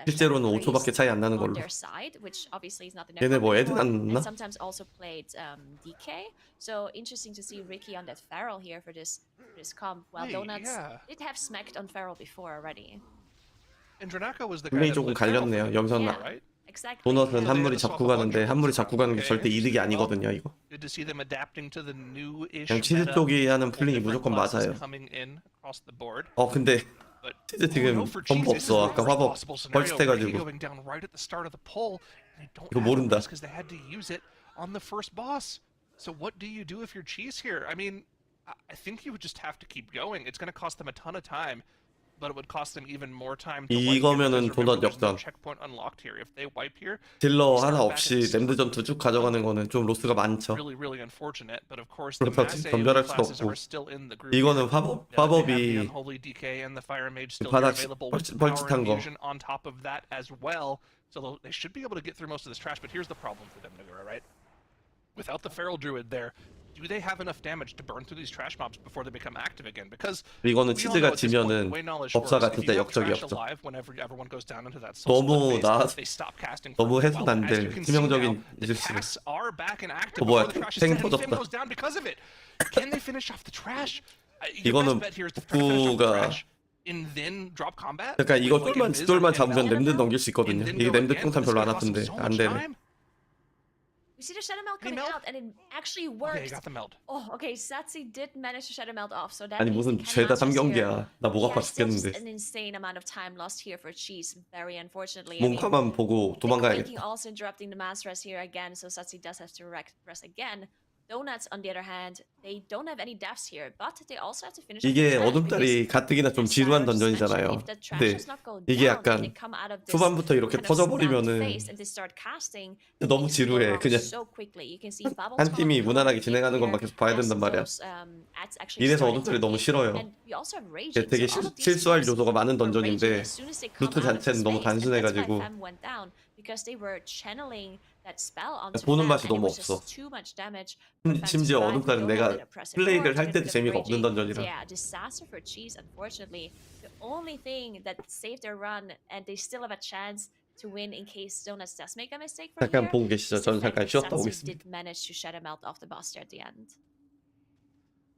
the 실제로는 Shadow 5초밖에 차이 안 나는 on 걸로. their side, which obviously is not in 얘네 their 뭐 comp 애드 anymore, 안 and 넣나? sometimes also played DK. So interesting to see Ricky on that Feral here for this comp. While Hey, Donuts yeah. did have smacked on Feral before already. And Dranaka was the guy 분명히 that 조금 played Feral for 갈렸네요. them, 영상 Yeah. right? Exactly. 도넛은 So they 한 had 무리 to swap 잡고 a bunch 가는데 of 한 무리 roles 잡고 around. 가는 게 Okay, 절대 이득이 interesting. Well, 아니거든요. 이거 good to see them adapting to the new-ish 그냥 치즈 meta. 쪽이 하는 All 플레이 different 무조건 classes 맞아요. coming in across the board. 근데 But 치즈 oh, 지금 no, for 전부 cheese, this is 없어. the 아까 worst 화법 possible scenario. Ricky 뻘짓해가지고 going down right at the start of the poll, and they don't 이거 have 모른다. because they had to use it on the first boss. So what do you do if you're cheese here? I mean, I think you would just have to keep going. It's going to cost them a ton of time, but it would cost them even more time to wipe here, 이거면은 because remember, 도넛 there's no 역전. checkpoint unlocked here. If they wipe here, 딜러 we 하나 start back 없이 at 램드 전투 쭉 가져가는 거는 좀 로스가 많죠. really, really unfortunate. But of course, the 그렇다고 mass 전멸할 AoE 수도 classes 없고. are still in the group. 이거는 here. They have the 화법이 Unholy DK and the Fire Mage still 바닥 available with the 뻘짓- power 뻘짓한 거. infusion on top of that as well. So they should be able to get through most of this trash. But here's the problem for them, Nagura, right? Without the Feral Druid there, do they have enough damage to burn through these trash mobs before they become active again? Because 이거는 we all know 치즈가 at this point, the 지면은 way knowledge 법사가 works, if 진짜 you have 역적이 trash 없죠. alive whenever everyone goes down into that 너무 phase, 나- they stop casting for 너무 a 해서는 while. 안 As 돼. you can see now, 치명적인 the 일시를. casts are back and active 뭐야, before the trash is 탱 dead, and Finn 터졌다. goes down because of it. Can they finish off the trash? Your 이거는 best bet here is to try to finish off the 북구가- trash and then drop combat. 그러니까 이거 Like 쫄만 Invis 쫄만 and 잡으면 Valor, 램드 넘길 수 있거든요. and then 이게 go 램드 again, 평탄 but it's 별로 안 gonna cost them 아픈데 so 안 much 되네. time. We see the Shadow Melt Any coming meld? out, and it actually Okay, worked. got the meld. Oh, okay. Satsi did manage to Shadow Melt off, so that 아니 means 무슨 he 죄다 can last us here. 3경기야. 나 목 아파 Yeah, still just 죽겠는데. an insane amount of time lost here for Cheese, very unfortunately. I mean, 몽카만 보고 the 도망가야겠다. clicking also interrupting the mass rest here again, so Satsi does have to rest again. Donuts, on the other hand, they don't have any deaths here, but they also have to finish off the 이게 trash, 어둠달이 가뜩이나 좀 because 지루한 Sarah just 던전이잖아요. mentioned, if the trash 근데 does not go 이게 down, 약간 and they come out of this 초반부터 이렇게 kind of stunned 터져버리면은 phase and they start casting, 너무 things can go 지루해. wrong 그냥 so quickly. You can see bubbles 한 come 팀이 up, 무난하게 come 진행하는 here, 것만 계속 봐야 as 된단 말이야. those, ads actually 이래서 start 어둠달이 너무 hitting. 싫어요. And we also have 이게 raging, 되게 so all of these 실수할 teams 요소가 많은 were 던전인데 raging as soon as they come 루트 out of 자체는 this 너무 phase, and that's why 단순해가지고 Fem went down, because they were channeling that spell onto 보는 Fem, 맛이 and it 너무 was 없어. just too much damage for Fem to 심지어 survive. We 어둠달은 don't have 내가 that oppressive 플레이를 ward to 할 get 때도 rid of 재미가 없는 raging. 던전이라. Yeah, disaster for Cheese, unfortunately. The only thing that saved their run, and they still have a chance to win in case Donuts does make a mistake from 잠깐 here, 보고 계시죠. is the 저는 fact 잠깐 that 쉬었다 Satsi 오겠습니다. did manage to shut him out off the boss there at the end.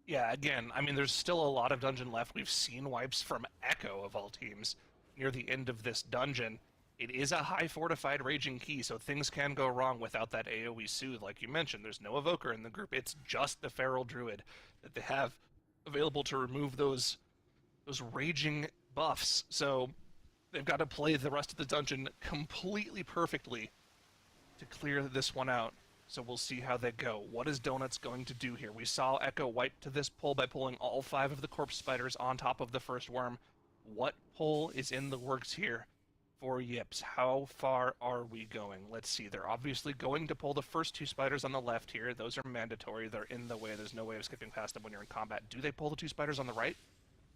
Yeah, again, I mean, there's still a lot of dungeon left. We've seen wipes from Echo, of all teams, near the end of this dungeon. It is a high fortified Raging Key, so things can go wrong without that AoE Soothe. Like you mentioned, there's no Evoker in the group. It's just the Feral Druid that they have available to remove those Raging buffs. So they've got to play the rest of the dungeon completely perfectly to clear this one out. So we'll see how they go. What is Donuts going to do here? We saw Echo wipe to this pull by pulling all 5 of the corpse spiders on top of the first worm. What pull is in the works here for Yips? How far are we going? Let's see. They're obviously going to pull the first 2 spiders on the left here. Those are mandatory. They're in the way. There's no way of skipping past them when you're in combat. Do they pull the 2 spiders on the right?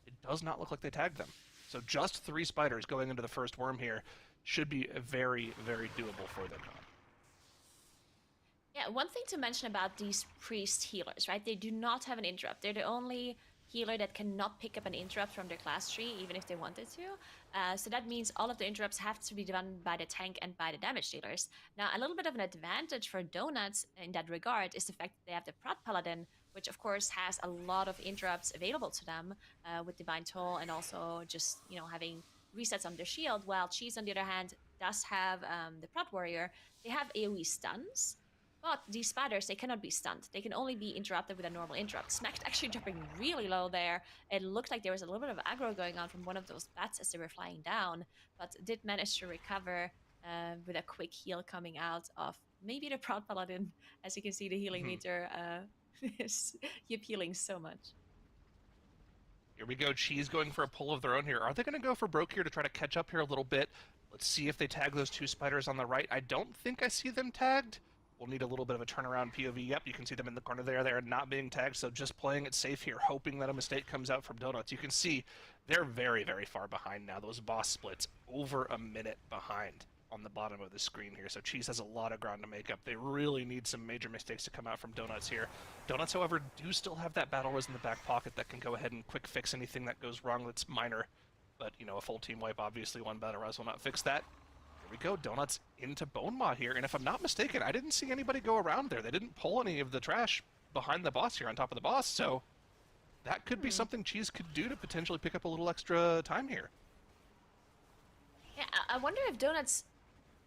It does not look like they tagged them. So just 3 spiders going into the first worm here should be very, very doable for them. Yeah, one thing to mention about these priest healers, right? They do not have an interrupt. They're the only healer that cannot pick up an interrupt from their class tree, even if they wanted to. So that means all of the interrupts have to be done by the tank and by the damage dealers. Now, a little bit of an advantage for Donuts in that regard is the fact that they have the Prot Paladin, which of course has a lot of interrupts available to them with Divine Toll and also just, you know, having resets on their shield, while Cheese, on the other hand, does have the Prot Warrior. They have AoE stuns. But these spiders, they cannot be stunned. They can only be interrupted with a normal interrupt. Smacked actually dropping really low there. It looked like there was a little bit of aggro going on from one of those bats as they were flying down, but did manage to recover with a quick heal coming out of maybe the Proud Paladin. As you can see, the healing meter is healing so much. Here we go. Cheese going for a pull of their own here. Are they going to go for Broke here to try to catch up here a little bit? Let's see if they tag those 2 spiders on the right. I don't think I see them tagged. We'll need a little bit of a turnaround POV. Yep, you can see them in the corner there. They are not being tagged, so just playing it safe here, hoping that a mistake comes out from Donuts. You can see they're very, very far behind now. Those boss splits over a minute behind on the bottom of the screen here. So Cheese has a lot of ground to make up. They really need some major mistakes to come out from Donuts here. Donuts, however, do still have that Battle Res in the back pocket that can go ahead and quick fix anything that goes wrong that's minor. But, you know, a full team wipe, obviously one Battle Res will not fix that. Here we go, Donuts into Bone Maw here. And if I'm not mistaken, I didn't see anybody go around there. They didn't pull any of the trash behind the boss here on top of the boss. So that could be something Cheese could do to potentially pick up a little extra time here. Yeah, I wonder if Donuts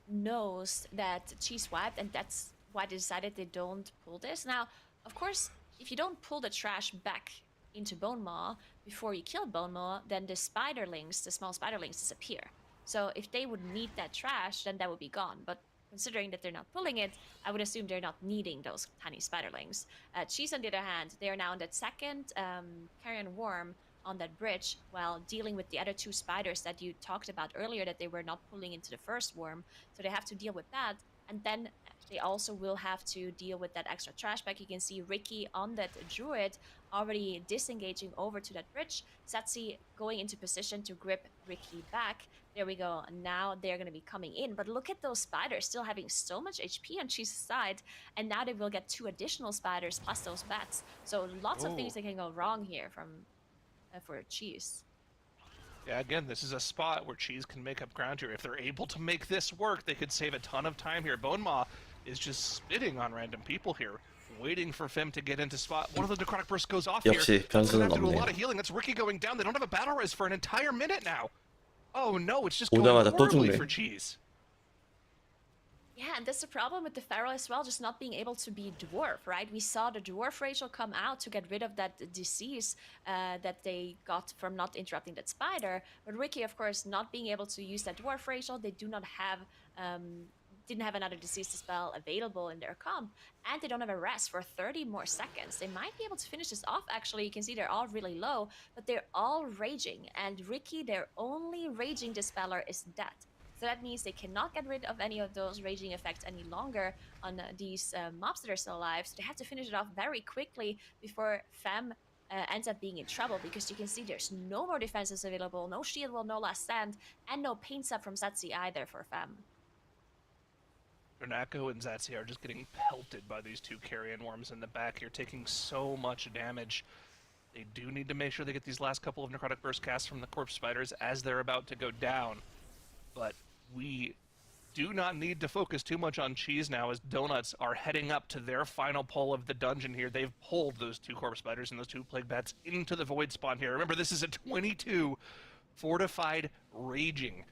knows that Cheese wiped, and that's why they decided they don't pull this. Now, of course, if you don't pull the trash back into Bone Maw before you kill Bone Maw, then the spiderlings, the small spiderlings, disappear. So if they would need that trash, then that would be gone. But considering that they're not pulling it, I would assume they're not needing those tiny spiderlings. Cheese, on the other hand, they are now in that second carrion worm on that bridge while dealing with the other two spiders that you talked about earlier that they were not pulling into the first worm. So they have to deal with that. And then they also will have to deal with that extra trash bag. You can see Ricky on that druid already disengaging over to that bridge. Satsi going into position to grip Ricky back. There we go. Now they're going to be coming in. But look at those spiders still having so much HP on Cheese's side. And now they will get 2 additional spiders plus those bats. So lots of things that can go wrong here from for Cheese. Yeah, again, this is a spot where Cheese can make up ground here. If they're able to make this work, they could save a ton of time here. Bone Maw is just spitting on random people here, waiting for Fem to get into spot. One of the necrotic bursts goes off here. 역시 That's gonna 변수는 have to do a 없네요. lot of healing. That's Ricky going down. They don't have a battle res for an entire minute now. Oh no, it's just going 오자마자 또 horribly 죽네. for Cheese. Yeah, and that's the problem with the Pharaoh as well, just not being able to be dwarf, right? We saw the dwarf Rachel come out to get rid of that disease that they got from not interrupting that spider. But Ricky, of course, not being able to use that dwarf Rachel, they do not have, didn't have another disease spell available in their comp, and they don't have a rest for 30 more seconds. They might be able to finish this off, actually. You can see they're all really low, but they're all raging, and Ricky, their only raging dispeller, is dead. So that means they cannot get rid of any of those raging effects any longer on these mobs that are still alive. So they have to finish it off very quickly before Fem ends up being in trouble, because you can see there's no more defenses available, no shield wall, no last stand, and no pain sub from Satsi either for Fem. Renako and Zatsi are just getting pelted by these 2 carrion worms in the back here, taking so much damage. They do need to make sure they get these last couple of necrotic burst casts from the corpse spiders as they're about to go down. But we do not need to focus too much on Cheese now, as Donuts are heading up to their final pull of the dungeon here. They've pulled those 2 corpse spiders and those 2 plague bats into the void spawn here. Remember, this is a 22 fortified raging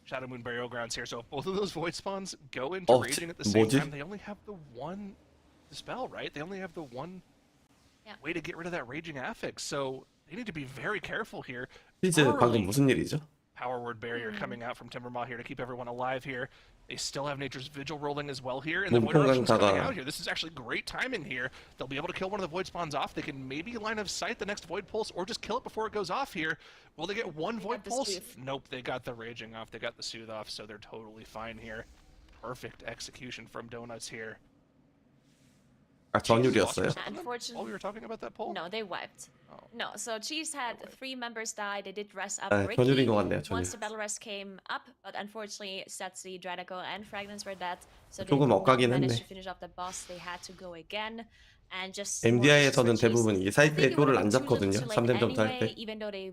Shadow Moon burial grounds here. So if both of those void spawns go into raging at the same time, they only have the one dispel, right? They only have the one way to get rid of that raging affix. So they need to be very careful here. 치즈 방금 무슨 일이죠? Power word barrier coming out from Timbermaw here to keep everyone alive here. They still have Nature's Vigil rolling as well here, and the Void Eruption's coming out here. This is actually great timing here. They'll be able to kill one of the Void Spawns off. They can maybe line of sight the next Void Pulse, or just kill it before it goes off here. Will they get one Void Pulse? Nope, they got the Raging off. They got the Soothe off, so they're totally fine here. Perfect execution from Donuts here. 아, 전율이었어요. Unfortunately, while we were talking about that poll? No, they wiped. Oh. No, so Cheese had 3 members die. They did rest up 아, Ricky 전율인 것 같네요, 전율. once the battle rest came up, but unfortunately Satsi, Dradaco, and Fragrance were dead. So they 조금 did not 엇가긴 manage 했네. to finish off the boss. They had to go again. And just MDI에서는 for Cheese, 대부분 이게 I 사이트에 think it 골을 would've 안 been too little 잡거든요. too late 3댐 전투 할 anyway, 때. even though they,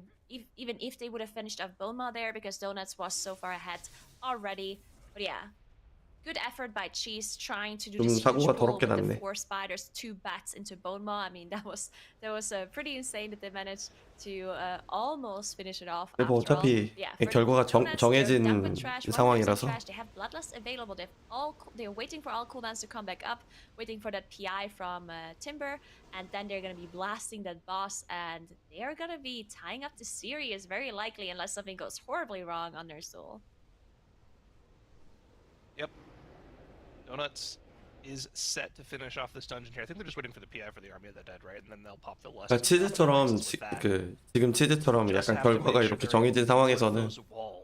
even if they would have finished off Bulma there, because Donuts was so far ahead already. But yeah, good effort by Cheese trying to do this huge 사고가 pull 더럽게 with the 났네. 4 spiders, 2 bats into Bone Maw. I mean, that was pretty insane that they managed to almost finish it off. 근데 뭐 after all. 어차피 Yeah, for 결과가 Donuts, 정해진 they're done with trash, 상황이라서 trash. They have Bloodlust available. They're waiting for all cooldowns to come back up, waiting for that PI from Timber, and then they're gonna be blasting that boss, and they're gonna be tying up the series very likely, unless something goes horribly wrong on their soul. Yep. Donuts is set to finish off this dungeon here. I think they're just waiting for the PI for the Army of the Dead, right? And then they'll pop the lust. 그러니까 치즈처럼 지금 치즈처럼 약간 결과가 이렇게 정해진 상황에서는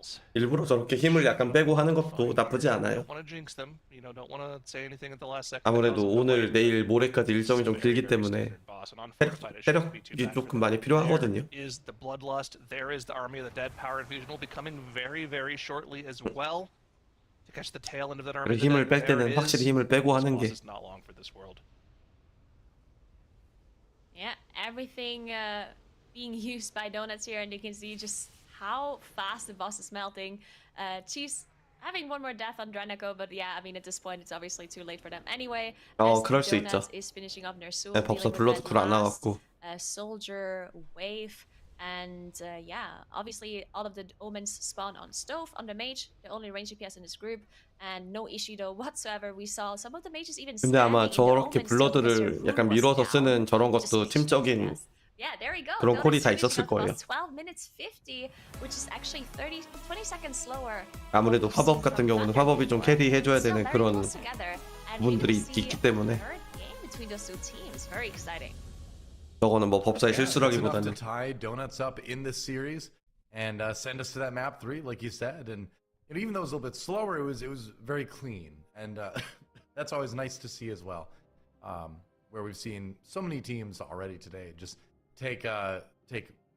finals. 일부러 저렇게 힘을 약간 빼고 하는 것도 나쁘지 않아요. Don't want to jinx them, don't want to say anything at the last second. 아무래도 오늘, 내일, 모레까지 일정이 좀 길기 때문에 체력이 조금 많이 필요하거든요. There is the bloodlust. There is the army of the dead. Power infusion will be coming very, very shortly as well. To catch the tail end of that army. 그리고 힘을 뺄 때는 확실히 힘을 빼고 하는 게. Not long for this world. Yeah, everything being used by Donuts here, and you can see just how fast the boss is melting. She's having one more death on Dranaco, but yeah, I mean, at this point, it's obviously too late for them anyway. 그럴 수 있죠. Is finishing up their soul, 법사 불러도 쿨 안 나왔고. soldier wave. And yeah, obviously all of the omens spawn on Stove, on the mage, the only range DPS in this group, and no issue though whatsoever. We saw some of the mages even 근데 아마 spamming in the 저렇게 omens still because their 블러드를 rune 약간 was 밀어서 down. 쓰는 저런 Just 것도 issue 팀적인 DPS. Yeah, there we go. 그런 콜이 Donuts 다 finishing 있었을 up 거예요. plus 12 minutes 50, which is actually 20 seconds slower. 아무래도 화법 같은 경우는 화법이 좀 캐리해줘야 되는 그런 부분들이 있기 때문에 Between those two teams, very exciting. 저거는 뭐 법사의 Yeah, it's enough 실수라기보다는 to tie Donuts up in this series and send us to that map 3, like you said. And even though it was a little bit slower, it was very clean, and that's always nice to see as well. Where we've seen so many teams already today just take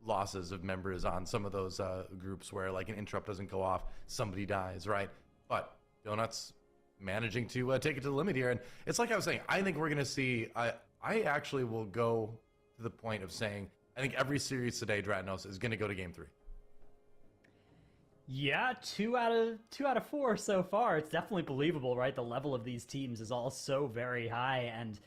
losses of members on some of those groups where like an interrupt doesn't go off, somebody dies, right? But Donuts managing to take it to the limit here, and it's like I was saying, I think we're gonna see. I actually will go to the point of saying I think every series today, Dratanos is going to go to Game 3. Yeah, two out of 4 so far. It's definitely believable, right? The level of these teams is all so very high, and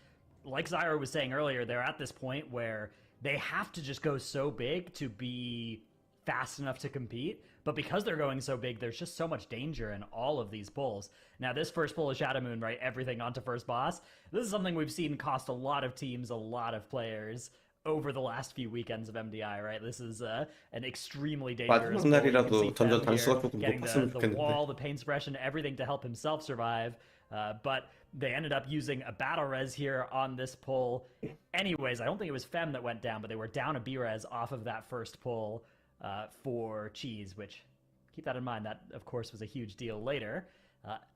like Zyro was saying earlier, they're at this point where they have to just go so big to be fast enough to compete. But because they're going so big, there's just so much danger in all of these pulls. Now, this first pull of Shadow Moon, right? Everything onto first boss. This is something we've seen cost a lot of teams, a lot of players over the last few weekends of MDI, right? This is an extremely dangerous pull. You can see Fem here getting the wall, the pain suppression, everything to help himself survive. But they ended up using a battle res here on this pull. Anyways, I don't think it was Fem that went down, but they were down a B-res off of that first pull. For Cheese, which, keep that in mind, that of course was a huge deal later.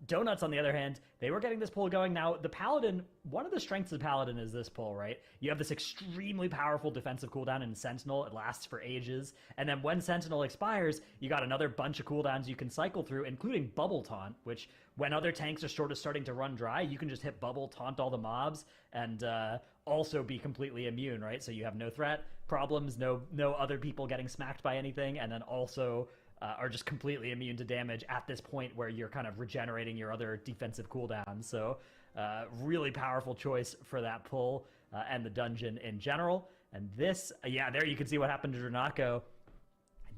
Donuts, on the other hand, they were getting this pull going. Now, the Paladin, one of the strengths of the Paladin is this pull, right? You have this extremely powerful defensive cooldown in Sentinel. It lasts for ages. And then when Sentinel expires, you got another bunch of cooldowns you can cycle through, including Bubble Taunt, which when other tanks are sort of starting to run dry, you can just hit Bubble, taunt all the mobs, and also be completely immune, right? So you have no threat problems, no other people getting smacked by anything, and then also are just completely immune to damage at this point where you're kind of regenerating your other defensive cooldowns. So really powerful choice for that pull and the dungeon in general. And this, there you can see what happened to Dranaco.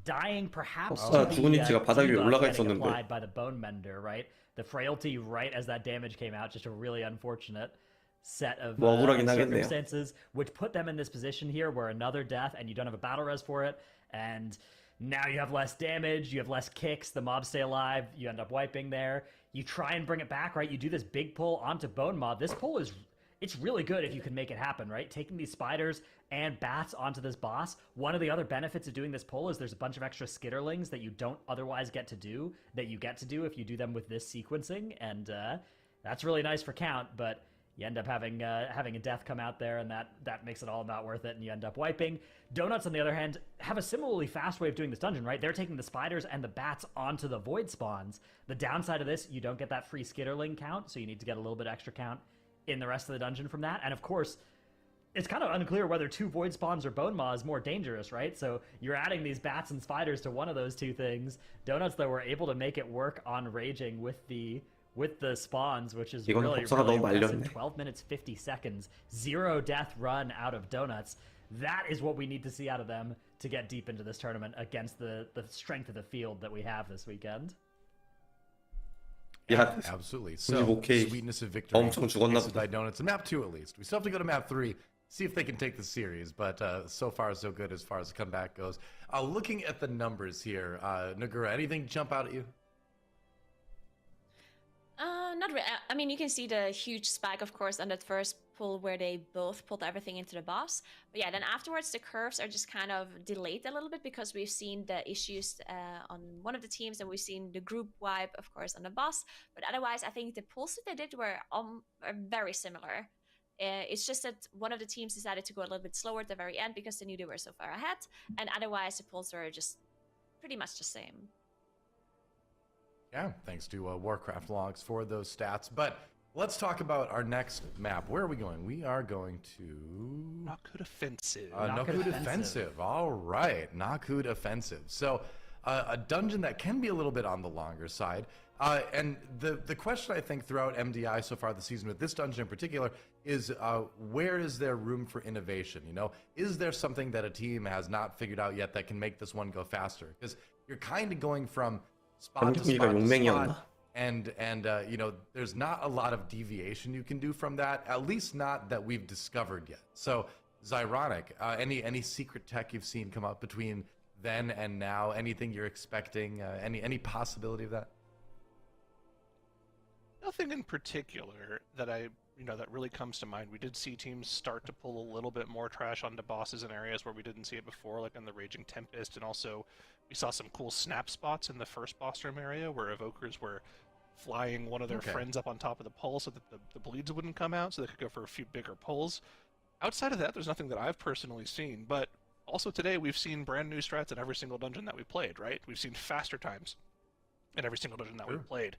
Dying perhaps to 죽은 위치가 바닥 위에 올라가 getting 있었는데. applied by the Bone Mender, right? The frailty right as that damage came out, just a really unfortunate set of circumstances, which put them in this position here where another death and you don't have a battle res for it, and now you have less damage, you have less kicks, the mobs stay alive, you end up wiping there. You try and bring it back, right? You do this big pull onto Bone Mob. This pull it's really good if you can make it happen, right? Taking these spiders and bats onto this boss. One of the other benefits of doing this pull is there's a bunch of extra skitterlings that you don't otherwise get to do, that you get to do if you do them with this sequencing, and that's really nice for count, but you end up having a death come out there, and that makes it all not worth it, and you end up wiping. Donuts, on the other hand, have a similarly fast way of doing this dungeon, right? They're taking the spiders and the bats onto the void spawns. The downside of this, you don't get that free skitterling count, so you need to get a little bit extra count in the rest of the dungeon from that. And of course, it's kind of unclear whether 2 void spawns or bone maw is more dangerous, right? So you're adding these bats and spiders to one of those two things. Donuts, though, were able to make it work on raging with the spawns, which is really impressive. 12 minutes 50 seconds, 0 death run out of Donuts. That is what we need to see out of them to get deep into this tournament against the strength of the field that we have this weekend. Yeah, absolutely. So, sweetness of victory. 엄청 죽었나 보다. Donuts. Map 2 at least. We still have to go to map 3, see if they can take the series, but so far so good as far as the comeback goes. Looking at the numbers here, Nagura, anything jump out at you? Not really. I mean, you can see the huge spike, of course, on that first pull where they both pulled everything into the boss. But yeah, then afterwards the curves are just kind of delayed a little bit because we've seen the issues on one of the teams and we've seen the group wipe, of course, on the boss. But otherwise, I think the pulls that they did were very similar. It's just that one of the teams decided to go a little bit slower at the very end because they knew they were so far ahead, and otherwise the pulls were just pretty much the same. Yeah, thanks to Warcraft logs for those stats. But let's talk about our next map. Where are we going? We are going to Nakut Offensive. Nakut Offensive. All right, Nakut Offensive. So a dungeon that can be a little bit on the longer side. And the question I think throughout MDI so far this season with this dungeon in particular is where is there room for innovation? You know, is there something that a team has not figured out yet that can make this one go faster? Because you're kind of going from spot to MDI가 spot to 용맹이었나? spot, and you know, there's not a lot of deviation you can do from that, at least not that we've discovered yet. So Zyronic, any secret tech you've seen come up between then and now? Anything you're expecting? Any possibility of that? Nothing in particular that that really comes to mind. We did see teams start to pull a little bit more trash onto bosses in areas where we didn't see it before, like in the Raging Tempest, and also we saw some cool snap spots in the first boss room area where evokers were flying one of their friends up on top of the pole so that the bleeds wouldn't come out, so they could go for a few bigger pulls. Outside of that, there's nothing that I've personally seen, but also today we've seen brand new strats in every single dungeon that we played, right? We've seen faster times in every single dungeon that we played.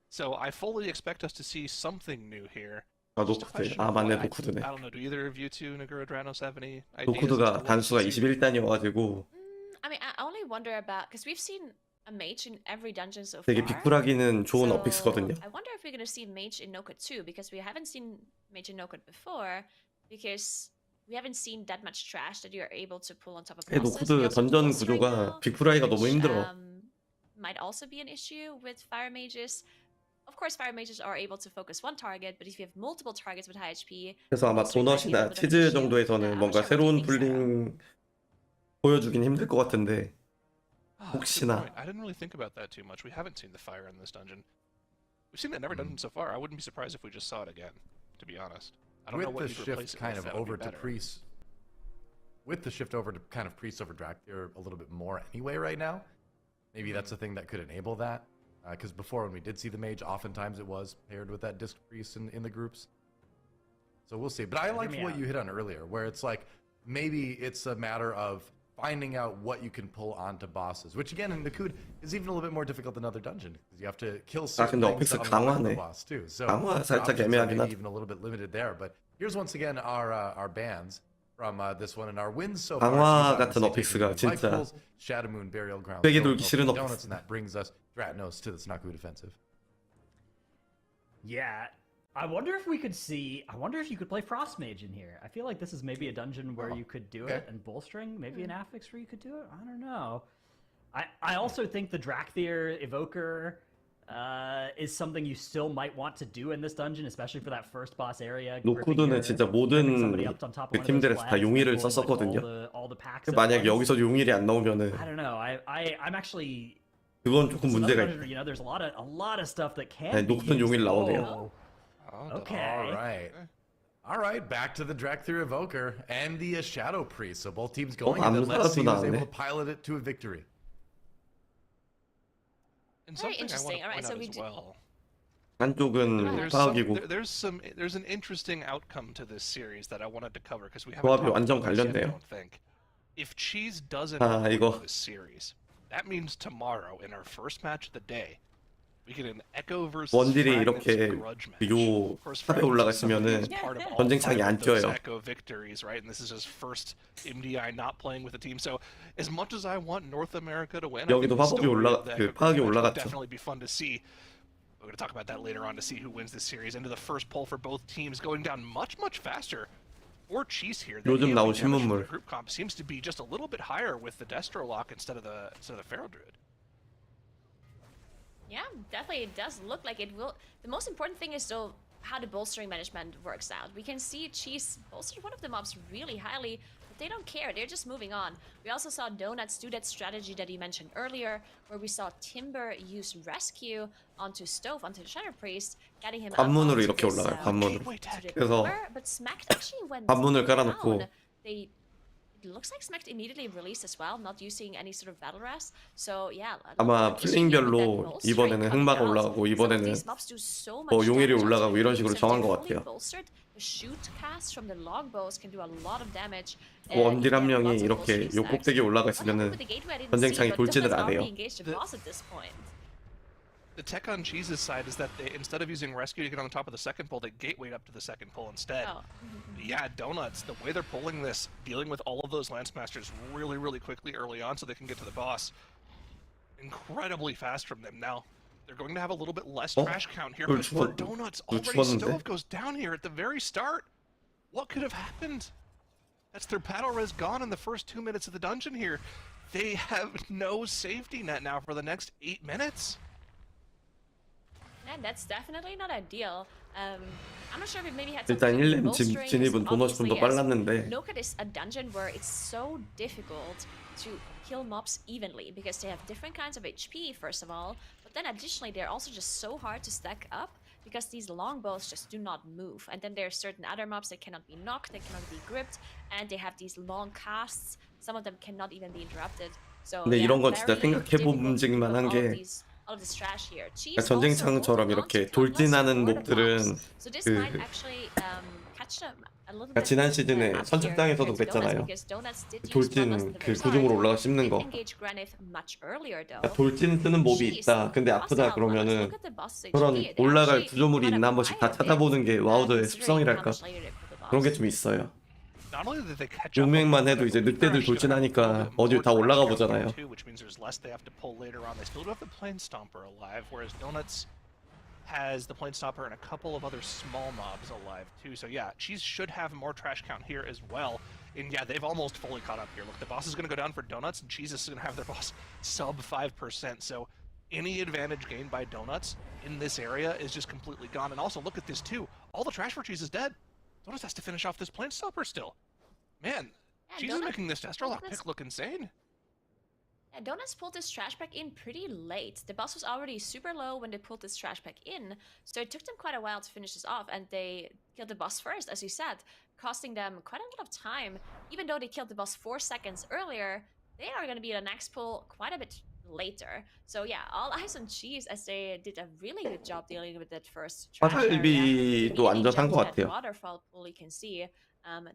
So I fully expect us to see something new here. 아, Just a 노쿠드. question 아, of 맞네, what. 노쿠드네. I don't know, do either of you two, Nagura Dranos, have any ideas? as to 노쿠드가 what 단수가 to see? 21단이어가지고 I mean, I only wonder about because we've seen a mage in every dungeon so far. 되게 비굴하기는 좋은 So, 어픽스거든요. I wonder if we're gonna see mage in Nokut too, because we haven't seen mage in Nokut before, because we haven't seen that much trash that you're able to pull on top of bosses. We 노쿠드 also have 던전 boss right 구조가 now, 비굴하기가 너무 which, 힘들어. might also be an issue with fire mages. Of course, fire mages are able to focus one target, but if you have multiple targets with high HP, 그래서 아마 boss rate might be a 도넛이나 little bit of an 치즈 issue. 정도에서는 I'm 뭔가 not sure what 새로운 he thinks there. 풀링 보여주긴 힘들 것 같은데 Ah, that's a good 혹시나. point. I didn't really think about that too much. We haven't seen the fire in this dungeon. We've seen it in every dungeon so far. I wouldn't be surprised if we just saw it again, to be honest. I don't know With what the you'd replace shift it kind with of that would be over to better. priests, with the shift over to kind of priests over Drakthir a little bit more anyway right now, maybe that's a thing that could enable that. Because before, when we did see the mage, oftentimes it was paired with that disc priest in the groups. So we'll see. But I liked what you hit on earlier, where it's like maybe it's a matter of finding out what you can pull onto bosses, which again in Nakut is even a little bit more difficult than other dungeon because you have to kill certain 근데 things 어픽스 to unlock the 강화네. boss too. So 강화 the 살짝 options are 애매하긴 maybe 하다. even a little bit limited there. But here's once again our bans from this one and our wins so far. 강화 Seaside, 같은 Sea 어픽스가 Taking, Light 진짜 Pools, Shadow Moon, Burial Ground, 되게 Soul, 돌기 싫은 Open 어픽스. Donuts, and that brings us Dratnos to this Nakut offensive. Yeah. I wonder if we could see. I wonder if you could play Frost Mage in here. I feel like this is maybe a dungeon where you could do it, and bolstering, maybe an affix where you could do it. I don't know. I also think the Drakthir Evoker is something you still might want to do in this dungeon, especially for that first boss area. 노쿠드는 진짜 모든 그 팀들에서 다 용의를 썼었거든요. 만약 여기서 용일이 안 나오면은 I don't know. I'm actually. 그건 조금 문제가 있다. You know, there's a lot of stuff that can. 네, be 노쿠드는 used. 용일 나오네요. Oh, Okay. All right, back to the Drakthir Evoker and the Shadow Priest. So both teams going 안 in, and let's see who's 나왔네. able to pilot it to a victory. And Very something I want interesting. to Alright, point so out we as do- well. 한쪽은 파악이고 There's an interesting outcome to this series that I wanted to cover because we haven't 조합이 talked 완전 about this yet, I 관련돼요. don't think. If Cheese doesn't 아, win 이거. this series, that means tomorrow in our first match of the day, we get an Echo versus 원딜이 Fragments 이렇게 grudge match. 요 Of course, 탑에 Fragments is somebody 올라가시면은 who's part of all 전쟁창이 five 안 of those 뛰어요. Echo victories, right? And this is his first MDI not playing with the team. So as much as I want North America to win, I think 여기도 the 화법이 story 올라 of the 그 Echo 파악이 match would 올라갔죠. definitely be fun to see. We're going to talk about that later on to see who wins this series. Into the first poll for both teams, going down much faster. For Cheese here, the 요즘 AoE 나온 damage from the 신문물. group comp seems to be just a little bit higher with the Destro lock instead of the Feral Druid. Yeah, definitely it does look like it will. The most important thing is though how the bolstering management works out. We can see Cheese bolstered one of the mobs really highly, But they don't care, they're just moving on. We also saw Donuts do that strategy that you mentioned earlier, where we saw Timber use Rescue onto Stove, onto the Shadow Priest, getting him up 관문으로 onto 이렇게 this, 올라가요. 관문으로. Gateway tech. to the 그래서 tower, but Smacked actually went 관문을 down. 깔아놓고 It looks like Smacked immediately released as well, not using any sort of battle rest. So yeah, 아마 플레잉별로 이번에는 흑마가 올라가고 이번에는 뭐 용일이 올라가고 이런 식으로 정한 것 같아요. The shoot cast from the longbows can do a lot of damage. 원딜 한 명이 이렇게 요 꼭대기에 올라가 있으면은 전쟁창이 돌진을 안 해요. The tech on Cheese's side is that they, instead of using Rescue to get on the top of the second pole, they gatewayed up to the second pole instead. Oh. Yeah, Donuts, the way they're pulling this, dealing with all of those Lance Masters really, really quickly early on so they can get to the boss. Incredibly fast from them. Now, they're going to have a little bit less trash count here, but for Donuts, already Stove goes down here at the very start. What could have happened? That's their battle res gone in the first 2 minutes of the dungeon here. They have no safety net now for the next 8 minutes. Yeah, that's definitely not ideal. I'm not sure if it maybe had 일단 something to do 1렘 with bolstering, 진입은 도넛이 좀 더 빨랐는데 Noka is a dungeon where it's so difficult to kill mobs evenly because they have different kinds of HP first of all, but then additionally they're also just so hard to stack up because these longbows just do not move. And then there are certain other mobs that cannot be knocked, they cannot be gripped, and they have these long casts. Some of them cannot even be interrupted. So 근데 yeah, 이런 건 진짜 very 생각해보면직만 한 게 전쟁창처럼 이렇게 돌진하는 몹들은 그 지난 시즌에 선착장에서도 그랬잖아요. 돌진 그 구중으로 올라가 씹는 거. 돌진 쓰는 몹이 있다. 근데 아프다 그러면은 그런 올라갈 구조물이 있나 한 번씩 다 찾아보는 게 와우더의 습성이랄까. 그런 게 좀 있어요. 용맹만 해도 이제 늑대들 돌진하니까 어디 다 올라가 보잖아요. Has the Plane Stomper and a couple of other small mobs alive too. So yeah, Cheese should have more trash count here as well. And yeah, they've almost fully caught up here. Look, the boss is going to go down for Donuts, and Cheese is going to have their boss sub 5%. So any advantage gained by Donuts in this area is just completely gone. And also, look at this too. All the trash for Cheese is dead. Donuts has to finish off this Plane Stomper still. Man, Cheese is making this Destrolock pick look insane. Yeah, Donuts pulled this trash pack in pretty late. The boss was already super low when they pulled this trash pack in, so it took them quite a while to finish this off, and they killed the boss first, as you said, costing them quite a lot of time. Even though they killed the boss 4 seconds earlier, they are going to be the next pull quite a bit later. So yeah, all eyes on Cheese as they did a really good job dealing with that first trash 화살비도 안전한 것 같아요. Waterfall pool you can see.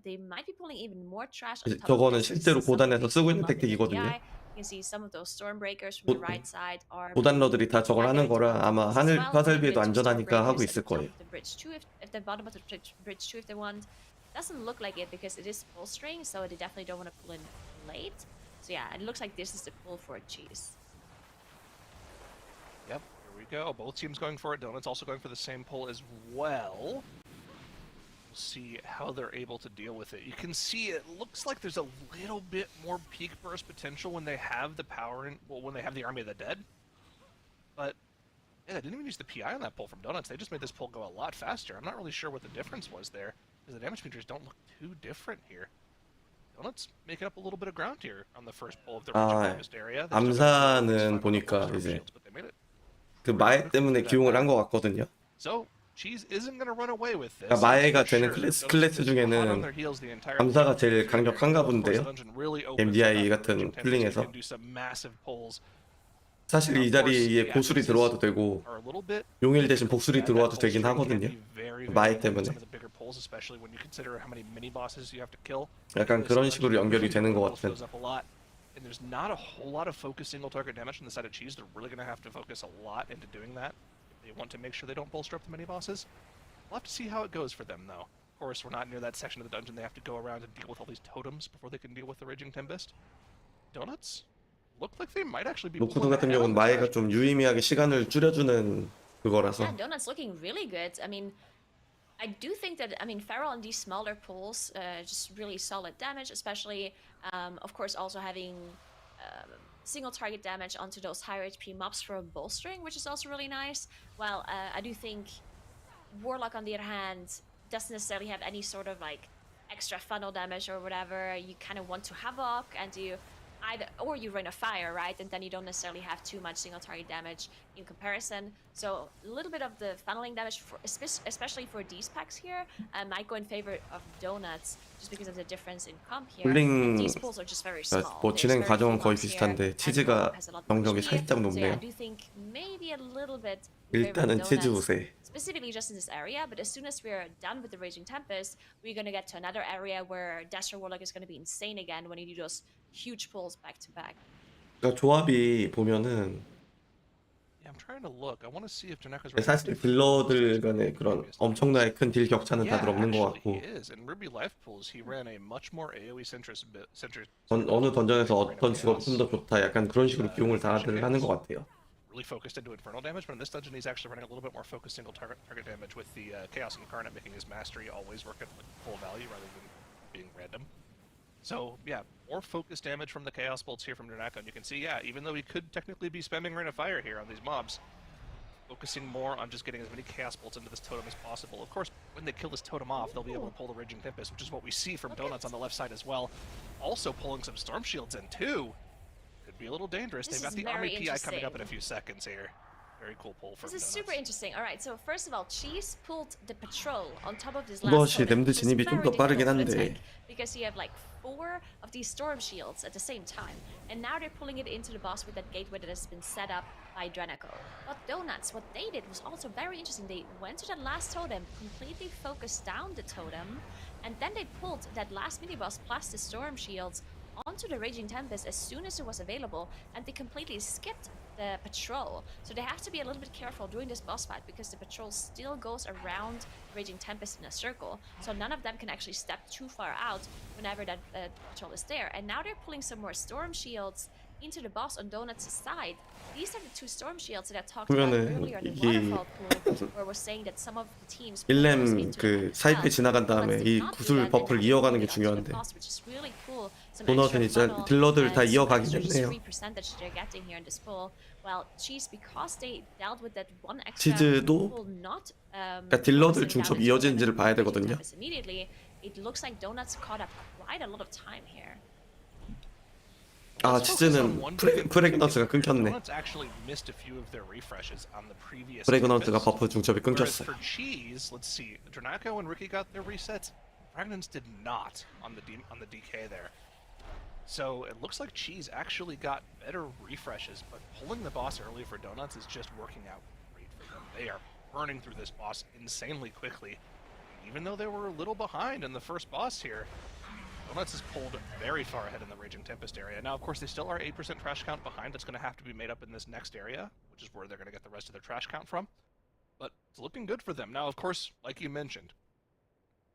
They might be pulling even more trash on top 저거는 of this. 실제로 고단에서 쓰고 있는 택틱이거든요. You can see some of those stormbreakers from the right side are 고단러들이 다 저걸 하는 거라 아마 하늘 화살비에도 안전하니까 하고 있을 거예요. If the bottom of the bridge 2 if they want. Doesn't look like it because it is bolstering, so they definitely don't want to pull in late. So yeah, it looks like this is the pull for Cheese. Yep, here we go. Both teams going for it. Donut's also going for the same pull as well. We'll see how they're able to deal with it. You can see it looks like there's a little bit more peak burst potential when they have the power in, well, when they have the Army of the Dead. But yeah, they didn't even use the PI on that pull from Donuts. They just made this pull go a lot faster. I'm not really sure what the difference was there, because the damage meters don't look too different here. Donuts making up a little bit of ground here on the first pull of the Harvest area. 암사는 보니까 이제 그 마에 때문에 기용을 한 것 같거든요. So Cheese isn't going to run away with this. 그러니까 마에가 되는 클래스 중에는 암사가 제일 강력한가 본데요. MDI 같은 플링에서. 사실 이 자리에 고술이 들어와도 되고 용일 대신 복술이 들어와도 되긴 하거든요. 마에 때문에. 약간 그런 식으로 연결이 되는 것 같은. And there's not a whole lot of focus single target damage on the side of Cheese. They're really going to have to focus a lot into doing that if they want to make sure they don't bolster up the mini bosses. We'll have to see how it goes for them, though. Of course, we're not near that section of the dungeon. They have to go around and deal with all these totems before they can deal with the Raging Tempest. Donuts look like they might actually be. 노코드 같은 경우는 마에가 좀 유의미하게 시간을 줄여주는 그거라서. Yeah, Donuts looking really good. I mean, I do think that, Feral on these smaller pulls, just really solid damage, especially, of course, also having single target damage onto those higher HP mobs for bolstering, which is also really nice. Well, I do think Warlock, on the other hand, doesn't necessarily have any sort of, extra funnel damage or whatever, you kind of want to havoc and you either, or you run a fire, right? And then you don't necessarily have too much single target damage in comparison. So a little bit of the funneling damage, for, especially for these packs here, might go in favor of donuts just because of the difference in comp here. 굴링 These pools are just very small. 뭐 There's 진행 very 과정은 few 거의 mobs here, 비슷한데 and 치즈가 Donut has a lot more 병력이 HP. 살짝 So yeah, I 높네요. do think maybe a little bit in favor of 일단은 치즈 donuts, 우세. specifically just in this area, but as soon as we're done with the Raging Tempest, we're gonna get to another area where Dasher Warlock is gonna be insane again when you do those huge pulls back to back. 그러니까 조합이 보면은 Yeah, I'm trying to look. I want to see if Janeko's 사실 딜러들 간의 그런 엄청나게 큰 딜 격차는 Yeah, 다들 없는 것 actually, 같고 he is. In Ruby Life Pools, he ran a much more AoE centric. 어느 던전에서 어떤 직업이 좀 더 좋다 약간 그런 식으로 비용을 다들 하는 것 같아요. Really focused into infernal damage, but in this dungeon, he's actually running a little bit more focused single target damage with the Chaos Incarnate making his mastery always work at full value rather than being random. So yeah, more focused damage from the Chaos Bolts here from Janeko, and you can see, yeah, even though he could technically be spamming Rain of Fire here on these mobs, focusing more on just getting as many Chaos Bolts into this totem as possible. Of course, when they kill this totem off, they'll be able to pull the Raging Tempest, which is what we see from Donuts on the left side as well. Also pulling some Storm Shields in too. Could be a little dangerous. This They've got is the very Army PI coming up in a interesting. few seconds here. Very cool pull from This is Donuts. super interesting. All right, so first of all, Cheese pulled the patrol on top of this last 이것이 totem, 램드 which is 진입이 좀 very 더 빠르긴 difficult to 한데 take because you have like 4 of these storm shields at the same time, and now they're pulling it into the boss with that gateway that has been set up by Drenako. But Donuts, what they did was also very interesting. They went to that last totem, completely focused down the totem, and then they pulled that last mini boss plus the storm shields onto the Raging Tempest as soon as it was available, and they completely skipped the patrol. So they have to be a little bit careful during this boss fight because the patrol still goes around Raging Tempest in a circle. So none of them can actually step too far out whenever that patrol is there. And now they're pulling some more storm shields into the boss on Donut's side. These are the 2 storm shields that I talked about 그러면은 earlier in the 이게 waterfall pool, where we're saying that some of the teams 1렘 그 사이클 지나간 다음에 이 구슬 버프를 이어가는 게 중요한데 도넛은 이제 딜러들 다 이어가긴 했네요. 치즈도 그러니까 딜러들 중첩 이어지는지를 봐야 되거든요. 아 치즈는 프레그넌스가 끊겼네. 프레그넌스가 버프 중첩이 끊겼어요. For Cheese, let's see. Drenako and Ricky got their resets. Fragnance did not on the DK there. So it looks like Cheese actually got better refreshes, but pulling the boss early for Donuts is just working out great for them. They are burning through this boss insanely quickly. Even though they were a little behind in the first boss here, Donuts is pulled very far ahead in the Raging Tempest area. Now, of course, they still are 8% trash count behind. That's going to have to be made up in this next area, which is where they're going to get the rest of their trash count from. But it's looking good for them. Now, of course, like you mentioned,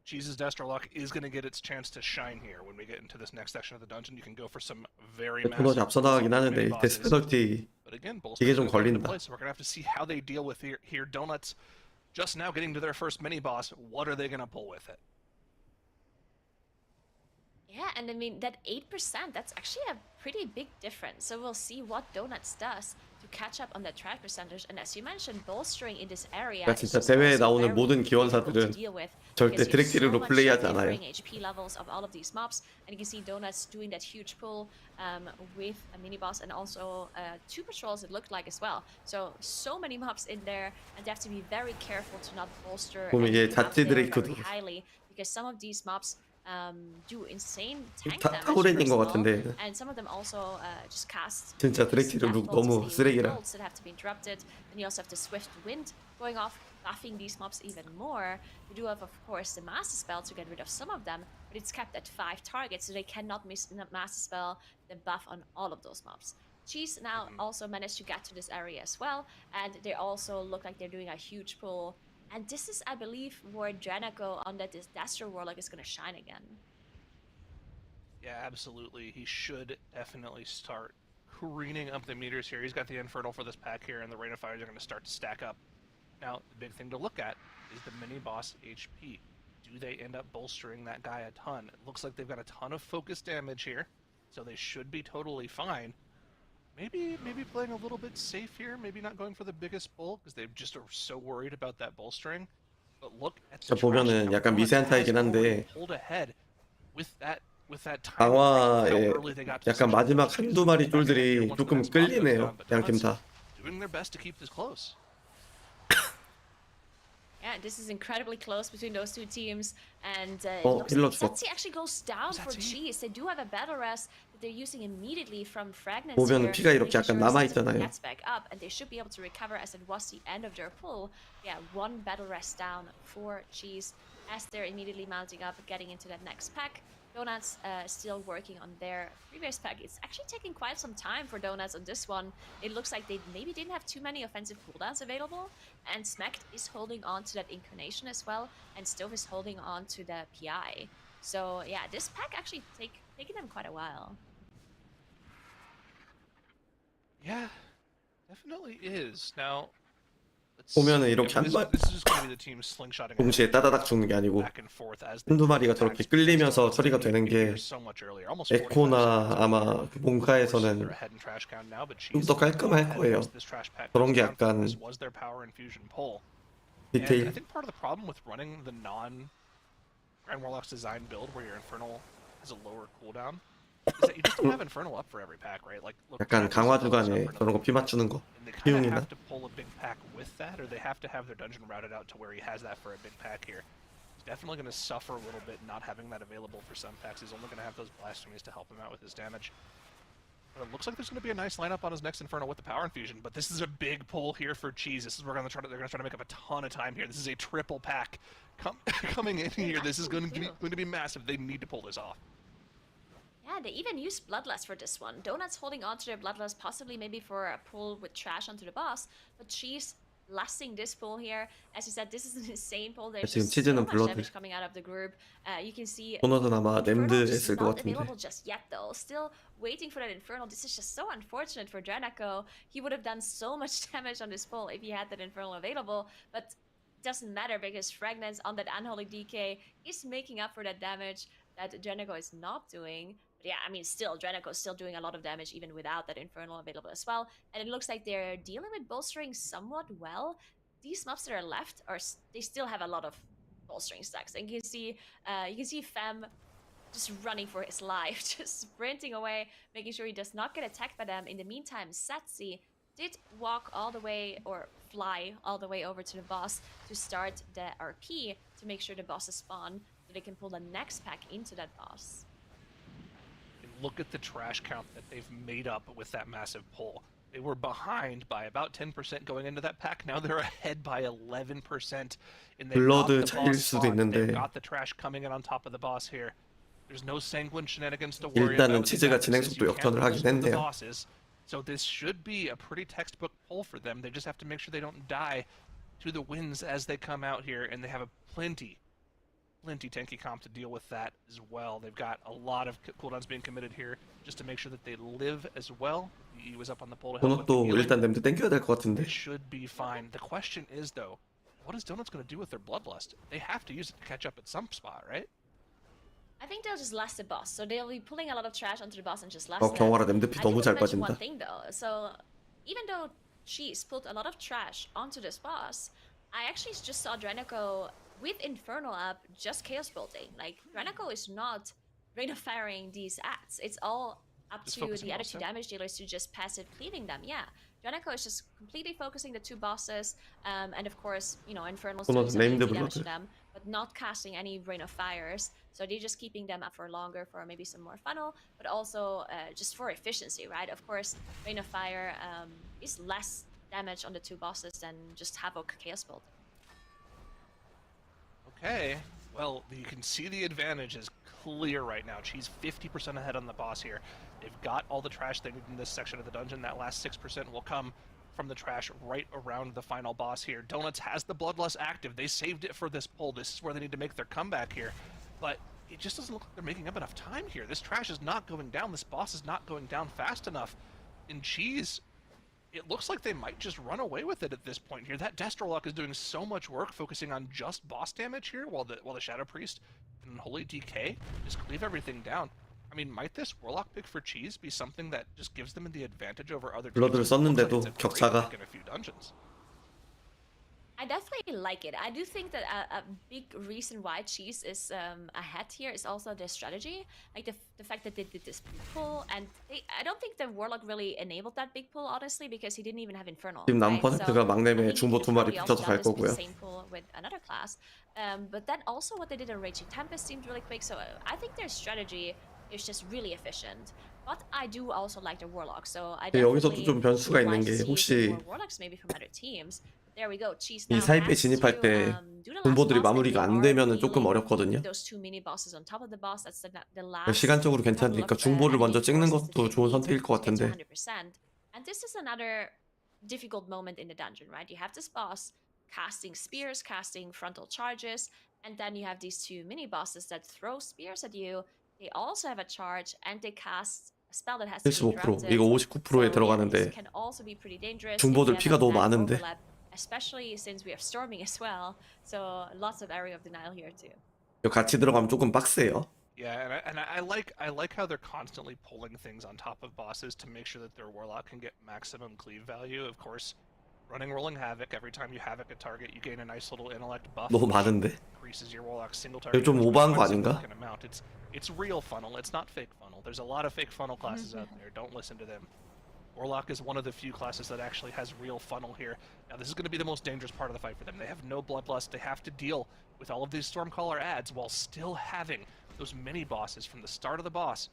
Cheese's Destrolock is going to get its chance to shine here when we get into this next section of the dungeon. You can go for some very 도넛이 massive 앞서나가긴 하는데 데스 페널티 but again, 이게 좀 bolsters are 걸린다. into place, so we're going to have to see how they deal with here. Donuts just now getting to their first mini boss. What are they going to pull with it? Yeah, and I mean, that 8%, that's actually a pretty big difference. So we'll see what Donuts does to catch up on that track percentage. And as you mentioned, bolstering in this area 그러니까 진짜 대회에 나오는 모든 기원사들은 절대 드랙티르로 플레이하지 않아요. HP levels of all of these mobs, and you can see Donuts doing that huge pull with a mini boss and also 2 patrols, it looked like as well. So many mobs in there, and they have to be very careful to not bolster 보면 이게 자치 very 드레이크도 highly because some of these mobs do insane tank 다 damage 타우렌인 first 것 of all, 같은데 and some of them also just cast 진짜 these 드랙티르 death 룩 bolts, 너무 the 쓰레기라. bolts that have to be interrupted, and you also have the swift wind going off, buffing these mobs even more. You do have, of course, the master spell to get rid of some of them, but it's capped at 5 targets, so they cannot miss the master spell, the buff on all of those mobs. Cheese now also managed to get to this area as well, and they also look like they're doing a huge pull. And this is, I believe, where Drenako on that Dastro Warlock is going to shine again. Yeah, absolutely. He should definitely start careening up the meters here. He's got the Infernal for this pack here, and the Rain of Fires are going to start to stack up. Now, the big thing to look at is the mini-boss HP. Do they end up bolstering that guy a ton? It looks like they've got a ton of focus damage here, so they should be totally fine. Maybe playing a little bit safe here, maybe not going for the biggest bull, because they just are so worried about that bolstering. But look at the 보면은 약간 미세한 차이긴 한데 pulled ahead with that time drop, how 강화에 early they got to 약간 the 마지막 situation, 한두 마리 back in here 쫄들이 once the 조금 next boss goes 끌리네요. down, but 양팀 Donuts 다. doing their best to keep this close. Yeah, this is incredibly close between those two teams, and it Oh, looks 힐러 like 죽었다. Setsi actually goes down for Setsi? Cheese. They do have a battle rest that they're using immediately from fragments 보면 here, 피가 이렇게 making 약간 sure 남아 Setsi 있잖아요. gets back up, and they should be able to recover as it was the end of their pull. Yeah, one battle rest down for Cheese as they're immediately mounting up, getting into that next pack. Donuts still working on their previous pack. It's actually taking quite some time for Donuts on this one. It looks like they maybe didn't have too many offensive cooldowns available. And Smacked is holding on to that Incarnation as well. And Stove is holding on to the PI. So yeah, this pack actually taking them quite a while. Yeah, definitely is. Now, let's 보면은 see. 이렇게 한 번- This is going to be the team slingshotting 동시에 따다닥 죽는 게 아니고 back and forth as they 한두 마리가 저렇게 끌리면서 처리가 되는 게 so much earlier, almost 에코나 아마 그 몽카에서는 좀 더 깔끔할 거예요. 저런 게 약간 디테일. I think part of the problem with running the non-Grand Warlock's design build where your Infernal has a lower cooldown is that you just don't have Infernal up for every pack, right? Like, look, 약간 Travis 강화 is always 주간에 up for 저런 거 another 피 맞추는 거. and they kind of 희용이나. have to pull a big pack with that, or they have to have their dungeon routed out to where he has that for a big pack here. He's definitely going to suffer a little bit not having that available for some packs. He's only going to have those blasphemies to help him out with his damage. But it looks like there's going to be a nice lineup on his next Inferno with the Power Infusion, but this is a big pull here for Cheese. This is where they're going to try to make up a ton of time here. This is a triple pack coming in here. This is going to be massive. They need to pull this off. Yeah, they even used Bloodlust for this one. Donuts holding on to their Bloodlust, possibly maybe for a pull with trash onto the boss, but Cheese lasting this pull here. As you said, this is an insane pull. There's 지금 just so 치즈는 much 블러드. damage coming out of the group. You can see 도넛은 아마 Infernal 램드 just 했을 것 not 같은데. available just yet though. Still waiting for that Infernal. This is just so unfortunate for Dranaco. He would have done so much damage on this pull if he had that Infernal available, but it doesn't matter because Fragments on that Unholy DK is making up for that damage that Dranaco is not doing. But yeah, I mean, still, Dranaco is still doing a lot of damage even without that Infernal available as well. And it looks like they're dealing with bolstering somewhat well. These mobs that are left they still have a lot of bolstering stacks. And you can see Fem just running for his life, just sprinting away, making sure he does not get attacked by them. In the meantime, Setsi did walk all the way, or fly all the way over to the boss to start the RP to make sure the bosses spawn so they can pull the next pack into that boss. Look at the trash count that they've made up with that massive pull. They were behind by about 10% going into that pack. Now they're ahead by 11%. And they've got 블러드 the 차일 boss 수도 spawn. 있는데. They've got the trash coming in on top of the boss here. There's no sanguine shenanigans to worry 일단은 about. 치즈가 The 진행 fact is 속도 you can't 역전을 하긴 pull the 했네요. bosses. So this should be a pretty textbook pull for them. They just have to make sure they don't die to the winds as they come out here, and they have a plenty tanky comp to deal with that as well. They've got a lot of cooldowns being committed here just to make sure that they live as well. He was up on the pole to help with the 도넛도 healing. 일단 램드 땡겨야 될 것 같은데. They should be fine. The question is, though, what is Donuts going to do with their Bloodlust? They have to use it to catch up at some spot, right? I think they'll just last the boss. So they'll be pulling a lot of trash onto the boss and just last them. 경화라 램드 피 I 너무 do 잘 want to mention 빠진다. one thing though. So even though Cheese pulled a lot of trash onto this boss, I actually just saw Dranaco with Infernal up just Chaos Bolting. Like, Dranaco is not Rain of Firing these ads. It's all up Just to focusing the on other two stuff. damage dealers to just passive cleaving them. Yeah. Dranaco is just completely focusing the two bosses, and of course, you know, Infernal's doing some named AoE the damage to blood. them, but not casting any Rain of Fires. So they're just keeping them up for longer for maybe some more funnel, but also just for efficiency, right? Of course, Rain of Fire is less damage on the two bosses than just Havoc Chaos Bolt. Okay. Well, you can see the advantage is clear right now. She's 50% ahead on the boss here. They've got all the trash they need in this section of the dungeon. That last 6% will come from the trash right around the final boss here. Donuts has the Bloodlust active. They saved it for this pull. This is where they need to make their comeback here. But it just doesn't look like they're making up enough time here. This trash is not going down. This boss is not going down fast enough. In Cheese, it looks like they might just run away with it at this point here. That Destrolock is doing so much work focusing on just boss damage here, while the Shadow Priest and Holy DK just cleave everything down. I mean, might this Warlock pick for Cheese be something that just gives them the advantage over other teams? 블러드를 썼는데도 It looks like it's a great 격차가. pick in a few dungeons. I I definitely like it. I do think that a big reason why Cheese is ahead here is also their strategy. Like the fact that they did this big pull, and I don't think the Warlock really enabled that big pull, honestly, because he didn't even have Infernal. 지금 Right? 남퍼센트가 I 막내에 think he 중보 could 두 have 마리 probably also 붙여서 done 갈 this with the 거고요. same pull with another class. But then also what they did in Raging Tempest seemed really quick. So I think their strategy is just really efficient. But I do also like the Warlock. So I 여기서도 definitely 좀 변수가 would 있는 like to 게 see a bit 혹시 more Warlocks maybe from other teams. There we go. Cheese 이 now 사이트에 has to 진입할 때 do the last 군보들이 boss, and 마무리가 they 안 are 되면은 조금 dealing 어렵거든요. with those two mini bosses on top of the boss. That's the last 시간적으로 couple 괜찮으니까 of 중보를 먼저 enemy 찍는 forces that 것도 you 좋은 need 선택일 것 to get to 같은데 100%. And this is another difficult moment in the dungeon, right? You have this boss casting spears, casting frontal charges, and then you have these two mini bosses that throw spears at you. They also have a charge, and they cast a spell that has to be 75%, interrupted. 이거 So 59%에 yeah, this 들어가는데 can also be pretty dangerous if 중보들 you have 피가 a 너무 bad 많은데 overlap, especially since we have storming as well. So lots of area of denial here too. 이거 같이 들어가면 조금 빡세요. Yeah, and I like how they're constantly pulling things on top of bosses to make sure that their Warlock can get maximum cleave value. Of course, running Rolling Havoc, every time you Havoc a target, you gain a nice little intellect buff. 너무 많은데 Increases your Warlock's single 이거 target. 좀 damage 오버한 거 by a 아닌가? significant amount. It's real funnel. It's not fake funnel. There's a lot of fake funnel classes out there. Don't listen to them. Warlock is one of the few classes that actually has real funnel here. Now this is going to be the most dangerous part of the fight for them. They have no bloodlust. They have to deal with all of these Stormcaller adds while still having those mini bosses from the start of the boss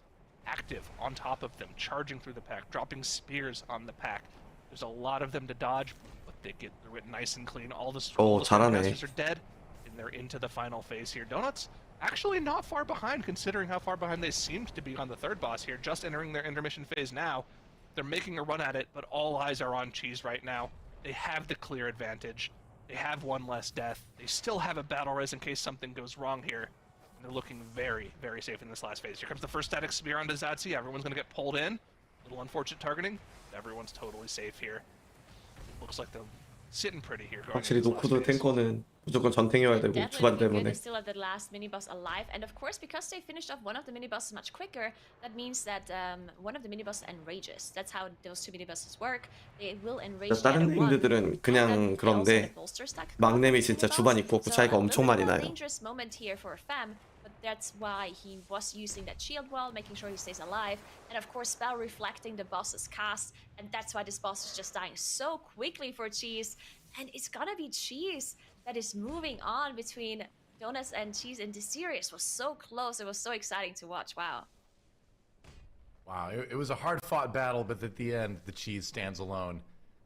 active on top of them, charging through the pack, dropping spears on the pack. There's a lot of them to dodge, but they get through it nice and clean. All the 잘하네. Masters are dead, and they're into the final phase here. Donuts actually not far behind, considering how far behind they seemed to be on the third boss here, just entering their intermission phase now. They're making a run at it, but all eyes are on Cheese right now. They have the clear advantage. They have one less death. They still have a battle res in case something goes wrong here. And they're looking very, very safe in this last phase. Here comes the first static spear onto Zazi. Everyone's going to get pulled in. Little unfortunate targeting. Everyone's totally safe here. Looks like they're sitting pretty here. Going 확실히 into this last 노쿠드 phase. 탱커는 무조건 전탱이어야 되고 Definitely 주반 looking good. 때문에 They still have the last mini boss alive, and of course, because they finished off one of the mini bosses much quicker, that means that one of the mini bosses enrages. That's how those two mini bosses work. They will enrage the 다른 other one. 링들은 그냥 And then they also 그런데 have the bolster stack 막내미 on the 진짜 mini 주반 boss. 입구 없고 So 차이가 a 엄청 little 많이 bit of a 나요. dangerous moment here for Fem, but that's why he was using that shield well, making sure he stays alive, and of course spell reflecting the boss's cast, and that's why this boss is just dying so quickly for Cheese, and it's gonna be Cheese that is moving on between Donuts and Cheese in this series. Was so close. It was so exciting to watch. Wow. Wow, it was a hard-fought battle, but at the end, the Cheese stands alone.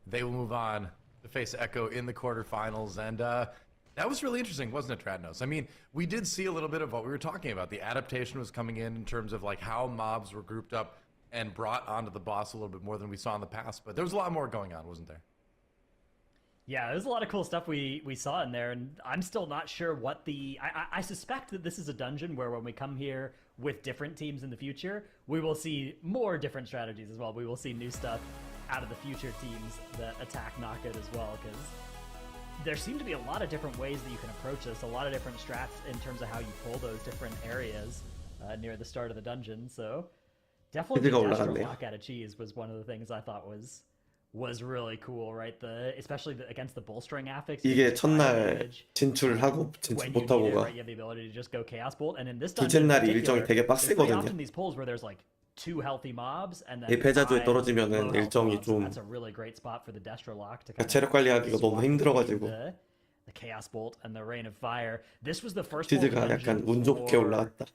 They will move on to face Echo in the quarterfinals, and that was really interesting, wasn't it, Tradnos? I mean, we did see a little bit of what we were talking about. The adaptation was coming in terms of like how mobs were grouped up and brought onto the boss a little bit more than we saw in the past, but there was a lot more going on, wasn't there? Yeah, there's a lot of cool stuff we saw in there, and I'm still not sure what the... I suspect that this is a dungeon where when we come here with different teams in the future, we will see more different strategies as well. We will see new stuff out of the future teams that attack Knockout as well, because there seem to be a lot of different ways that you can approach this, a lot of different strats in terms of how you pull those different areas near the start of the dungeon, so definitely the 올라갔네요. Destro lock out of Cheese was one of the things I thought was really cool, right? Especially against the bolstering affix. 이게 첫날 진출하고 진출 when you need it, 못하고가 right? You have the ability to just go Chaos Bolt, and in this 둘째 dungeon in 날이 일정이 particular, 되게 there's very 빡세거든요. often these pulls where there's like 2 healthy mobs and then 이 패자조에 5 떨어지면은 low health 일정이 mobs. 좀 That's a really great spot for the Destro lock to 그러니까 체력 관리하기가 너무 swap 힘들어가지고 between the Chaos Bolt and the Rain of Fire. This was the first pull 치즈가 dungeon 약간 운 좋게 for, 올라왔다.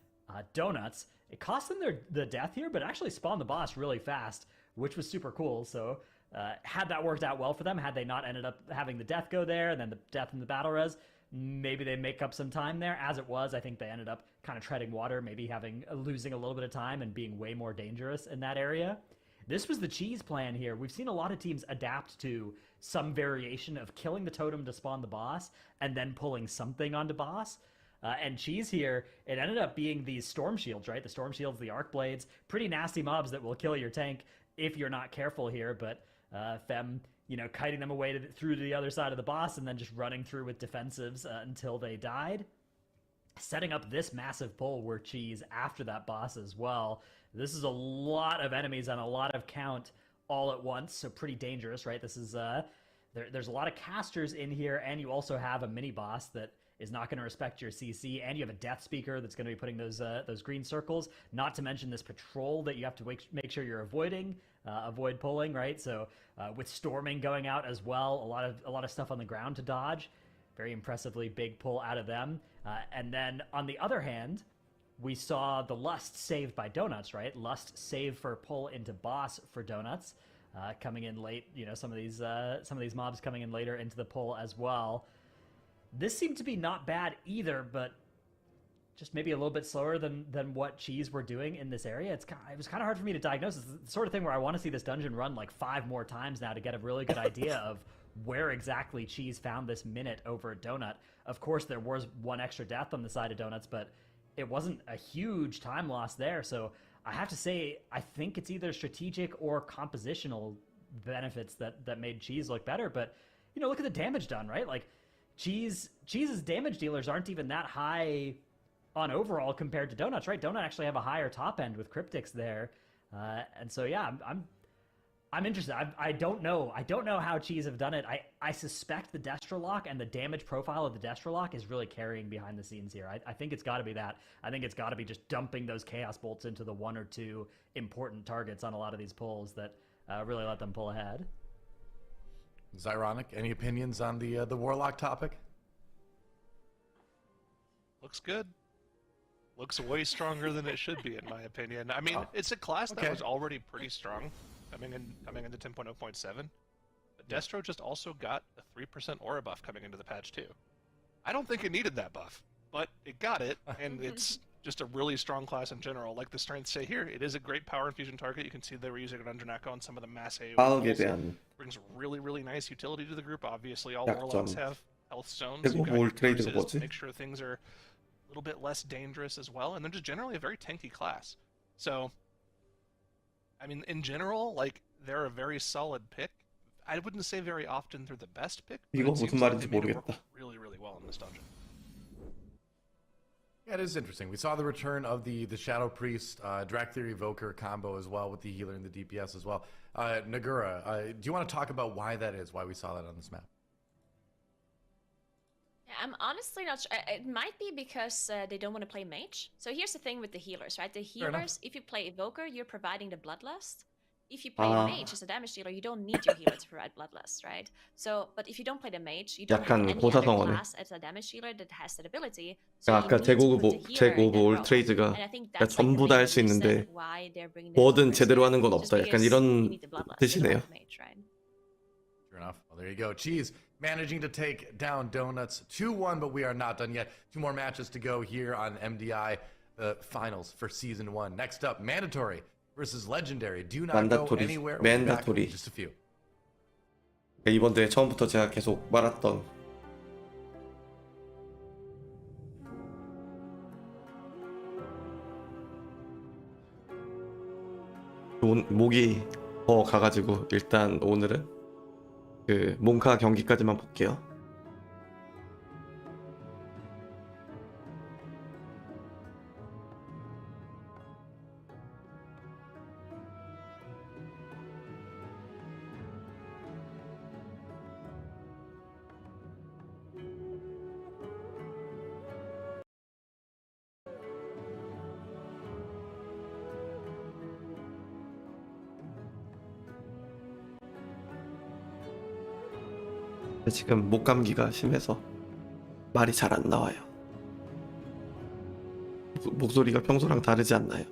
Donuts. It cost them the death here, but it actually spawned the boss really fast, which was super cool. So had that worked out well for them, had they not ended up having the death go there and then the death in the battle res, maybe they make up some time there. As it was, I think they ended up kind of treading water, maybe losing a little bit of time and being way more dangerous in that area. This was the Cheese plan here. We've seen a lot of teams adapt to some variation of killing the totem to spawn the boss and then pulling something onto boss. And Cheese here, it ended up being these Storm Shields, right? The Storm Shields, the Arc Blades, pretty nasty mobs that will kill your tank if you're not careful here, but Fem, kiting them away through to the other side of the boss and then just running through with defensives until they died. Setting up this massive pull where Cheese after that boss as well. This is a lot of enemies and a lot of count all at once, so pretty dangerous, right? This is there's a lot of casters in here, and you also have a mini boss that is not going to respect your CC, and you have a Death Speaker that's going to be putting those green circles. Not to mention this patrol that you have to make sure you're avoiding, avoid pulling, right? So with storming going out as well, a lot of stuff on the ground to dodge. Very impressively big pull out of them. And then on the other hand, we saw the Lust saved by Donuts, right? Lust save for pull into boss for Donuts, coming in late. You know, some of these mobs coming in later into the pull as well. This seemed to be not bad either, but just maybe a little bit slower than what Cheese were doing in this area. It was kind of hard for me to diagnose. It's the sort of thing where I want to see this dungeon run like 5 more times now to get a really good idea of where exactly Cheese found this minute over Donut. Of course, there was one extra death on the side of Donuts, but it wasn't a huge time loss there. So I have to say, I think it's either strategic or compositional benefits that made Cheese look better. But, you know, look at the damage done, right? Like, Cheese's damage dealers aren't even that high on overall compared to Donuts, right? Donut actually have a higher top end with Cryptics there. And so, yeah, I'm interested. I don't know. I don't know how Cheese have done it. I suspect the Destrolock and the damage profile of the Destrolock is really carrying behind the scenes here. I think it's got to be that. I think it's got to be just dumping those Chaos Bolts into the 1 or 2 important targets on a lot of these pulls that really let them pull ahead. Zyronic, any opinions on the Warlock topic? Looks good. Looks way stronger than it should be, in my opinion. I mean, it's a class that was already pretty strong coming into 10.0.7. But Destro just also got a 3% aura buff coming into the patch too. I don't think it needed that buff, but it got it, and it's just a really strong class in general. Like the strengths say here, it is a great power infusion target. You can see they were using it on Dungeon on some of the mass AoE. 빠르게 대한 Brings really, really nice utility to the group. Obviously, all 약점. warlocks have health stones. 그리고 You've got 뭘 your 트레이드가 bruises to 뭐지? make sure things are a little bit less dangerous as well, and they're just generally a very tanky class. So, I mean, in general, like, they're a very solid pick. I wouldn't say very often they're the best pick, but 이거 it seems 무슨 like 말인지 they made it work 모르겠다. really, really well in this dungeon. Yeah, it is interesting. We saw the return of the Shadow Priest, Dractheir Evoker combo as well with the healer and the DPS as well. Nagura, do you want to talk about why that is, why we saw that on this map? Yeah, I'm honestly not sure. It might be because they don't want to play mage. So here's the thing with the healers, right? The enough. healers, if you play Evoker, you're providing the Bloodlust. If you play a mage as a damage dealer, you don't need your healer to provide Bloodlust, right? So, but if you don't play the mage, you don't have 약간 any other 고사성어네. class as a damage dealer that has that ability. So 그러니까 you 아까 need to put 제고브 the healer in 제고브 that 올 role. 트레이드가 And I think 그러니까 that's like the 전부 다 main 할 수 있는데 reason why they're bringing the 뭐든 healers 제대로 here, 하는 건 just 없다. 약간 because you 이런 need the Bloodlust. You don't 뜻이네요. have the mage, right? Sure enough. Well, there you go. Cheese managing to take down Donuts 2-1, but we are not done yet. 2 more matches to go here on MDI, the finals for Season 1. Next up, Mandatory versus Legendary. Do not go Mandatory. anywhere. We'll be back in Mandatory. just a few. 이번 대회 처음부터 제가 계속 말았던 목이 더 가가지고 일단 오늘은 그 몽카 경기까지만 볼게요. 지금 목 감기가 심해서 말이 잘 안 나와요. 목소리가 평소랑 다르지 않나요?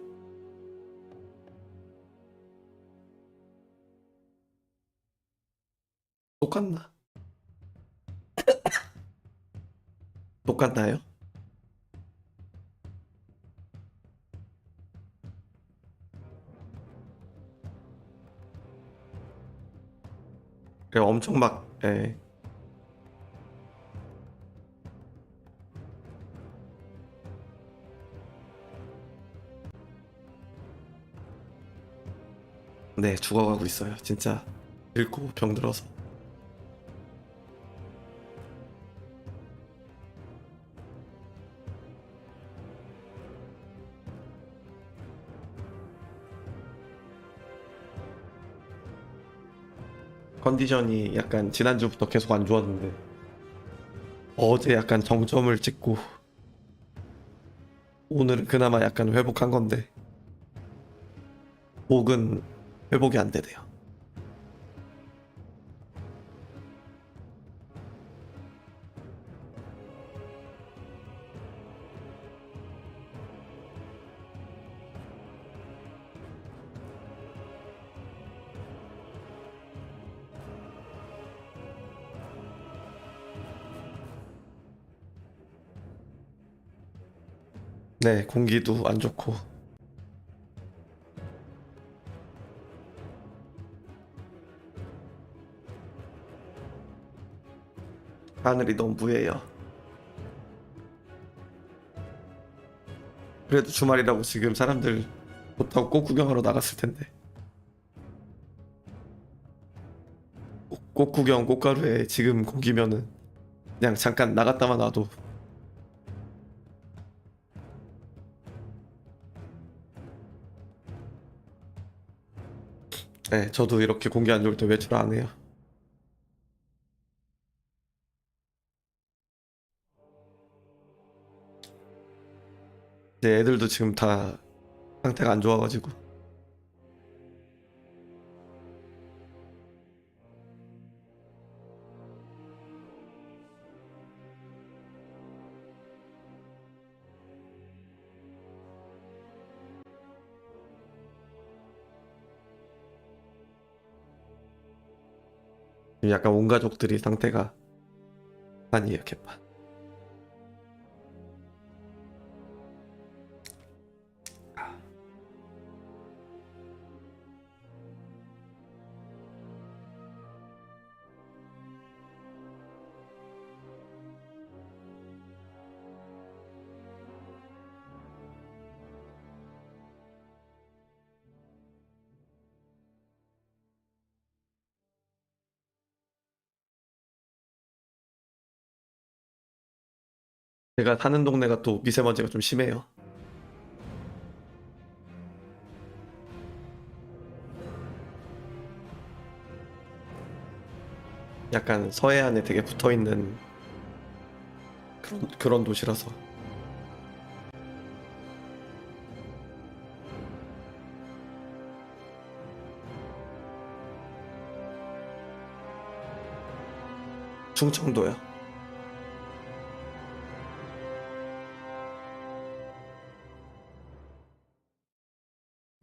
똑같나? 똑같나요? 그래 엄청 막 예. 네, 죽어가고 있어요. 진짜 늙고 병들어서. 컨디션이 약간 지난주부터 계속 안 좋았는데 어제 약간 정점을 찍고 오늘은 그나마 약간 회복한 건데 목은 회복이 안 되네요. 네, 공기도 안 좋고 하늘이 너무 무해요. 그래도 주말이라고 지금 사람들 못하고 꽃 구경하러 나갔을 텐데 꽃 구경 꽃가루에 지금 공기면은 그냥 잠깐 나갔다만 와도 네, 저도 이렇게 공기 안 좋을 때 외출 안 해요. 이제 애들도 지금 다 상태가 안 좋아가지고 지금 약간 온 가족들이 상태가 아니에요, 개판. 제가 사는 동네가 또 미세먼지가 좀 심해요. 약간 서해안에 되게 붙어있는 그런 도시라서 충청도요.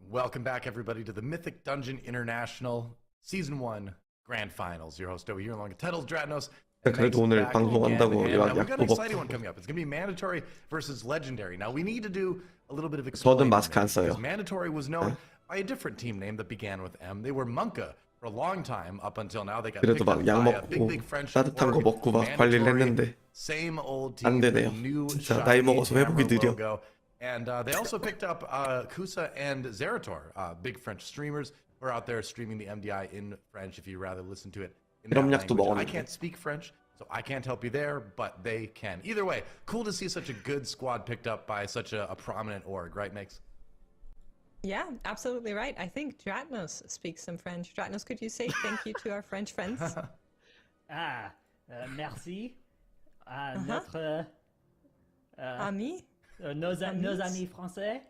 Welcome back, everybody, to the Mythic Dungeon International Season 1 Grand Finals. Your host over here, along with Titles, Dratnos. 그래도 오늘 방송한다고 We've got an 약도 exciting one 먹고 coming up. It's going to be mandatory versus legendary. Now, we need to do a little bit of 저는 explaining. 마스크 안 써요. Because mandatory was known by a different team name that began with M. They were Monka for a long time up until now. They got 그래도 picked up 막 약 by a 먹고 big French 따뜻한 거 org. 먹고 막 관리를 Mandatory, 했는데 same old 안 team, 되네요. new 진짜 shiny 나이 먹어서 회복이 camera 느려. logo. And they also picked up Kusa and Zerator, big French streamers who are out there streaming the MDI in French if you rather listen to it in that 실험약도 language. I 먹었는데. can't speak French, so I can't help you there, but they can. Either way, cool to see such a good squad picked up by such a prominent org, right, Makes? Yeah, absolutely right. I think Dratnos speaks some French. Dratnos, could you say thank you to our French friends? Merci à notre Ami? nos amis français.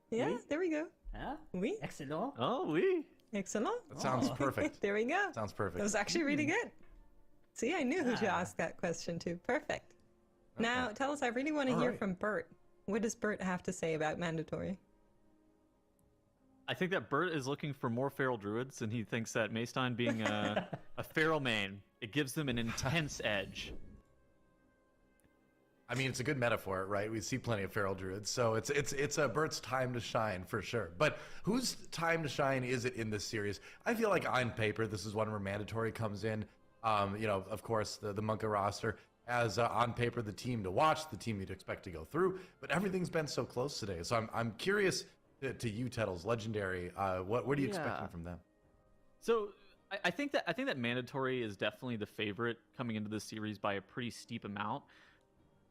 Yeah, Oui. there we go. Hein? Oui, Excellent. Oh, oui. excellent. That sounds perfect. There we go. Sounds That perfect. was actually really good. See, I knew who to Ah. ask that question to. Perfect. Now, tell us, I really want to All hear right. from Bert. What does Bert have to say about mandatory? I think that Bert is looking for more feral druids, and he thinks that Maystein being a feral main, it gives them an intense edge. I mean, it's a good metaphor, right? We see plenty of feral druids, so it's a Bert's time to shine for sure. But whose time to shine is it in this series? I feel like on paper, this is one where mandatory comes in. You know, of course, the Monka roster as on paper the team to watch, the team you'd expect to go through. But everything's been so close today, so I'm curious to you, Tettles, legendary. What are you expecting from them? So I think that mandatory is definitely the favorite coming into this series by a pretty steep amount.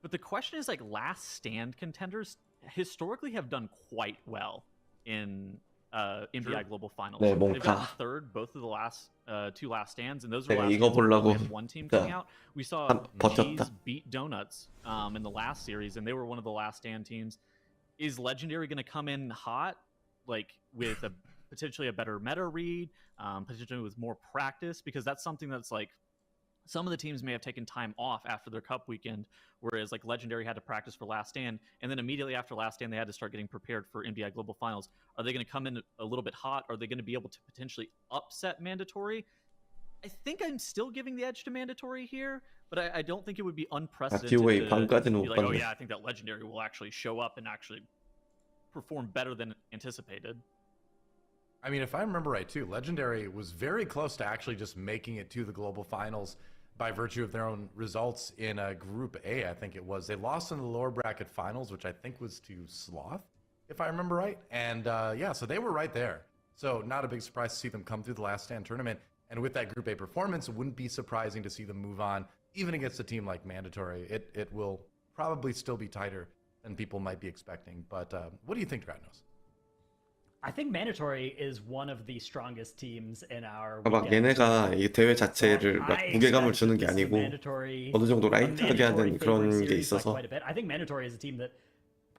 But the question is, like, last stand contenders historically have done quite well in MDI Global Finals. 네, They've 몽카. gotten third both of the last two last stands, and those were 내가 last 이거 stands where we 보려고 only had one team coming 진짜 out. We saw 버텼다. G's beat Donuts in the last series, and they were one of the last stand teams. Is Legendary going to come in hot, like with a potentially a better meta read, potentially with more practice? Because that's something that's like some of the teams may have taken time off after their cup weekend, whereas like Legendary had to practice for Last Stand, and then immediately after Last Stand they had to start getting prepared for MDI Global Finals. Are they going to come in a little bit hot? Are they going to be able to potentially upset Mandatory? I think I'm still giving the edge to Mandatory here, but I don't think it would be unprecedented 같이보기 to 방까지는 be 못 like, oh 봤네. yeah, I think that Legendary will actually show up and actually perform better than anticipated. I mean, if I remember right, too, Legendary was very close to actually just making it to the global finals by virtue of their own results in Group A, I think it was. They lost in the lower bracket finals, which I think was to Sloth, if I remember right. And yeah, so they were right there. So not a big surprise to see them come through the Last Stand tournament. And with that Group A performance, it wouldn't be surprising to see them move on, even against a team like Mandatory. It will probably still be tighter than people might be expecting. But what do you think, Dratnos? I think Mandatory is one of the strongest teams in our 막 weekend. 얘네가 이 대회 자체를 막 I 무게감을 expect 주는 that 게 this is a 아니고 mandatory- 어느 정도 a 라이트하게 mandatory 하는 favored 그런 게 series by 있어서 quite a bit. I think Mandatory is a team that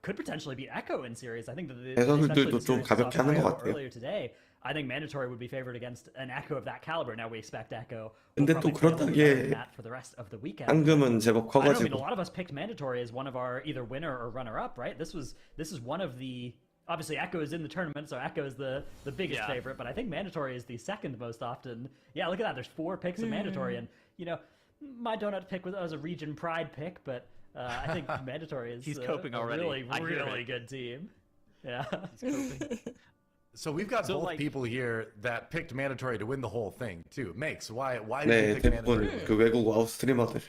could potentially beat Echo in series. I think that 해설들도 좀 가볍게 하는 것 같아요. earlier today. I think Mandatory would be favored against an Echo of that caliber. Now we expect Echo. 근데 또 그렇다기에 for the rest of the weekend. 상금은 제법 I don't know, I mean, 커가지고 a lot of us picked Mandatory as one of our either winner or runner-up, right? This is one of the obviously Echo is in the tournament, so Echo is the biggest Yeah. favorite. But I think Mandatory is the second most often. Yeah, look at that. There's 4 picks of Mandatory, and you know, my donut pick was a region pride pick, but I think Mandatory is He's coping a already. really I hear really it. good team. Yeah. He's coping. So we've got So, both like- people here that picked Mandatory to win the whole thing, too. Makes, why did 네 you pick 대부분 Mandatory? 그 외국 와우 스트리머들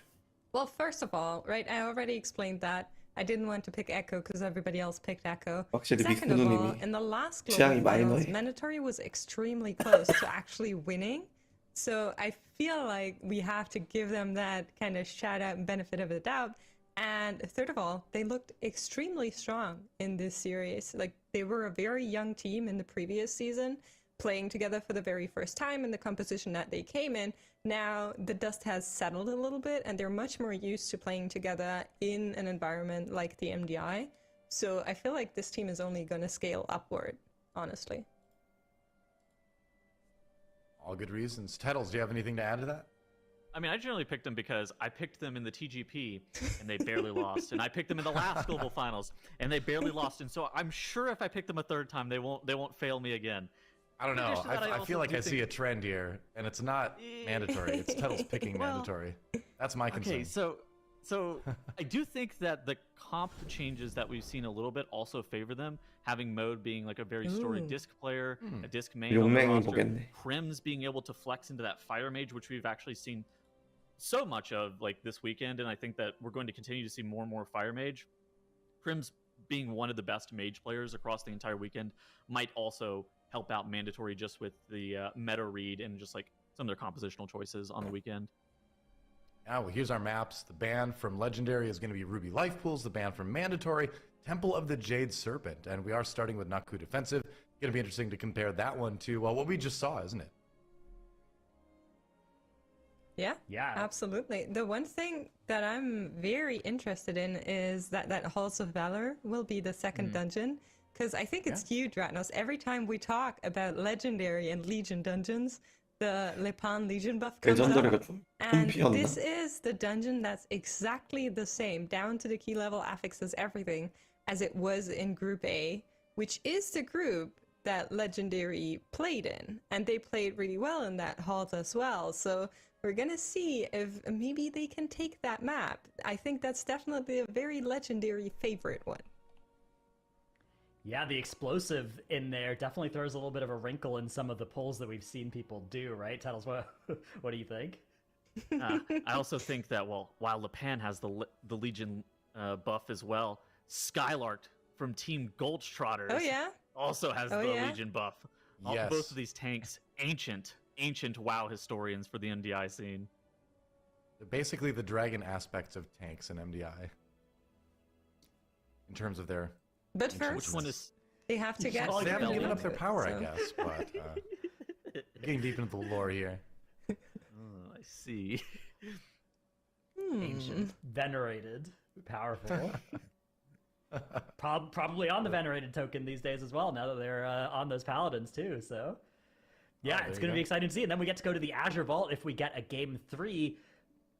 Well, first of all, right, I already explained that I didn't want to pick Echo because everybody else picked Echo. 확실히 Second of all, 믹스누님이 in the last 취향이 global finals, 마이너해. Mandatory was extremely close to actually winning. So I feel like we have to give them that kind of shout out and benefit of the doubt. And third of all, they looked extremely strong in this series. Like they were a very young team in the previous season, playing together for the very first time in the composition that they came in. Now the dust has settled a little bit and they're much more used to playing together in an environment like the MDI. So I feel like this team is only going to scale upward, honestly. All good reasons. Tettles, do you have anything to add to that? I mean, I generally picked them because I picked them in the TGP and they barely lost, and I picked them in the last global finals and they barely lost. And so I'm sure if I pick them a third time, they won't fail me again. I don't In know. addition to that, I I also feel like do I see think- a trend here, and it's not mandatory. It's Tettles picking Well, mandatory. That's my concern. Okay, so I do think that the comp changes that we've seen a little bit also favor them. Having Mode being like a very storied Ooh. disc player, a disc main on the 용맹이 roster, 보겠네. Prims being able to flex into that Fire Mage, which we've actually seen so much of like this weekend, and I think that we're going to continue to see more and more Fire Mage. Prims being one of the best mage players across the entire weekend might also help out Mandatory just with the meta read and just like some of their compositional choices on the weekend. Now, well, here's our maps. The ban from Legendary is going to be Ruby Life Pools. The ban from Mandatory, Temple of the Jade Serpent. And we are starting with Naku Defensive. Going to be interesting to compare that one to what we just saw, isn't it? Yeah, Yeah. absolutely. The one thing that I'm very interested in is that Halls of Valor will be the second dungeon. Because I think it's huge, Ratnos. Every time we talk about Legendary and Legion dungeons, the Lepan Legion buff comes 레전더리가 up. 좀 And 폼피였나? this is the dungeon that's exactly the same, down to the key level affixes, everything, as it was in Group A, which is the group that Legendary played in. And they played really well in that halls as well. So we're going to see if maybe they can take that map. I think that's definitely a very Legendary favorite one. Yeah, the explosive in there definitely throws a little bit of a wrinkle in some of the pulls that we've seen people do, right? Tettles, what do you think? I also think that while Lepan has the Legion buff as well, Skylark from Team Goldtrotters Oh, yeah? also has Oh, the yeah? Legion buff. Yes. Both of these tanks, ancient WoW historians for the MDI scene. They're basically the dragon aspects of tanks in MDI. In terms of their... But Which first, Which one is They have to get. Well, They haven't Well, given up their power, I so- guess, but getting deep into the lore here. I see. Ancient, venerated, powerful. Probably on the venerated token these days as well. Now that they're on those paladins too, so yeah, there it's you going to go. be exciting to see. And then we get to go to the Azure Vault if we get a game 3.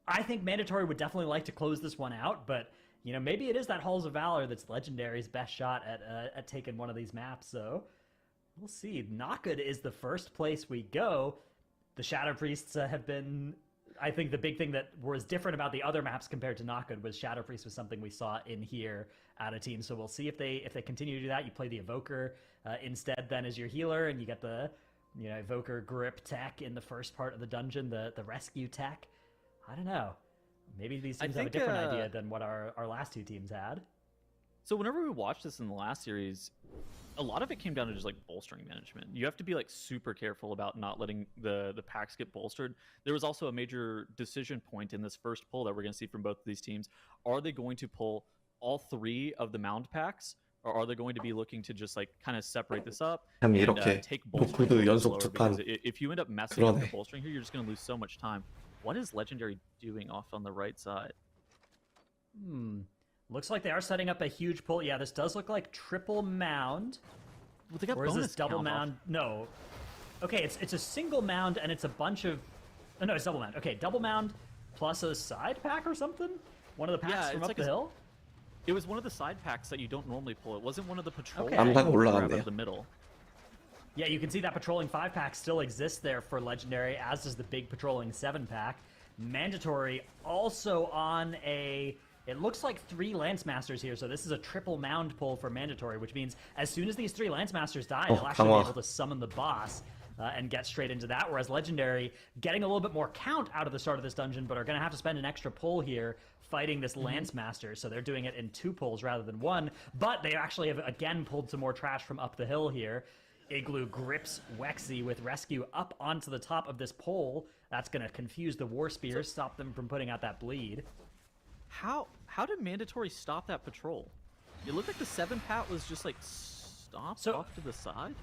I think Mandatory would definitely like to close this one out, but you know, maybe it is that Halls of Valor that's Legendary's best shot at taking one of these maps. So we'll see. Naked is the first place we go. The Shadow Priests have been, I think the big thing that was different about the other maps compared to Naked was Shadow Priest was something we saw in here at a team. So we'll see if they continue to do that. You play the Evoker instead then as your healer, and you get the Evoker grip tech in the first part of the dungeon, the rescue tech. I don't know. Maybe these teams have a think, different idea than what our last two teams had. So whenever we watched this in the last series, a lot of it came down to just like bolstering management. You have to be like super careful about not letting the packs get bolstered. There was also a major decision point in this first pull that we're going to see from both of these teams. Are they going to pull all 3 of the mound packs, or are they going to be looking to just like kind of separate this up 참 and 이렇게 take bolstering 노크드 a little 연속 slower? 두 Because 판 if you end up messing up the 그러네. bolstering here, you're just going to lose so much time. What is Legendary doing off on the right side? Looks like they are setting up a huge pull. Yeah, this does look like triple mound. Well, they got Or is bonus this double count off. mound? No. Okay, it's a single mound and it's a bunch of. Oh, no, it's double mound. Okay, double mound plus a side pack or something. One of the packs Yeah, from it's up like the a- hill. It was one of the side packs that you don't normally pull. It wasn't one of the patrol Okay. packs 암사가 you grab out 올라간대요. of the middle. Yeah, you can see that patrolling 5-pack still exists there for Legendary, as does the big patrolling 7-pack. Mandatory also on a... It looks like 3 Lance Masters here, so this is a triple mound pull for Mandatory, which means as soon as these 3 Lance Masters die, Oh, they'll actually 강화. be able to summon the boss and get straight into that, whereas Legendary getting a little bit more count out of the start of this dungeon, but are going to have to spend an extra pull here fighting this Lance Master, so they're doing it in 2 pulls rather than 1, but they actually have again pulled some more trash from up the hill here. Igloo grips Wexy with Rescue up onto the top of this pole. That's going to confuse the War Spears, stop them from putting out that bleed. How did Mandatory stop that patrol? It looked like the 7-pat was just like stopped off to the side.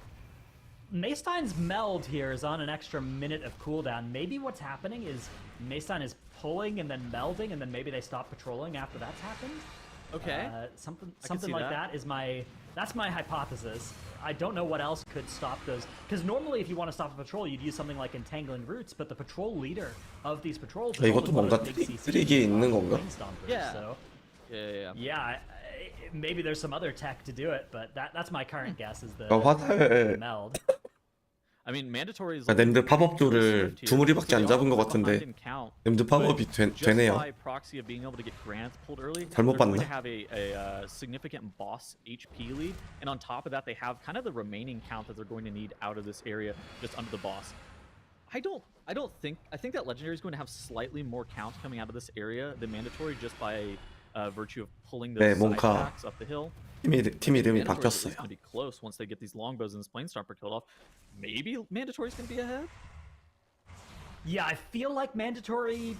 Maystein's meld here is on an extra minute of cooldown. Maybe what's happening is Maystein is pulling and then melding, and then maybe they stop patrolling after that's happened. Okay. Something see like that. that is that's my hypothesis. I don't know what else could stop those, because normally if you want to stop a patrol, you'd use something like Entangling Roots, but the patrol leader of these patrols is 이것도 only one of 뭔가 the big CCs, 트릭이 있는 건가? Plain Stompers, Yeah. So Yeah. yeah, maybe there's some other tech to do it, but that's my current guess is the 화살 meld. I mean, Mandatory is. nem드 팝업조를 두 무리밖에 안 잡은 것 같은데 nem드 팝업이 되네요. By proxy of being able to get grants pulled early, 잘못 they're going to 봤나? have a significant boss HP lead, and on top of that, they have kind of the remaining count that they're going to need out of this area just under the boss. I think that Legendary is going to have slightly more count coming out of this area than Mandatory just by virtue of pulling 네, those side 뭔가 packs up the hill. 팀 이름이 Mandatory is 바뀌었어요. going to be close once they get these longbows and this Planestomper killed off. Maybe Mandatory is going to be ahead. Yeah, I feel like Mandatory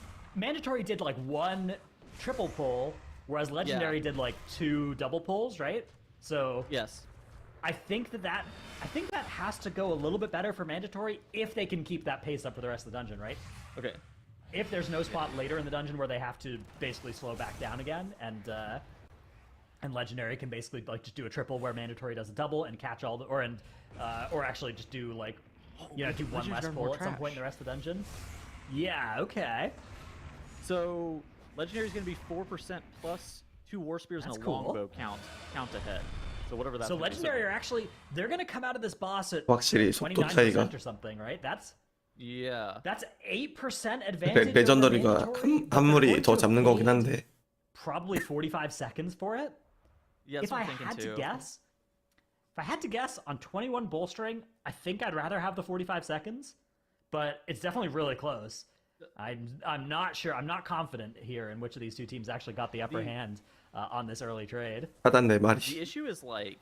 did like 1 triple pull, whereas Legendary did like 2 double pulls, right? So Yes. I think that has to go a little bit better for Mandatory if they can keep that pace up for the rest of the dungeon, right? Okay. If there's no spot later in the dungeon where they have to basically slow back down again, and Legendary can basically like just do a triple where Mandatory does a double and catch all the or actually just do like do one less Legendary's pull more at some point in the rest of the dungeon. Yeah, okay. So Legendary is going to be 4% plus 2 War Spears and That's a cool. longbow count ahead. So whatever that's. So gonna be. Legendary are actually they're gonna come out of this boss at 확실히 속도 29% 차이가 or something, right? That's Yeah. 8% advantage. over 레전더리가 Mandatory, but 한 they're 무리 going 더 to 잡는 거긴 wait 한데 probably 45 seconds for it. Yeah. That's If what I I'm thinking had too. to guess, on 21 bolstering, I think I'd rather have the 45 seconds, but it's definitely really close. I'm not sure. I'm not confident here in which of these two teams actually got the upper hand on this early trade. 하단 네 The 마리. issue is like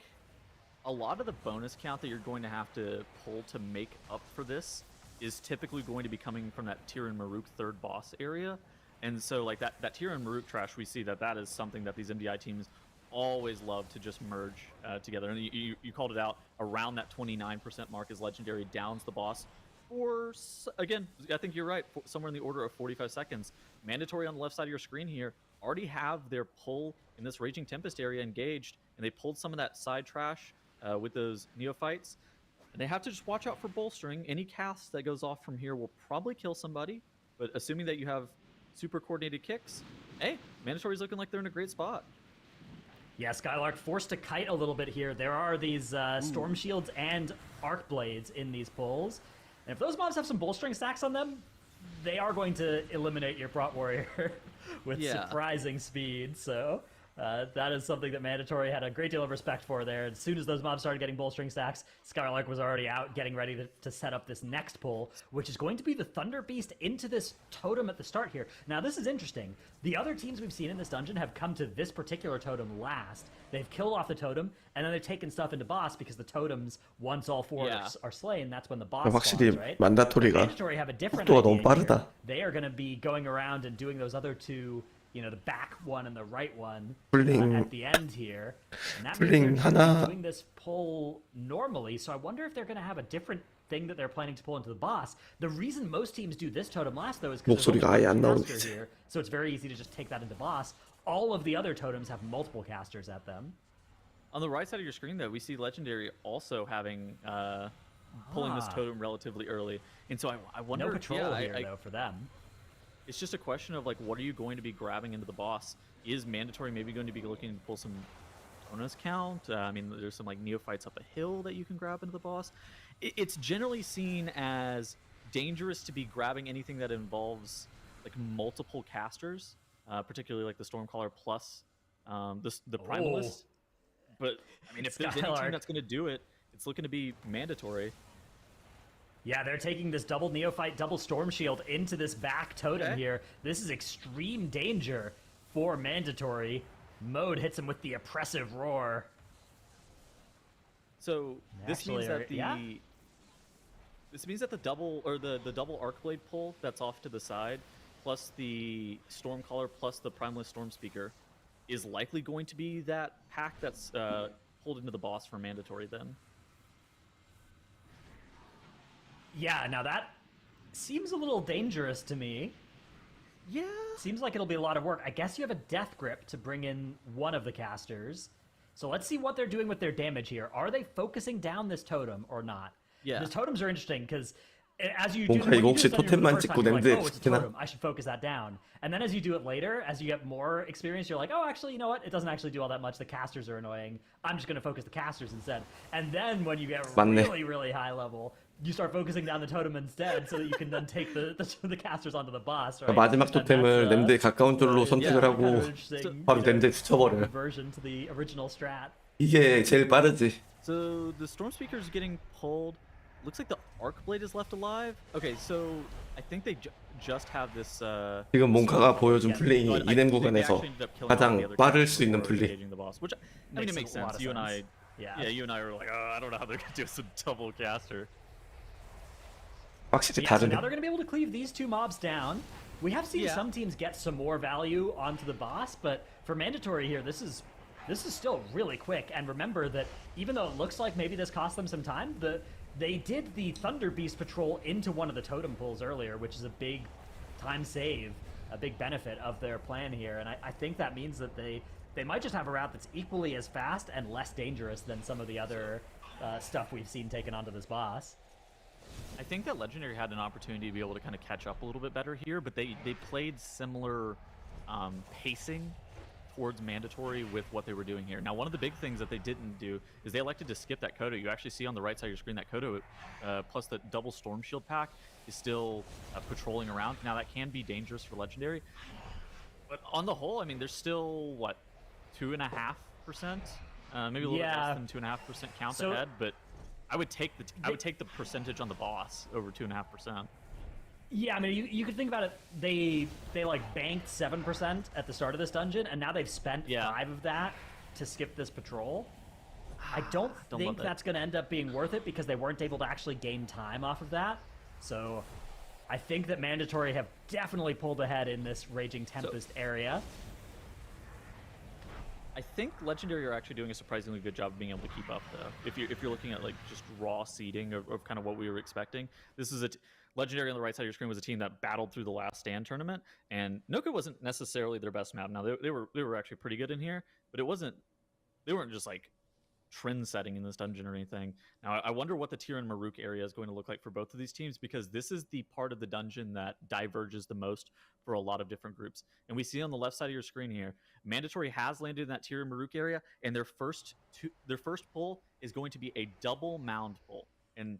a lot of the bonus count that you're going to have to pull to make up for this is typically going to be coming from that Tyrion Maruk 3rd boss area. And so like that Tyrion Maruk trash, we see that is something that these MDI teams always love to just merge together. And you called it out, around that 29% mark as Legendary downs the boss for, again, I think you're right, somewhere in the order of 45 seconds. Mandatory on the left side of your screen here already have their pull in this Raging Tempest area engaged, and they pulled some of that side trash with those neophytes. And they have to just watch out for bolstering. Any cast that goes off from here will probably kill somebody, but assuming that you have super coordinated kicks, hey, Mandatory's looking like they're in a great spot. Yeah, Skylark forced to kite a little bit here. There are these Storm Shields and Arc Blades in these pulls. And if those mobs have some bolstering stacks on them, they are going to eliminate your Prot Warrior with surprising speed. So that is something that Mandatory had a great deal of respect for there. As soon as those mobs started getting bolstering stacks, Skylark was already out getting ready to set up this next pull, which is going to be the Thunder Beast into this totem at the start here. Now, this is interesting. The other teams we've seen in this dungeon have come to this particular totem last. They've killed off the totem, and then they've taken stuff into boss because the totems, once all four are slain, that's when the boss 확실히 spawns, right? 만다토리가 Mandatory have a different 속도가 idea 너무 빠르다. here. They are going to be going around and doing those other two, you know, the back one and the right one at the end here. And that means they're gonna be doing this pull normally, so I wonder if they're going to have a different thing that they're planning to pull into the boss. The reason most teams do this totem last, though, is because there's 목소리가 아예 안 only one 나오네. caster here, so it's very easy to just take that into boss. All of the other totems have multiple casters at them. On the right side of your screen, though, we see Legendary also having pulling this totem relatively early, and so I wonder. No patrol here though for them. It's just a question of like, what are you going to be grabbing into the boss? Is Mandatory maybe going to be looking to pull some bonus count? I mean, there's some like neophytes up a hill that you can grab into the boss. It's generally seen as dangerous to be grabbing anything that involves like multiple casters, particularly like the Stormcaller plus the Primalist. But I mean, if there's any team that's going to do it, it's looking to be Mandatory. Yeah, they're taking this double Neophyte, double Storm Shield into this back totem here. This is extreme danger for Mandatory. Mode hits him with the oppressive roar. So this means that the double or the double Arc Blade pull that's off to the side, plus the Stormcaller plus the Primalist Stormspeaker, is likely going to be that pack that's pulled into the boss for Mandatory then. Yeah, now that seems a little dangerous to me. Yeah. Seems like it'll be a lot of work. I guess you have a Death Grip to bring in one of the casters. So let's see what they're doing with their damage here. Are they focusing down this totem or not? Yeah. The totems are interesting because as you do, 뭔가 이거 혹시 토템만 찍고 랜드에 붙이나? I should focus that down. And then as you do it later, as you get more experience, you're like, oh, actually, you know what? It doesn't actually do all that much. The casters are annoying. I'm just going to focus the casters instead. And then when you get really, really high level, you start focusing down the totem instead so that you can then take the casters onto the boss, right? 마지막 토템을 랜드에 가까운 쪽으로 선택을 하고 바로 랜드에 붙여버려요. Version to the original strat. 이게 제일 빠르지. So the Stormspeaker is getting pulled. Looks like the Arc Blade is left alive. Okay, so I think they just have this. 지금 몽카가 보여준 플레이 이렘 구간에서 가장 빠를 수 있는 플레이. Which I mean, it makes sense. You and I, you and I were like, oh, I don't know how they're gonna do some double caster. 확실히 So 다르네. now they're going to be able to cleave these two mobs down. We have seen some teams get some more value onto the boss, but for Mandatory here, this is still really quick. And remember that even though it looks like maybe this cost them some time, they did the Thunder Beast patrol into one of the totem pulls earlier, which is a big time save, a big benefit of their plan here. And I think that means that they might just have a route that's equally as fast and less dangerous than some of the other stuff we've seen taken onto this boss. I think that Legendary had an opportunity to be able to kind of catch up a little bit better here, but they played similar pacing towards Mandatory with what they were doing here. Now, one of the big things that they didn't do is they elected to skip that Kodo. You actually see on the right side of your screen that Kodo plus the double Storm Shield pack is still patrolling around. Now, that can be dangerous for Legendary, but on the whole, I mean, there's still, what, 2.5%? Maybe a little bit less than 2.5% count ahead, but I would take the percentage on the boss over 2.5%. Yeah, I mean, you could think about it. They like banked 7% at the start of this dungeon, and now they've spent 5 of that to skip this patrol. I don't think that's going to end up being worth it because they weren't able to actually gain time off of that. So I think that Mandatory have definitely pulled ahead in this Raging Tempest area. I think Legendary are actually doing a surprisingly good job of being able to keep up, though. If you're looking at like just raw seeding of kind of what we were expecting, this is Legendary on the right side of your screen was a team that battled through the last stand tournament, and Noka wasn't necessarily their best map. Now they were actually pretty good in here, but they weren't just like trend setting in this dungeon or anything. Now I wonder what the Tyr and Maruk area is going to look like for both of these teams, because this is the part of the dungeon that diverges the most for a lot of different groups. And we see on the left side of your screen here, Mandatory has landed in that Tyr and Maruk area, and their first pull is going to be a double mound pull. And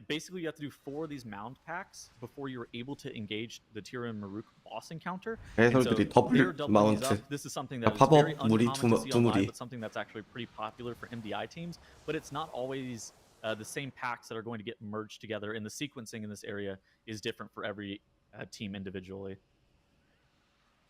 basically, you have to do 4 of these mound packs before you're able to engage the Tyr and Maruk boss encounter. 해설들이 더블 마운트. This is something that is 팝업 very 무리 uncommon to see on live, 무리. but something that's actually pretty popular for MDI teams. But it's not always the same packs that are going to get merged together, and the sequencing in this area is different for every team individually.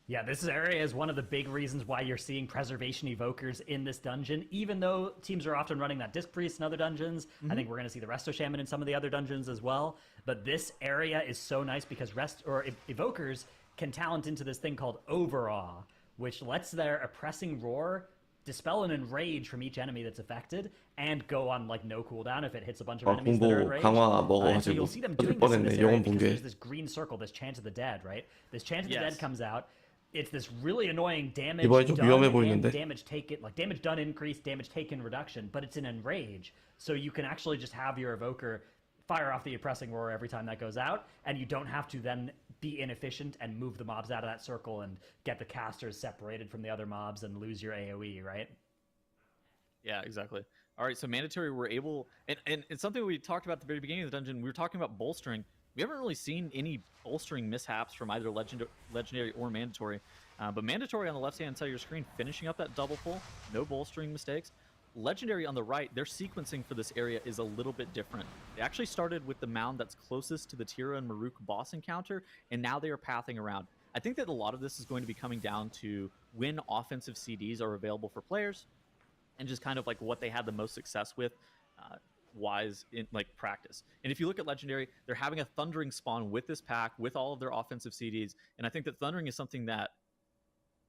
Yeah, this area is one of the big reasons why you're seeing preservation evokers in this dungeon, even though teams are often running that Disc Priest in other dungeons. I think we're going to see the Resto Shaman in some of the other dungeons as well. But this area is so nice because evokers can talent into this thing called Overawe, which lets their oppressing roar dispel an enrage from each enemy that's affected and go on like no cooldown if it hits a bunch of enemies that are 공보 enraged. 강화 So 먹어가지고 you'll see them 터질 doing this in 뻔했네. this area 영혼 because 붕괴. there's this green circle, this Chant of the Dead, right? This Chant of the Yes. Dead comes out. It's this really annoying damage 이번에 좀 done 위험해 and 보이는데? damage taken, like damage done increase, damage taken reduction, but it's an enrage. So you can actually just have your evoker fire off the oppressing roar every time that goes out, and you don't have to then be inefficient and move the mobs out of that circle and get the casters separated from the other mobs and lose your AoE, right? Yeah, exactly. All right, so Mandatory were able, and it's something we talked about at the very beginning of the dungeon. We were talking about bolstering. We haven't really seen any bolstering mishaps from either Legendary or Mandatory. But Mandatory on the left-hand side of your screen, finishing up that double pull, no bolstering mistakes. Legendary on the right, their sequencing for this area is a little bit different. They actually started with the mound that's closest to the Tyra and Maruk boss encounter, and now they are pathing around. I think that a lot of this is going to be coming down to when offensive CDs are available for players, and just kind of like what they had the most success with wise in like practice. And if you look at Legendary, they're having a Thundering spawn with this pack, with all of their offensive CDs. And I think that Thundering is something that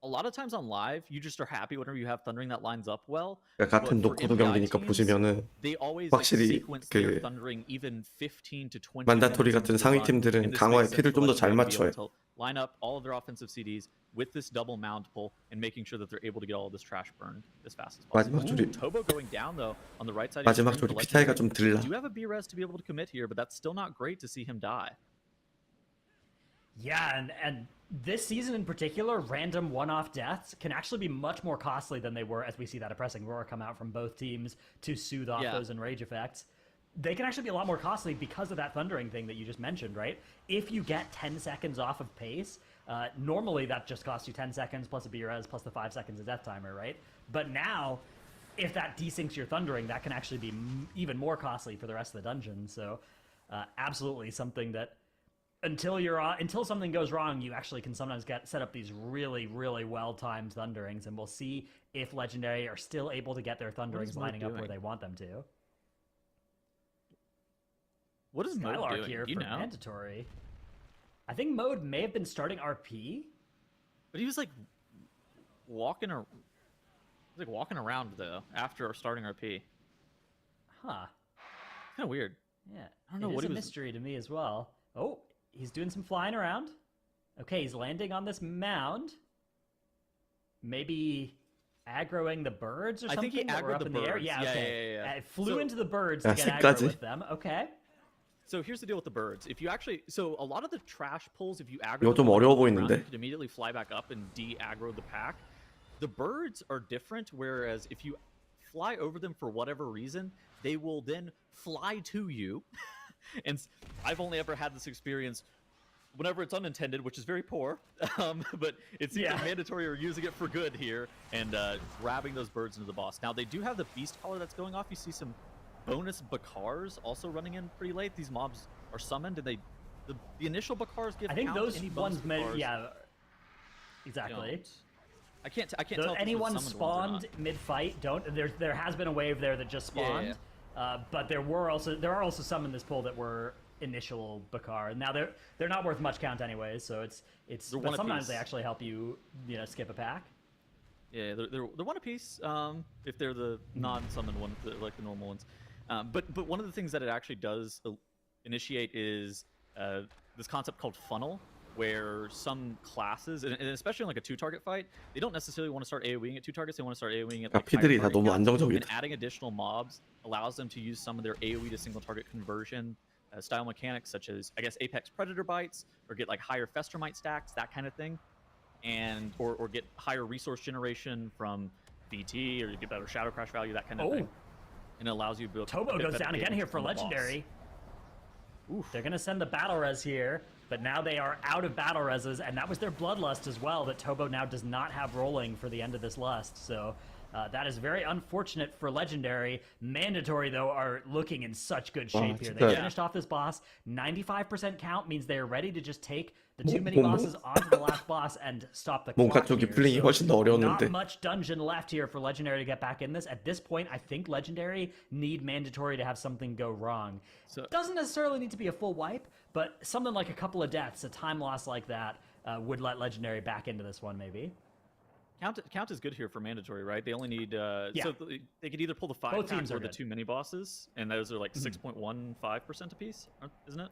a lot of times on live, you just are happy whenever you have Thundering that lines up well. 같은 But for 노코도 MDI 경기니까 teams, 보시면은 they always like 확실히 sequence their 그 Thundering even 15 to 20 만다토리 minutes 같은 into the 상위 run. 팀들은 And this 강화에 makes sense 피를 for 좀 더 잘 Legendary to be able 맞춰요. to line up all of their offensive CDs with this double mound pull and making sure that they're able to get all of this trash burned as fast as possible. 마지막 줄이 Tobo going down though on the right side of your 마지막 screen 줄이 for 피 차이가 Legendary. 좀 들라. Do have a B-res to be able to commit here, but that's still not great to see him die. Yeah, and this season in particular, random one-off deaths can actually be much more costly than they were as we see that oppressing roar come out from both teams to soothe off those enrage effects. They can actually be a lot more costly because of that Thundering thing that you just mentioned, right? If you get 10 seconds off of pace, normally that just costs you 10 seconds plus a B-res plus the 5 seconds of death timer, right? But now, if that desyncs your Thundering, that can actually be even more costly for the rest of the dungeon. So, absolutely something that until something goes wrong, you actually can sometimes set up these really, really well-timed Thunderings, and we'll see if Legendary are still able to get their Thunderings lining up where they want them to. What is Mode Skylark doing? here Do you for know? Mandatory. I think Mode may have been starting RP. But he was like walking around though after starting RP. Huh. Kind of weird. Yeah. I don't know it what is he a was- mystery to me as well. Oh, he's doing some flying around. Okay, he's landing on this mound. Maybe aggroing the birds or I something think he that were aggroed up the in the air. birds. Yeah, Yeah, okay. yeah. It flew So- into the birds Yeah, to get 끝까지. aggro with them. Okay. So here's the deal with the birds. If you actually, so a lot of the trash pulls, if you aggro 이거 them 좀 on the 어려워 ground, 보이는데? you can immediately fly back up and de-aggro the pack. The birds are different, whereas if you fly over them for whatever reason, they will then fly to you. And I've only ever had this experience whenever it's unintended, which is very poor. But it seems like Mandatory are using it for good here and grabbing those birds into the boss. Now they do have the beast collar that's going off. You see some bonus Bakars also running in pretty late. These mobs are summoned, and the initial Bakars give. I think count those any bonus ones may, Bakars yeah, exactly. don't. I can't tell. If those were Anyone summoned ones or not. spawned mid-fight don't. There has been a wave there that just spawned, but there are also some in this pool that were initial Bakar. Now they're not worth much count anyways, so it's They're but one sometimes apiece. they actually help you skip a pack. Yeah, they're one apiece. If they're the non-summon one, like the normal ones. But one of the things that it actually does initiate is this concept called funnel, where some classes, and especially in like a 2-target fight, they don't necessarily want to start AoEing at 2 targets. They want to start AoEing at like higher 피들이 다 target 너무 counts, and 안정적이다. adding additional mobs allows them to use some of their AoE to single target conversion style mechanics, such as I guess Apex Predator bites, or get like higher Festermite stacks, that kind of thing, and or get higher resource generation from VT, or you get better Shadow Crash value, that kind of thing. And it allows you to build. Tobo goes down again here for Legendary. They're going to send the Battle Res here, but now they are out of Battle Reses, and that was their Bloodlust as well, that Tobo now does not have rolling for the end of this Lust. So that is very unfortunate for Legendary. Mandatory, though, are looking in such good shape here. They finished off this boss. 95% count means they're ready to just take the 2 mini-bosses onto the last boss and stop the 뭔가 clock 쪽이 here. 플레이 훨씬 더 Not 어려웠는데. much dungeon left here for Legendary to get back in this. At this point, I think Legendary need Mandatory to have something go wrong. So, Doesn't necessarily need to be a full wipe, but something like a couple of deaths, a time loss like that, would let Legendary back into this one, maybe. count is good here for mandatory, right? They only need Yeah. so they could either pull the 5 Both pack teams or are the good. 2 mini bosses, and those are like 6.15% apiece, isn't it?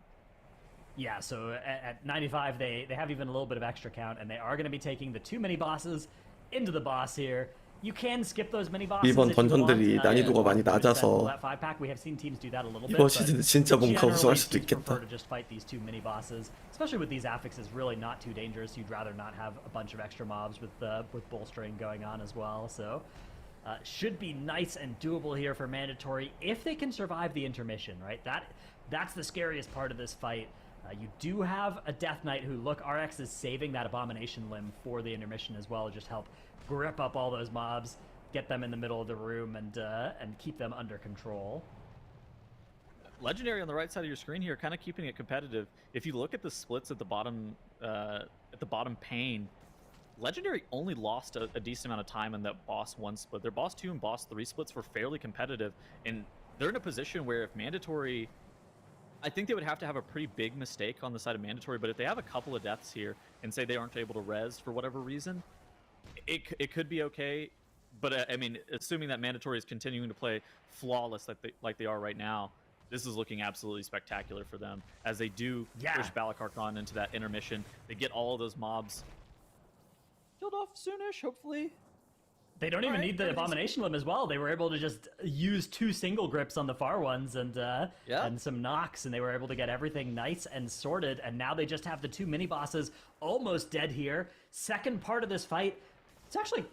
Yeah, so at 95, they have even a little bit of extra count, and they are going to be taking the 2 mini bosses into the boss here. You can skip those mini bosses 이번 if you want, 던전들이 난이도가 많이 push that- pull 낮아서 that 5-pack. We have seen teams do that a little bit, 이번 but 시즌에 진짜 뭔가 generally, 우승할 수도 teams prefer 있겠다. to just fight these 2 mini bosses, especially with these affixes. Really not too dangerous. You'd rather not have a bunch of extra mobs with bolstering going on as well. So should be nice and doable here for Mandatory if they can survive the intermission. Right, that's the scariest part of this fight. You do have a Death Knight who, look, RX is saving that Abomination limb for the intermission as well, just help grip up all those mobs, get them in the middle of the room, and keep them under control. Legendary on the right side of your screen here, kind of keeping it competitive. If you look at the splits at the bottom pane, Legendary only lost a decent amount of time in that boss 1 split. Their boss 2 and boss 3 splits were fairly competitive, and they're in a position where if Mandatory, I think they would have to have a pretty big mistake on the side of Mandatory, but if they have a couple of deaths here and say they aren't able to res for whatever reason, it could be okay. But I mean, assuming that Mandatory is continuing to play flawless like they are right now, this is looking absolutely spectacular for them as they do push Balakarkon into that intermission. They get all of those mobs killed off soonish, hopefully. They don't even need the Abomination limb as well. They were able to just use 2 single grips on the far ones and some knocks, and they were able to get everything nice and sorted. And now they just have the 2 mini bosses almost dead here. Second part of this fight, it's actually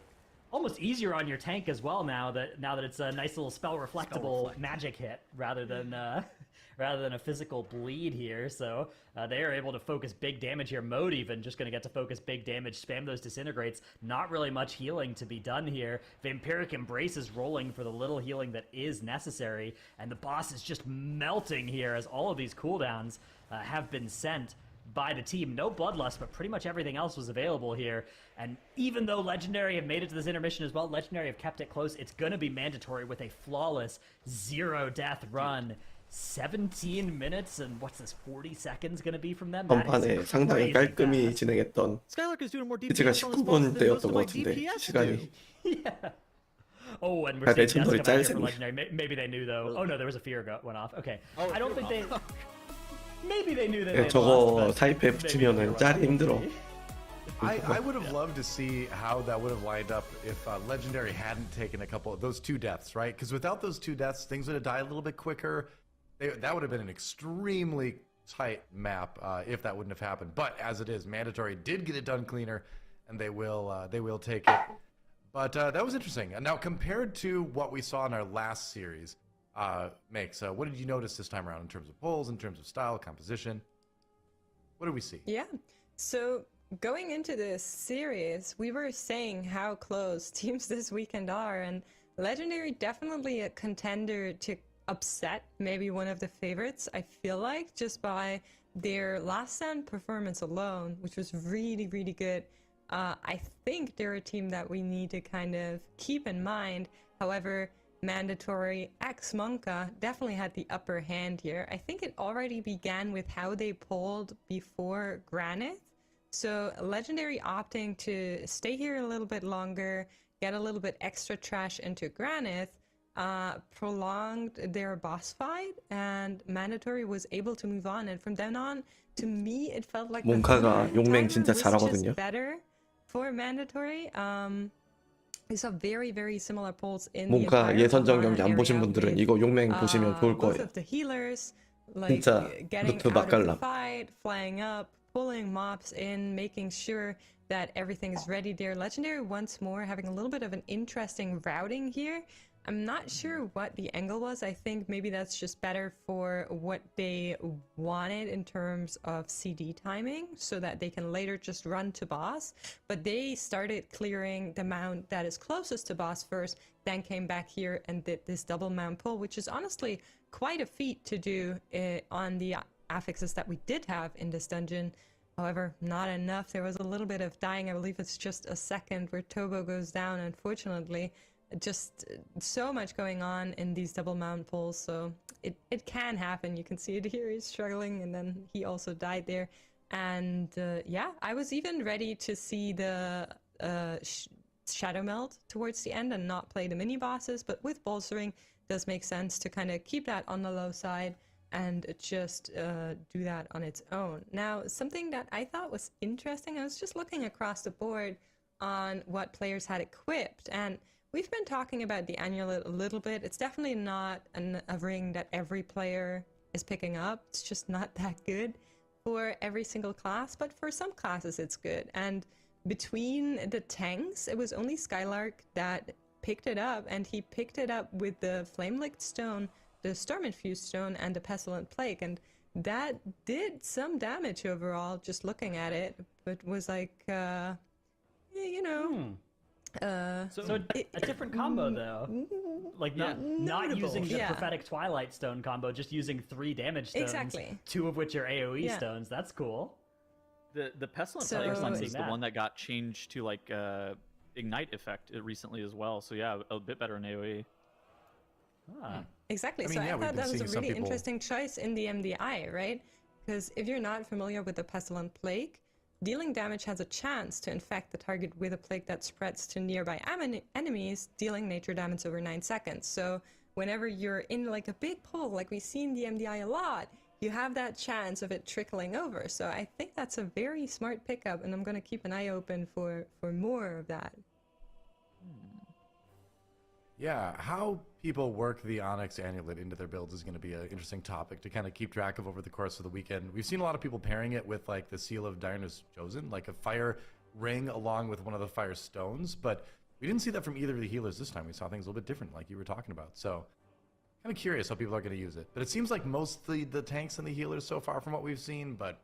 almost easier on your tank as well now that it's a nice little spell reflectable magic hit rather than a physical bleed here. So they are able to focus big damage here. Mode even just going to get to focus big damage, spam those disintegrates. Not really much healing to be done here. Vampiric Embrace is rolling for the little healing that is necessary, and the boss is just melting here as all of these cooldowns have been sent by the team. No Bloodlust, but pretty much everything else was available here. And even though Legendary have made it to this intermission as well, Legendary have kept it close. It's going to be Mandatory with a flawless 0-death run. 17 minutes and what's this, 40 seconds going to be from them? That 전판에 is 상당히 crazy 깔끔히 fast. 진행했던 Skylark is doing more 이제가 DPS on this boss than most 19분대였던 of 것 my 같은데 DPS 시간이 Yeah. Oh, and we're 아, seeing 레전더리 deaths come out here for 짤 Legendary. Maybe they knew though. Oh no, there was a fear went off. Okay. Oh, I don't think they... Maybe they knew that 예, they 저거 lost, but 타입에 maybe 붙이면은 they were 짤이 힘들어. I would have loved to see how that would have lined up if Legendary hadn't taken a couple of those 2 deaths, right? Because without those 2 deaths, things would have died a little bit quicker. That would have been an extremely tight map if that wouldn't have happened. But as it is, Mandatory did get it done cleaner, and they will take it. But that was interesting. And now compared to what we saw in our last series, Makes, what did you notice this time around in terms of polls, in terms of style, composition? What did we see? Yeah. So going into this series, we were saying how close teams this weekend are, and Legendary definitely a contender to upset maybe one of the favorites, I feel like, just by their last stand performance alone, which was really, really good. I think they're a team that we need to kind of keep in mind. However, Mandatory X Monka definitely had the upper hand here. I think it already began with how they pulled before Granite. So Legendary opting to stay here a little bit longer, get a little bit extra trash into Granith, prolonged their boss fight, and Mandatory was able to move on. And from then on, to me, it felt like the 몽카가 용맹 timer 진짜 was 잘하거든요. just better for Mandatory. We saw very, very similar polls in the 몽카 entire 예선전 Milan 경기 안 보신 area 분들은 with, 이거 용맹 보시면 좋을 both 거예요. of the healers, like 진짜 getting 루트 out of the 맛깔남. fight, flying up, pulling mobs in, making sure that everything is ready there. Legendary once more having a little bit of an interesting routing here. I'm not sure what the angle was. I think maybe that's just better for what they wanted in terms of CD timing so that they can later just run to boss. But they started clearing the mount that is closest to boss first, then came back here and did this double mount pull, which is honestly quite a feat to do on the affixes that we did have in this dungeon. However, not enough. There was a little bit of dying. I believe it's just a second where Tobo goes down, unfortunately. Just so much going on in these double mount pulls, so it can happen. You can see it here. He's struggling, and then he also died there. And yeah, I was even ready to see the Shadow Meld towards the end and not play the mini bosses, but with bolstering, it does make sense to kind of keep that on the low side and just do that on its own. Now, something that I thought was interesting, I was just looking across the board on what players had equipped, and we've been talking about the amulet a little bit. It's definitely not a ring that every player is picking up. It's just not that good for every single class, but for some classes it's good. And between the tanks, it was only Skylark that picked it up, and he picked it up with the Flame-Licked Stone, the Storm-Infused Stone, and the Pestilent Plague, and that did some damage overall, just looking at it, but was like, you know... So a different combo though, like not using the Prophetic Twilight Stone combo, just using 3 damage stones, Exactly. 2 of which are AOE stones. That's cool. The Pestilent So- Plague one Seeing is the that. one that got changed to like Ignite effect recently as well. So yeah, a bit better in AOE. Exactly. I mean, So yeah, I we've thought been that was a seeing some really people- interesting choice in the MDI, right? Because if you're not familiar with the Pestilent Plague, dealing damage has a chance to infect the target with a plague that spreads to nearby enemies, dealing nature damage over 9 seconds. So whenever you're in like a big pull, like we see in the MDI a lot, you have that chance of it trickling over. So I think that's a very smart pickup, and I'm going to keep an eye open for more of that. Yeah, how people work the Onyx Amulet into their builds is going to be an interesting topic to kind of keep track of over the course of the weekend. We've seen a lot of people pairing it with like the Seal of Direna's Chosen, like a fire ring along with one of the fire stones, but we didn't see that from either of the healers this time. We saw things a little bit different, like you were talking about. So kind of curious how people are going to use it. But it seems like mostly the tanks and the healers so far from what we've seen, but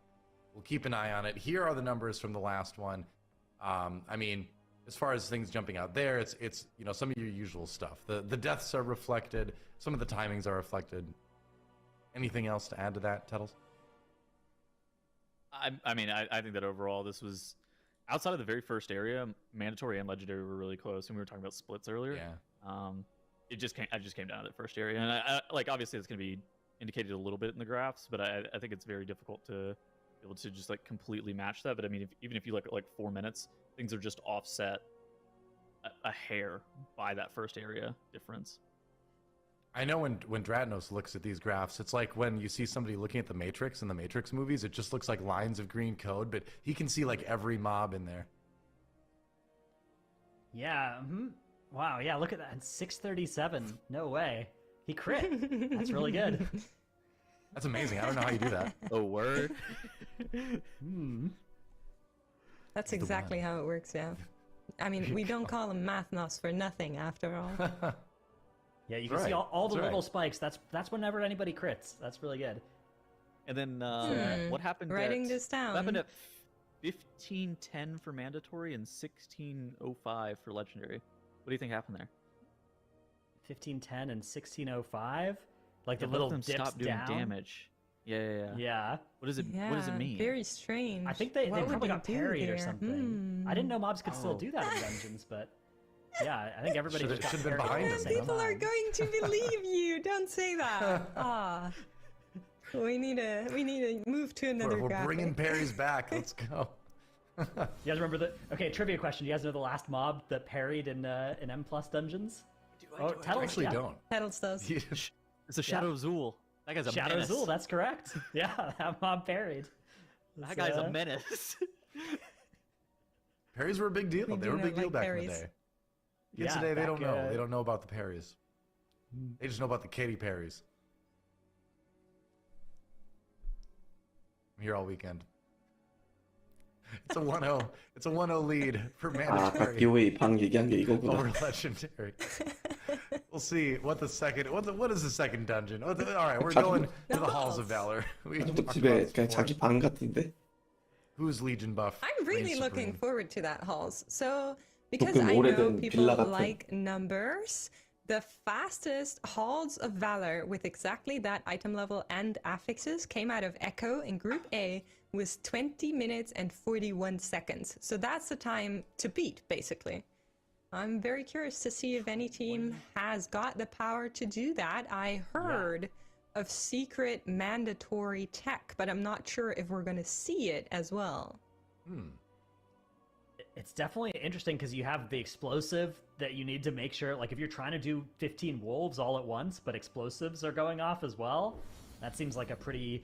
we'll keep an eye on it. Here are the numbers from the last one. I mean, as far as things jumping out there, it's you know, some of your usual stuff. The deaths are reflected. Some of the timings are reflected. Anything else to add to that, Tettles? I mean, I think that overall this was, outside of the very first area, mandatory and legendary were really close, and we were talking about splits earlier. Yeah. I just came down to that first area, and I like obviously it's going to be indicated a little bit in the graphs, but I think it's very difficult to be able to just like completely match that. But I mean, even if you look at like 4 minutes, things are just offset a hair by that first area difference. I know when Dratnos looks at these graphs, it's like when you see somebody looking at the Matrix in the Matrix movies, it just looks like lines of green code, but he can see like every mob in there. Yeah. Wow. Yeah. Look at that. 637. No way. He crit. That's really good. That's amazing. I don't know how you do that. Oh, word. That's He's the exactly one. how it works, yeah. I mean, we don't call him Mathnos for nothing, after all. Yeah, you can That's see right. all the That's little right. spikes. That's whenever anybody crits. That's really good. And then what happened? Writing at, this down. What happened at 1510 for mandatory and 1605 for legendary? What do you think happened there? 1510 and 1605. Like the Yeah, both little of them dips stopped doing down. damage. Yeah. Yeah. What does it? Yeah, What does it mean? very strange. I think they What would probably you got do parried or there? something. I didn't know mobs could still Oh. do that in dungeons, but yeah, I think everybody Should've- just got should've been parried behind at the them, you same know? People are time. going to believe you. Don't say that. Ah, we need to move to another We're graphic. bringing parries back. Let's go. You guys remember the? Okay, trivia question. You guys know the last mob that parried in M+ dungeons? I Tettles, actually yeah. don't. Petals does. It's a Shadow Zool. That guy's a Shadow menace. Zool, that's correct. Yeah, that mob parried. That guy's a menace. Parries were a big deal. We They do were a big not deal like back parries. in the day. Kids Yeah, today, they don't back, know. They don't know about the parries. They just know about the Katy Perrys. I'm here all weekend. It's a 1-0. It's a 1-0 lead for 아, mandatory 같이보기 방 얘기한 게 이거구나. over legendary. We'll see what the second. What is the second dungeon? All right, we're going to the halls of valor. We 가족 talked 집에 about this 그냥 before. 자기 방 같은데. Who's Legion buff? I'm really reigns looking supreme? forward to that halls. So because 조금 I know 오래된 people 빌라 같은. like numbers, the fastest halls of valor with exactly that item level and affixes came out of Echo in Group A was 20 minutes and 41 seconds. So that's the time to beat, basically. I'm very curious to see if any team has got the power to do that. I heard of secret mandatory tech, but I'm not sure if we're going to see it as well. It's definitely interesting because you have the explosive that you need to make sure, like if you're trying to do 15 wolves all at once, but explosives are going off as well, that seems like a pretty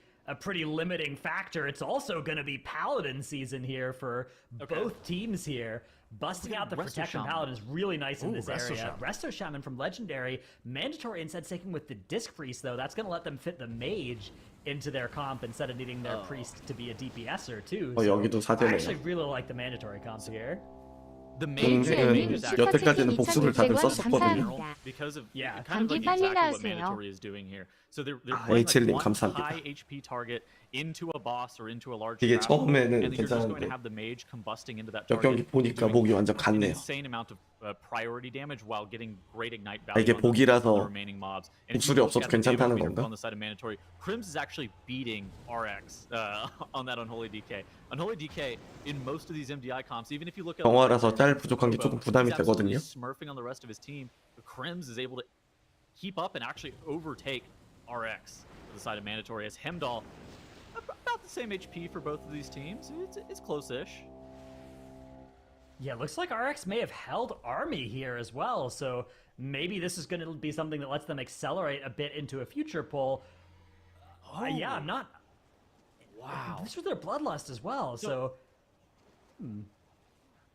limiting factor. It's also going to be Paladin season here for both teams here. Busting out the Resto Protection Shaman. Paladin is really nice in Ooh, this Resto area. Shaman. Resto Shaman from Legendary. Mandatory instead sticking with the Disc Priest, though. That's going to let them fit the Mage into their comp instead of needing their Priest to be a DPSer, too. 여기도 I 4대네요. actually really like the Mandatory comp here. The mage 경쟁은 is actually 여태까지는 복수를 다들 썼었거든요. because of Yeah. kind of like 감기 빨리 exactly what 나으세요. mandatory is doing here. So they're 아, putting H님 like one 감사합니다. high HP target into a boss or into a large 이게 trap, 처음에는 and then you're just going 괜찮은데 to have the mage combusting into that 몇 경기 target, 보니까 doing 목이 완전 an 갔네요. insane amount of priority damage while getting great ignite 아, value 이게 on 복이라서 the remaining mobs. And if you 복술이 look 없어도 at the damage 괜찮다는 meter 건가? on the side of mandatory, Crims is actually beating RX on that Unholy DK. Unholy DK in most of these MDI comps, even if you look at 영화라서 짤 부족한 게 조금 부담이 he's absolutely 되거든요. smurfing on the rest of his team. But Crims is able to keep up and actually overtake RX to the side of mandatory as Hemdall about the same HP for both of these teams. It's close-ish. Yeah, looks like RX may have held Army here as well, so maybe this is going to be something that lets them accelerate a bit into a future pull. Yeah, I'm not... Wow. This was their Bloodlust as well, so...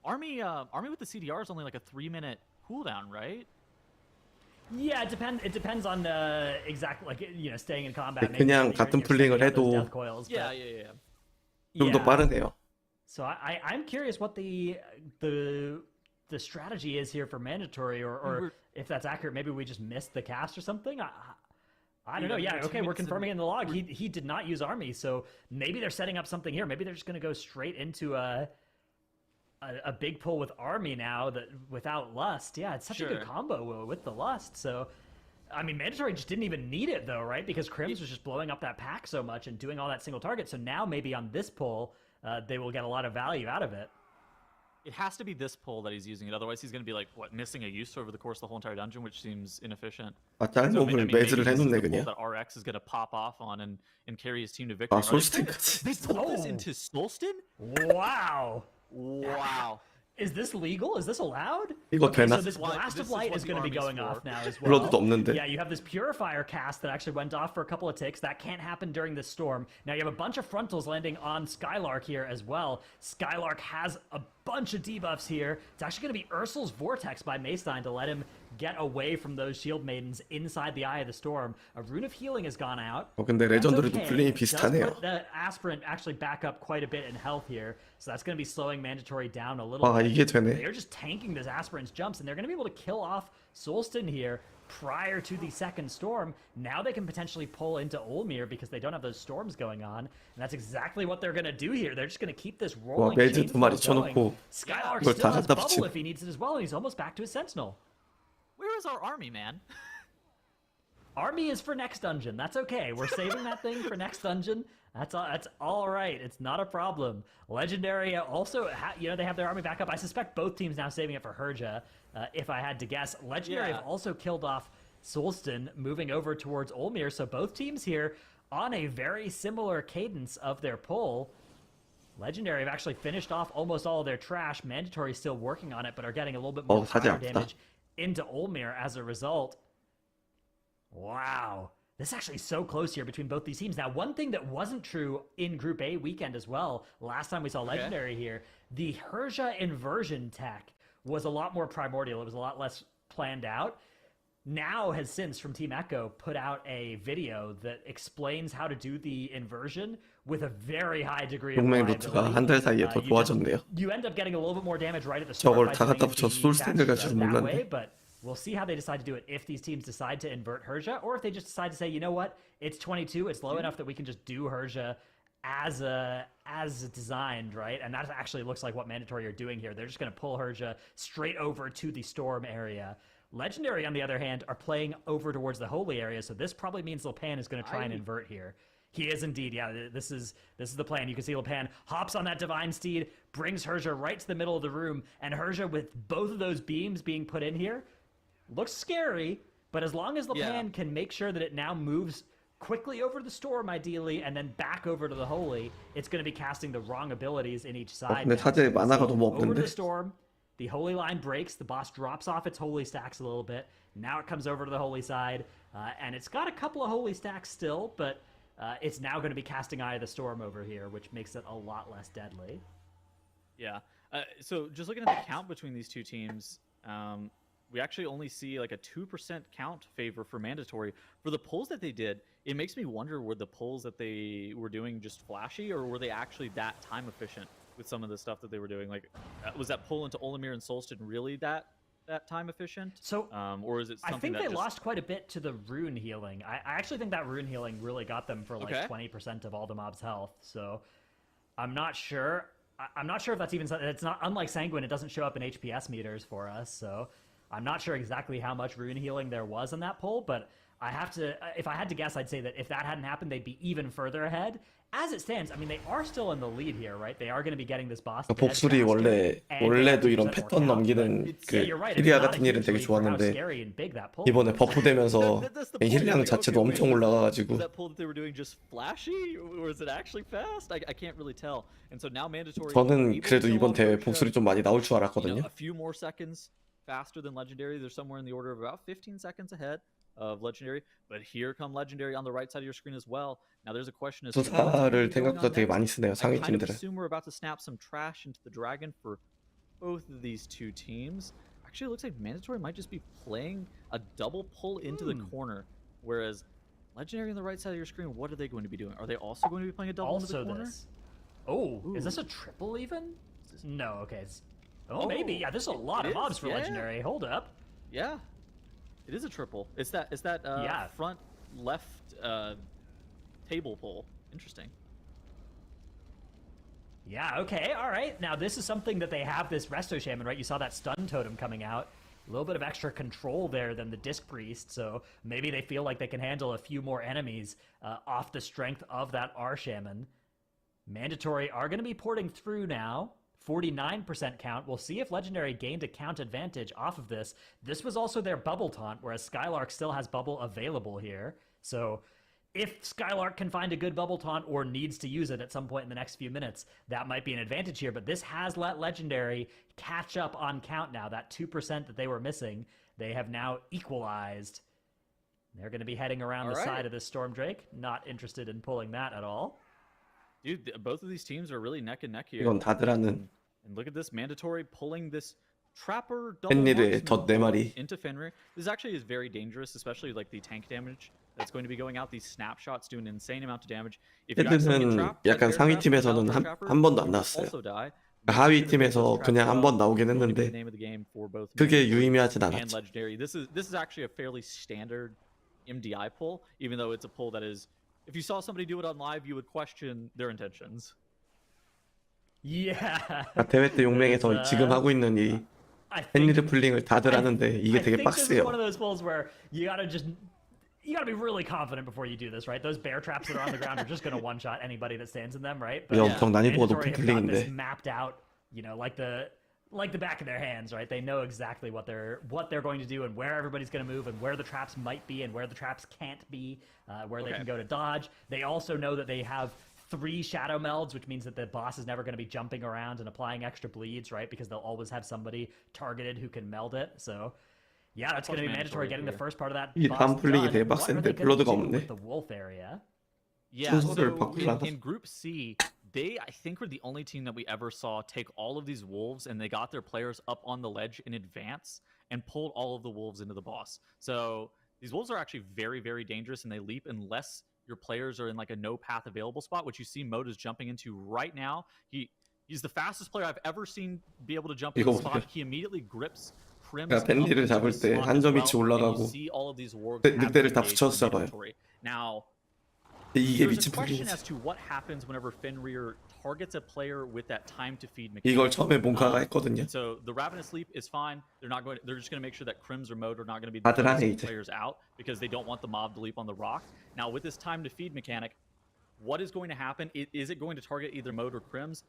Army with the CDR is only like a 3-minute cooldown, right? Yeah, it depends on exactly, like, you know, staying in combat. 네, 그냥 같은 플링을 해도 Yeah. 좀 더 빠르네요. So I'm curious what the strategy is here for mandatory, or if that's accurate. Maybe we just missed the cast or something. I don't know. Yeah, okay, we're confirming in the log he did not use Army, so maybe they're setting up something here. Maybe they're just going to go straight into a big pull with Army now that without Lust. Yeah, it's such a good combo with the Lust. So, I mean, mandatory just didn't even need it though, right? Because Crims was just blowing up that pack so much and doing all that single target. So now maybe on this pull, they will get a lot of value out of it. It has to be this pull that he's using it. Otherwise, he's going to be like missing a use over the course of the whole entire dungeon, which seems inefficient. 아, 짤 So, 몹을 maybe 매즈를 this is 해놓네 the pull 그냥. that RX is going to pop off on and carry his team to victory. 아, 솔스틴까지. They pulled this into Solstin? Wow. Wow. Is this legal? Is this allowed? 이거 되나? So this Blast This of is Light what is the going to be army's going for. off now as well. 블러드도 없는데. Yeah, you have this Purifier cast that actually went off for a couple of ticks. That can't happen during this storm. Now you have a bunch of frontals landing on Skylark here as well. Skylark has a bunch of debuffs here. It's actually going to be Ursul's Vortex by Maystein to let him get away from those Shield Maidens inside the Eye of the Storm. A Rune of Healing has gone out. 근데 That's 레전드리도 okay. 플레이 It does 비슷하네요. put the Aspirant actually back up quite a bit in health here, so that's going to be slowing mandatory down a little 아, bit. 이게 되네. They're just tanking this Aspirant's jumps, and they're going to be able to kill off Solstin here prior to the second storm. Now they can potentially pull into Olmir because they don't have those storms going on, and that's exactly what they're going to do here. They're just going to keep this rolling 매즈 chain 두 마리 flow going. 쳐놓고 Skylark 그걸 still 다 has 갖다 bubble 붙이고. if he needs it as well, and he's almost back to his Sentinel. Where is our army, man? Army is for next dungeon. That's okay. We're saving that thing for next dungeon. That's all right. It's not a problem. Legendary also, they have their army back up. I suspect both teams now saving it for Herja, if I had to guess. Legendary have also killed off Solstin, moving over towards Olmir. So both teams here on a very similar cadence of their pull. Legendary have actually finished off almost all of their trash. Mandatory still working on it, but are getting a little bit more 사제 fire 아프다. damage into Olmir as a result. Wow. This is actually so close here between both these teams. Now, one thing that wasn't true in Group A weekend as well, last time we saw Legendary here, the Herja inversion tech was a lot more primordial. It was a lot less planned out. Now has since, from Team Echo, put out a video that explains how to do the inversion with a very high degree of 동맹 루트가 한 달 사이에 더 좋아졌네요. You end up getting a little bit more damage right at the start. 저걸 by 다 doing 갖다 it 붙여 the 쏠 fast 생각할 줄은 that 몰랐네. way, but we'll see how they decide to do it if these teams decide to invert Herja, or if they just decide to say, you know what, it's 22, it's low enough that we can just do Herja as designed, right? And that actually looks like what Mandatory are doing here. They're just going to pull Herja straight over to the Storm area. Legendary, on the other hand, are playing over towards the Holy area, so this probably means Lepan is going to try and invert here. He is indeed, yeah. This is the plan. You can see Lepan hops on that Divine Steed, brings Herja right to the middle of the room, and Herja, with both of those beams being put in here, looks scary. But as long as Lepan can make sure that it now moves quickly over to the Storm, ideally, and then back over to the Holy, it's going to be casting the wrong abilities in each side. 근데 사제 만화가 너무 Over to 없는데. the Storm, the Holy line breaks. The boss drops off its Holy stacks a little bit. Now it comes over to the Holy side, and it's got a couple of Holy stacks still, but it's now going to be casting Eye of the Storm over here, which makes it a lot less deadly. Yeah. So just looking at the count between these two teams, we actually only see like a 2% count favor for Mandatory. For the pulls that they did, it makes me wonder, were the pulls that they were doing just flashy, or were they actually that time efficient with some of the stuff that they were doing? Like, was that pull into Olimir and Solstin really that time efficient? So, or is it something I think that they just... lost quite a bit to the rune healing. I actually think that rune healing really got them for like 20% of all the mobs' health. So I'm not sure. I'm not sure if that's even... It's not... Unlike Sanguine, it doesn't show up in HPS meters for us. So I'm not sure exactly how much rune healing there was in that pull, but I have to... If I had to guess, I'd say that if that hadn't happened, they'd be even further ahead. As it stands, I mean, they are still in the lead here, right? They are going to be getting this boss. 복술이 원래도 이런 패턴 넘기는 그 힐리아 같은 일은 되게 좋았는데 이번에 버프되면서 힐량 자체도 엄청 올라가가지고. Was that pull that they were doing just flashy, or is it actually fast? I can't really tell. And so now Mandatory. 저는 그래도 이번 대회 복술이 좀 많이 나올 줄 알았거든요. A few more seconds faster than Legendary. They're somewhere in the order of about 15 seconds ahead of Legendary, but here come Legendary on the right side of your screen as well. Now there's a question as to 수사를 생각보다 되게 많이 쓰네요, 상위 I kind of 팀들은. assume we're about to snap some trash into the Dragon for both of these two teams. Actually, it looks like Mandatory might just be playing a double pull into the corner, whereas Legendary on the right side of your screen, what are they going to be doing? Are they also going to be playing a double into the corner? Is this a triple even? No, okay. Maybe. Yeah, there's a lot of mobs for Legendary. Hold up. Yeah. It is a triple. It's that front left table pull. Interesting. Yeah, okay, all right. Now this is something that they have, this Resto Shaman, right? You saw that stun totem coming out. A little bit of extra control there than the Disc Priest, so maybe they feel like they can handle a few more enemies off the strength of that R Shaman. Mandatory are going to be porting through now. 49% count. We'll see if Legendary gained a count advantage off of this. This was also their bubble taunt, whereas Skylark still has bubble available here. So if Skylark can find a good bubble taunt or needs to use it at some point in the next few minutes, that might be an advantage here. But this has let Legendary catch up on count now. That 2% that they were missing, they have now equalized. They're going to be heading around the side of this Storm Drake. Not interested in pulling that at all. Dude, both of these teams are really neck and neck here. 이건 다들 하는 And look at this, Mandatory pulling this Trapper double 펜리르의 덧 4마리. into Fenrir. This actually is very dangerous, especially like the tank damage that's going to be going out. These snapshots do an insane amount of damage. If you guys don't get 헤드는 trapped, 약간 like 상위 Bear Trap, 팀에서는 Battle 한 Trapper 번도 안 will 나왔어요. also die. 하위 팀에서 그냥 한 번 나오긴 Going to be 했는데 the name of the game for both 크게 유의미하진 and 않았죠. Legendary. This is actually a fairly standard MDI pull, even though it's a pull that is, if you saw somebody do it on live, you would question their intentions. Yeah. 대회 때 용맹에서 지금 하고 있는 이 펜리르 풀링을 다들 하는데 이게 되게 This is one 빡세요. of those pulls where you gotta be really confident before you do this, right? Those bear traps that are on the ground are just gonna one-shot anybody that stands in them, right? 이게 엄청 난이도가 Mandatory 높은 have got this 풀링인데 mapped out, you know, like the back of their hands, right? They know exactly what they're going to do and where everybody's going to move and where the traps might be and where the traps can't be, where they can go to dodge. They also know that they have 3 shadow melds, which means that the boss is never going to be jumping around and applying extra bleeds, right? Because they'll always have somebody targeted who can meld it. So yeah, that's going to be mandatory getting the first part of that 이 boss 다음 플레이 done. 되게 What are they 빡센데 gonna 블러드가 do 없네. with the wolf area? Yeah, 순서를 so 바꾸려나? in Group C, they, I think, were the only team that we ever saw take all of these wolves and they got their players up on the ledge in advance and pulled all of the wolves into the boss. So these wolves are actually very, very dangerous and they leap unless your players are in like a no path available spot, which you see Mode is jumping into right now. He's the fastest player I've ever seen be able to jump into the spot. He immediately grips Prim's 그러니까 밴디를 잡을 때 한 점이치 올라가고 늑대를 다 붙여서 잡아요. Now, 이게 there's 미친 a question 플레이지. as to what happens whenever Fenrir targets a player with that time to feed 이걸 mechanic. 처음에 몽카가 했거든요. So the Ravenous Leap is fine. They're just going to make sure that Crims or Mode are not going to be 다들 하네, the 이제. players out because they don't want the mob to leap on the rock. Now with this time to feed mechanic, what is going to happen? Is it going to target either Mode or Crims?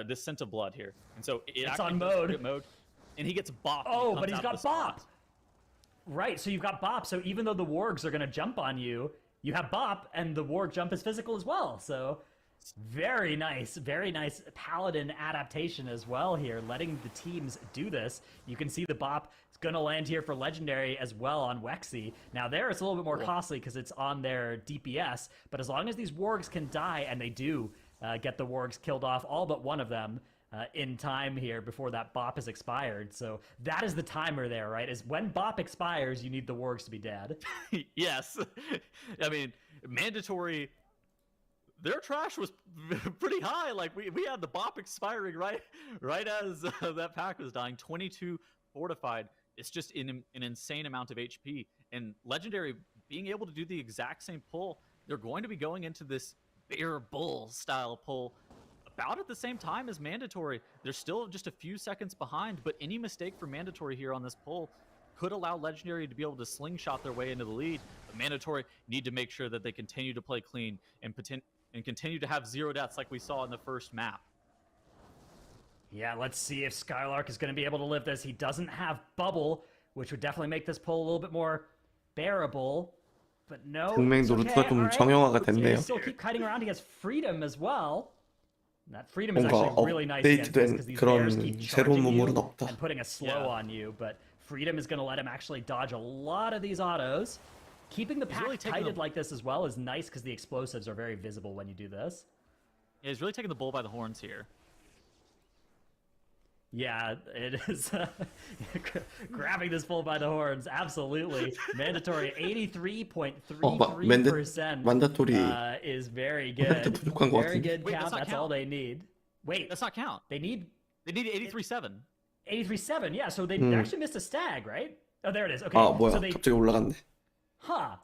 This scent of blood here, and so It's actually on does Mode. target Mode, and he gets bopped. Oh, and but he he's comes out got of the spot. Bop. Right, so you've got Bop. So even though the wargs are going to jump on you, you have Bop, and the warg jump is physical as well. So very nice Paladin adaptation as well here, letting the teams do this. You can see the Bop is going to land here for Legendary as well on Wexy. Now there it's a little bit more costly because it's on their DPS, but as long as these wargs can die, and they do get the wargs killed off, all but one of them, in time here before that Bop is expired. So that is the timer there, right? Is when Bop expires, you need the wargs to be dead. Yes. I mean, mandatory. Their trash was pretty high. Like we had the Bop expiring right as that pack was dying. 22 fortified. It's just an insane amount of HP. And Legendary being able to do the exact same pull, they're going to be going into this Bear Bull style pull about at the same time as Mandatory. They're still just a few seconds behind, but any mistake for Mandatory here on this pull could allow Legendary to be able to slingshot their way into the lead. But Mandatory need to make sure that they continue to play clean and continue to have 0 deaths like we saw in the first map. Yeah, let's see if Skylark is going to be able to live this. He doesn't have Bubble, which would definitely make this pull a little bit more bearable. But no, 동맹 it's 노루트가 okay. 좀 All right. 정형화가 He 됐네요. can still keep kiting around. He has Freedom as well. And that Freedom is 뭔가 actually really nice against this 업데이트된 because these 그런 bears keep 새로운 charging 문물은 you 없다. and putting a slow on you. But Freedom is going to let him actually dodge a lot of these autos. Keeping the pack really taking tighted the- like this as well is nice because the explosives are very visible when you do this. Yeah, he's really taking the bull by the horns here. Yeah, it is grabbing this bull by the horns. Absolutely, mandatory 83.33% 만다토리 is very 멘트 good. 부족한 것 Very 같은데. good Wait, count. that's not That's all count. they need. Wait, That's not count. they need They need 83.7. 83.7. Yeah, so they actually missed a stag, right? Oh, there it is. Okay, 아 뭐야 so they, 갑자기 올라갔네. huh?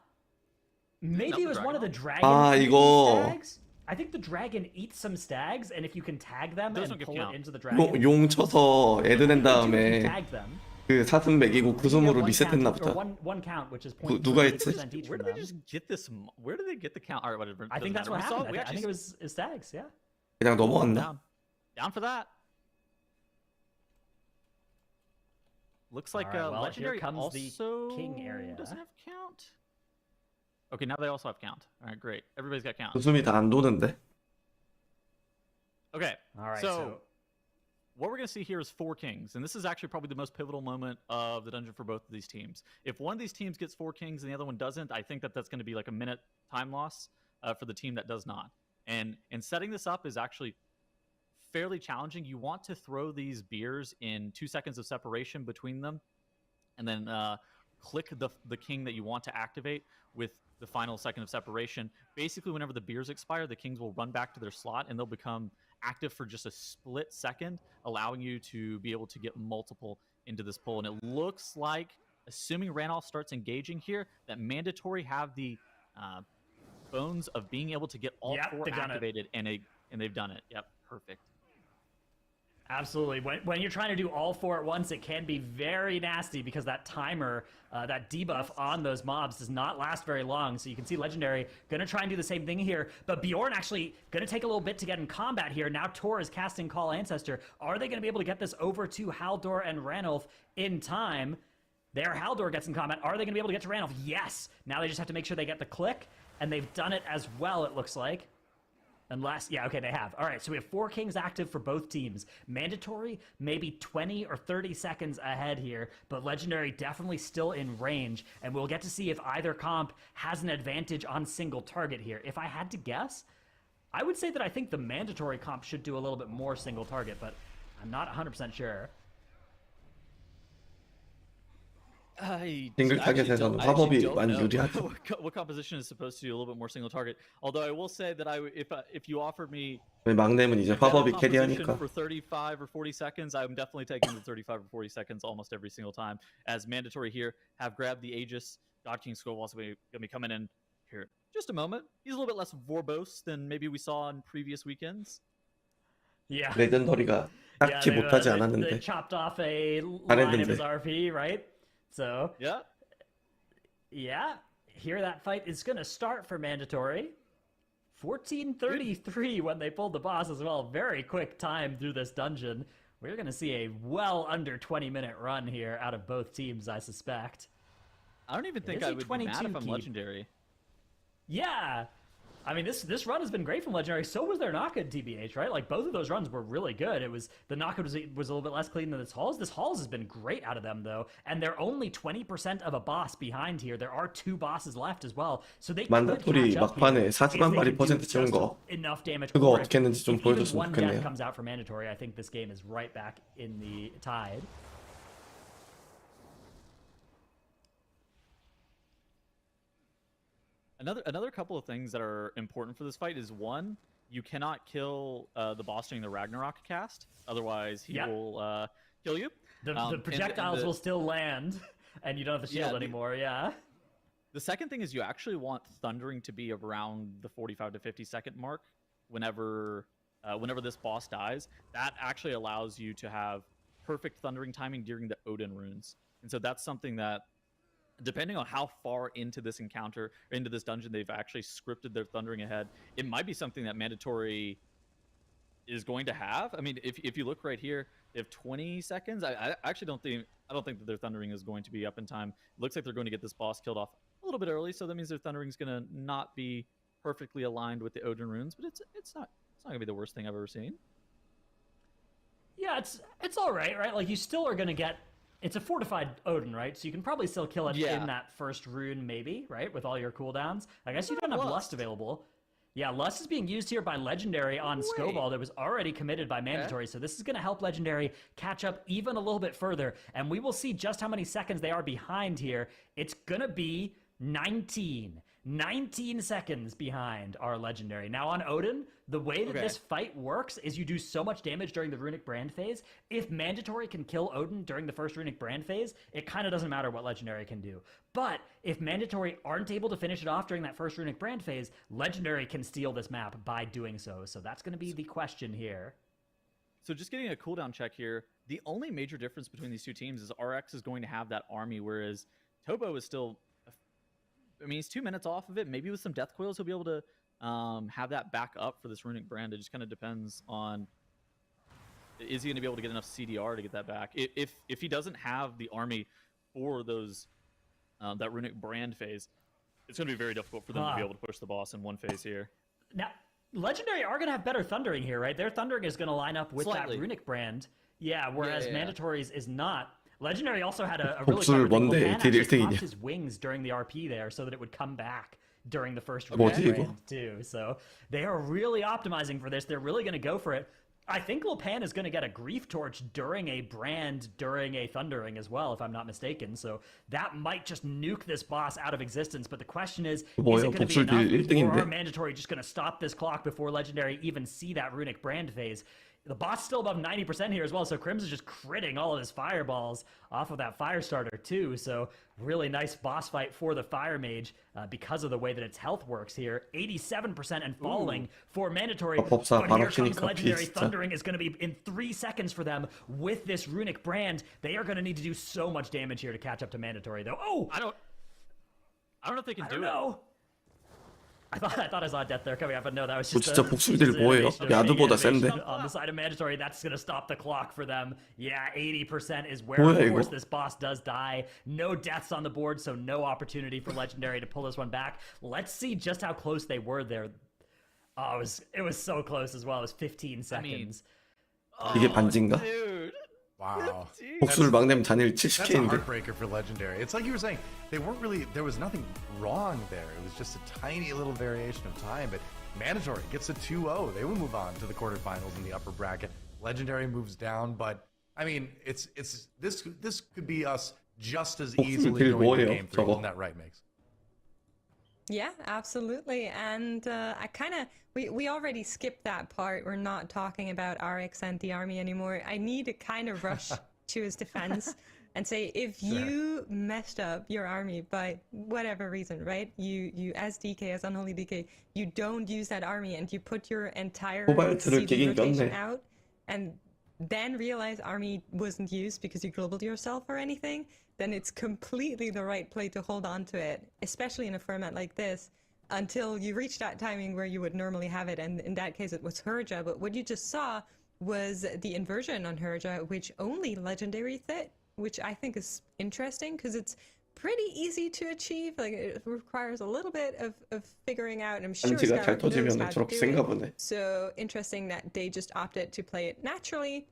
Maybe it was one of the dragons. 아, eating 이거. stags? I think the dragon eats some stags, and if you can tag them Those and don't get pull it count. into the dragon, 용 쳐서 애드 낸 if you 다음에 tag them. 그 사슴 먹이고 그 숨으로 리셋했나 보다. One count, which is 누가 했지? 0.3% each Where from did they them. just get this? Where did they get the count? All right, whatever. I think that's doesn't what matter. happened. I think it was stags. Yeah. 그냥 넘어갔나? down for that. Looks like All right, well, Legendary here comes the also king area. doesn't have count. Okay, now they also have count. All right, great. Everybody's got count. 그 숨이 다 안 도는데. Okay. All right. So what we're going to see here is 4 kings, and this is actually probably the most pivotal moment of the dungeon for both of these teams. If one of these teams gets 4 kings and the other one doesn't, I think that that's going to be like a minute time loss for the team that does not. And setting this up is actually fairly challenging. You want to throw these beers in 2 seconds of separation between them, and then click the king that you want to activate with the final second of separation. Basically, whenever the beers expire, the kings will run back to their slot, and they'll become active for just a split second, allowing you to be able to get multiple into this pull. And it looks like, assuming Randolph starts engaging here, that Mandatory have the bones of being able to get all Yep, 4 they've done it. activated, and they've done it. Yep, perfect. Absolutely. When you're trying to do all 4 at once, it can be very nasty because that timer, that debuff on those mobs does not last very long. So you can see Legendary going to try and do the same thing here. But Bjorn actually going to take a little bit to get in combat here. Now Tor is casting Call Ancestor. Are they going to be able to get this over to Haldor and Ranulf in time? There, Haldor gets in combat. Are they going to be able to get to Ranulf? Yes. Now they just have to make sure they get the click. And they've done it as well, it looks like. Unless, yeah, okay, they have. All right, so we have 4 kings active for both teams. Mandatory, maybe 20 or 30 seconds ahead here, but Legendary definitely still in range, and we'll get to see if either comp has an advantage on single target here. If I had to guess, I would say that I think the Mandatory comp should do a little bit more single target, but I'm not 100% sure. 싱글 타겟에서는 화법이 많이 유리하죠. What composition is supposed to do a little bit more single target? Although I will say that if you offered me 막내는 이제 화법이 better composition 캐리하니까. for 35 or 40 seconds, I'm definitely taking the 35 or 40 seconds almost every single time. As Mandatory here have grabbed the Aegis. God King Skull also going to be coming in here. Just a moment. He's a little bit less verbose than maybe we saw in previous weekends. Yeah. 레전더리가 딱히 못하지 They 않았는데. chopped off a line of his 잘했는데. RP, right? So, Yeah. yeah, here that fight is going to start for Mandatory. 14:33 when they pulled the boss as well. Very quick time through this dungeon. We're going to see a well under 20-minute run here out of both teams, I suspect. I don't even think is I a would be mad 22 if I'm keep. Legendary. Yeah. I mean, this run has been great from Legendary. So was their knockout, TBH, right? Like, both of those runs were really good. It was the knockout was a little bit less clean than this Halls. This Halls has been great out of them, though. And they're only 20% of a boss behind here. There are 2 bosses left as well. So they could 만다토리 catch up 막판에 here 40만 if they 발이 can do 퍼센트 채운 just 거. enough damage. 그거 or 어떻게 했는지 좀 if even 보여줬으면 one death 좋겠네요. comes out for Mandatory, I think this game is right back in the tide. Another couple of things that are important for this fight is, one, you cannot kill the boss during the Ragnarok cast, otherwise he Yep. will kill you. The And projectiles the- will still land, and you don't have the shield Yeah, anymore, yeah. The second thing is you actually want thundering to be around the 45 to 50 second mark whenever this boss dies. That actually allows you to have perfect thundering timing during the Odin runes. And so that's something that, depending on how far into this encounter, or into this dungeon they've actually scripted their thundering ahead, it might be something that Mandatory is going to have. I mean, if you look right here, they have 20 seconds. I actually don't think that their thundering is going to be up in time. It looks like they're going to get this boss killed off a little bit early, so that means their thundering is going to not be perfectly aligned with the Odin runes, but it's not going to be the worst thing I've ever seen. Yeah, it's all right, right? Like, you still are going to get... It's a fortified Odin, right? So you can probably still kill it Yeah. in that first rune, maybe, right? With all your cooldowns. I guess you don't have Lust available. Yeah, Lust is being used here by Legendary on Scoball that was already committed by Mandatory. So this is going to help Legendary catch up even a little bit further. And we will see just how many seconds they are behind here. It's going to be 19 seconds behind our Legendary. Now on Odin, the way that this fight works is you do so much damage during the Runic Brand phase. If Mandatory can kill Odin during the first Runic Brand phase, it kind of doesn't matter what Legendary can do. But if Mandatory aren't able to finish it off during that first Runic Brand phase, Legendary can steal this map by doing so. So that's going to be the question here. So just getting a cooldown check here, the only major difference between these two teams is RX is going to have that army, whereas Tobo is still... I mean, he's 2 minutes off of it. Maybe with some death coils, he'll be able to have that back up for this Runic Brand. It just kind of depends on, is he going to be able to get enough CDR to get that back? If he doesn't have the army for those that Runic Brand phase, it's going to be very difficult for them to be able to push the boss in one phase here. Now, Legendary are going to have better thundering here, right? Their thundering is going to line up with that Runic Brand. Yeah, whereas Mandatory's is not. Legendary also had a really clever thing. Pan actually popped his wings during the RP there so that it would come back during the first Runic Brand too. So they are really optimizing for this. They're really going to go for it. I think Lopan is going to get a Grief Torch during a Brand, during a Thundering as well, if I'm not mistaken. So that might just nuke this boss out of existence. But the question is it going to be enough, or are Mandatory just going to stop this clock before Legendary even see that Runic Brand phase? The boss still above 90% here as well, so Crims is just critting all of his fireballs off of that fire starter too. So really nice boss fight for the fire mage because of the way that its health works here. 87% and falling for Mandatory. But here comes Legendary. Thundering is going to be in 3 seconds for them with this Runic Brand. They are going to need to do so much damage here to catch up to Mandatory, though. Oh! I don't know if they can do it. I thought I saw a death there coming up, but no, that was just 진짜 복술들 뭐예요? 야드보다 센데. On the side of Mandatory, that's going to stop the clock for them. Yeah, 80% is where, of course, this boss does die. No deaths on the board, so no opportunity for Legendary to pull this one back. Let's see just how close they were there. Oh, it was so close as well. It was 15 seconds. 이게 반지인가? Dude. Wow. 복수를 막 내면 단일 That's a 70K인데. heartbreaker for Legendary. It's like you were saying, they weren't really, there was nothing wrong there. It was just a tiny little variation of time, but Mandatory gets a 2-0. They will move on to the quarterfinals in the upper bracket. Legendary moves down, but I mean, this could be us just as easily 딜 going to 뭐예요, game 3. 저거? Isn't that right, Migs? Yeah, absolutely. And we already skipped that part. We're not talking about RX and the army anymore. I need to kind of rush to his defense and say, if you messed up your army by whatever reason, right? You as DK, as Unholy DK, you don't use that army and you put your entire 코발트를 CD 끼긴 rotation 꼈네. out and then realize army wasn't used because you globaled yourself or anything, then it's completely the right play to hold on to it, especially in a format like this, until you reach that timing where you would normally have it. And in that case, it was Herja. But what you just saw was the inversion on Herja, which only Legendary fit, which I think is interesting because it's pretty easy to achieve. Like, it requires a little bit of figuring out. And I'm sure 반지가 잘 Skylar knows 터지면 how to 저렇게 do 센가 it. 보네. So interesting that they just opted to play it naturally.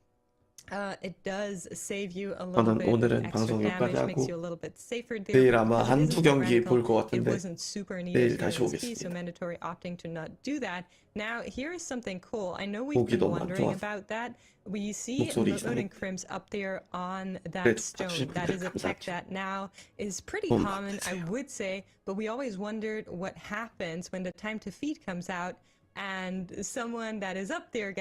It does save you a little 저는 bit 오늘은 extra 방송 여기까지 damage, makes 하고 you a little bit safer there. 내일 아마 because it 한두 isn't that 경기 radical. 볼 것 It 같은데 wasn't super 내일 needed 다시 for this key, so 오겠습니다. Mandatory opting to not do that. Now, here is something cool. I know we've 목이 been 너무 안 wondering 좋아서. about that. We see 목소리 Moon and 이상해. Crims up there on that 그래도 stone. 봐주시면 That is a tech 감사하죠. that now is pretty 도움 common, I 받으세요. would say, but we always wondered what happens when the time to feed comes out and someone that is up there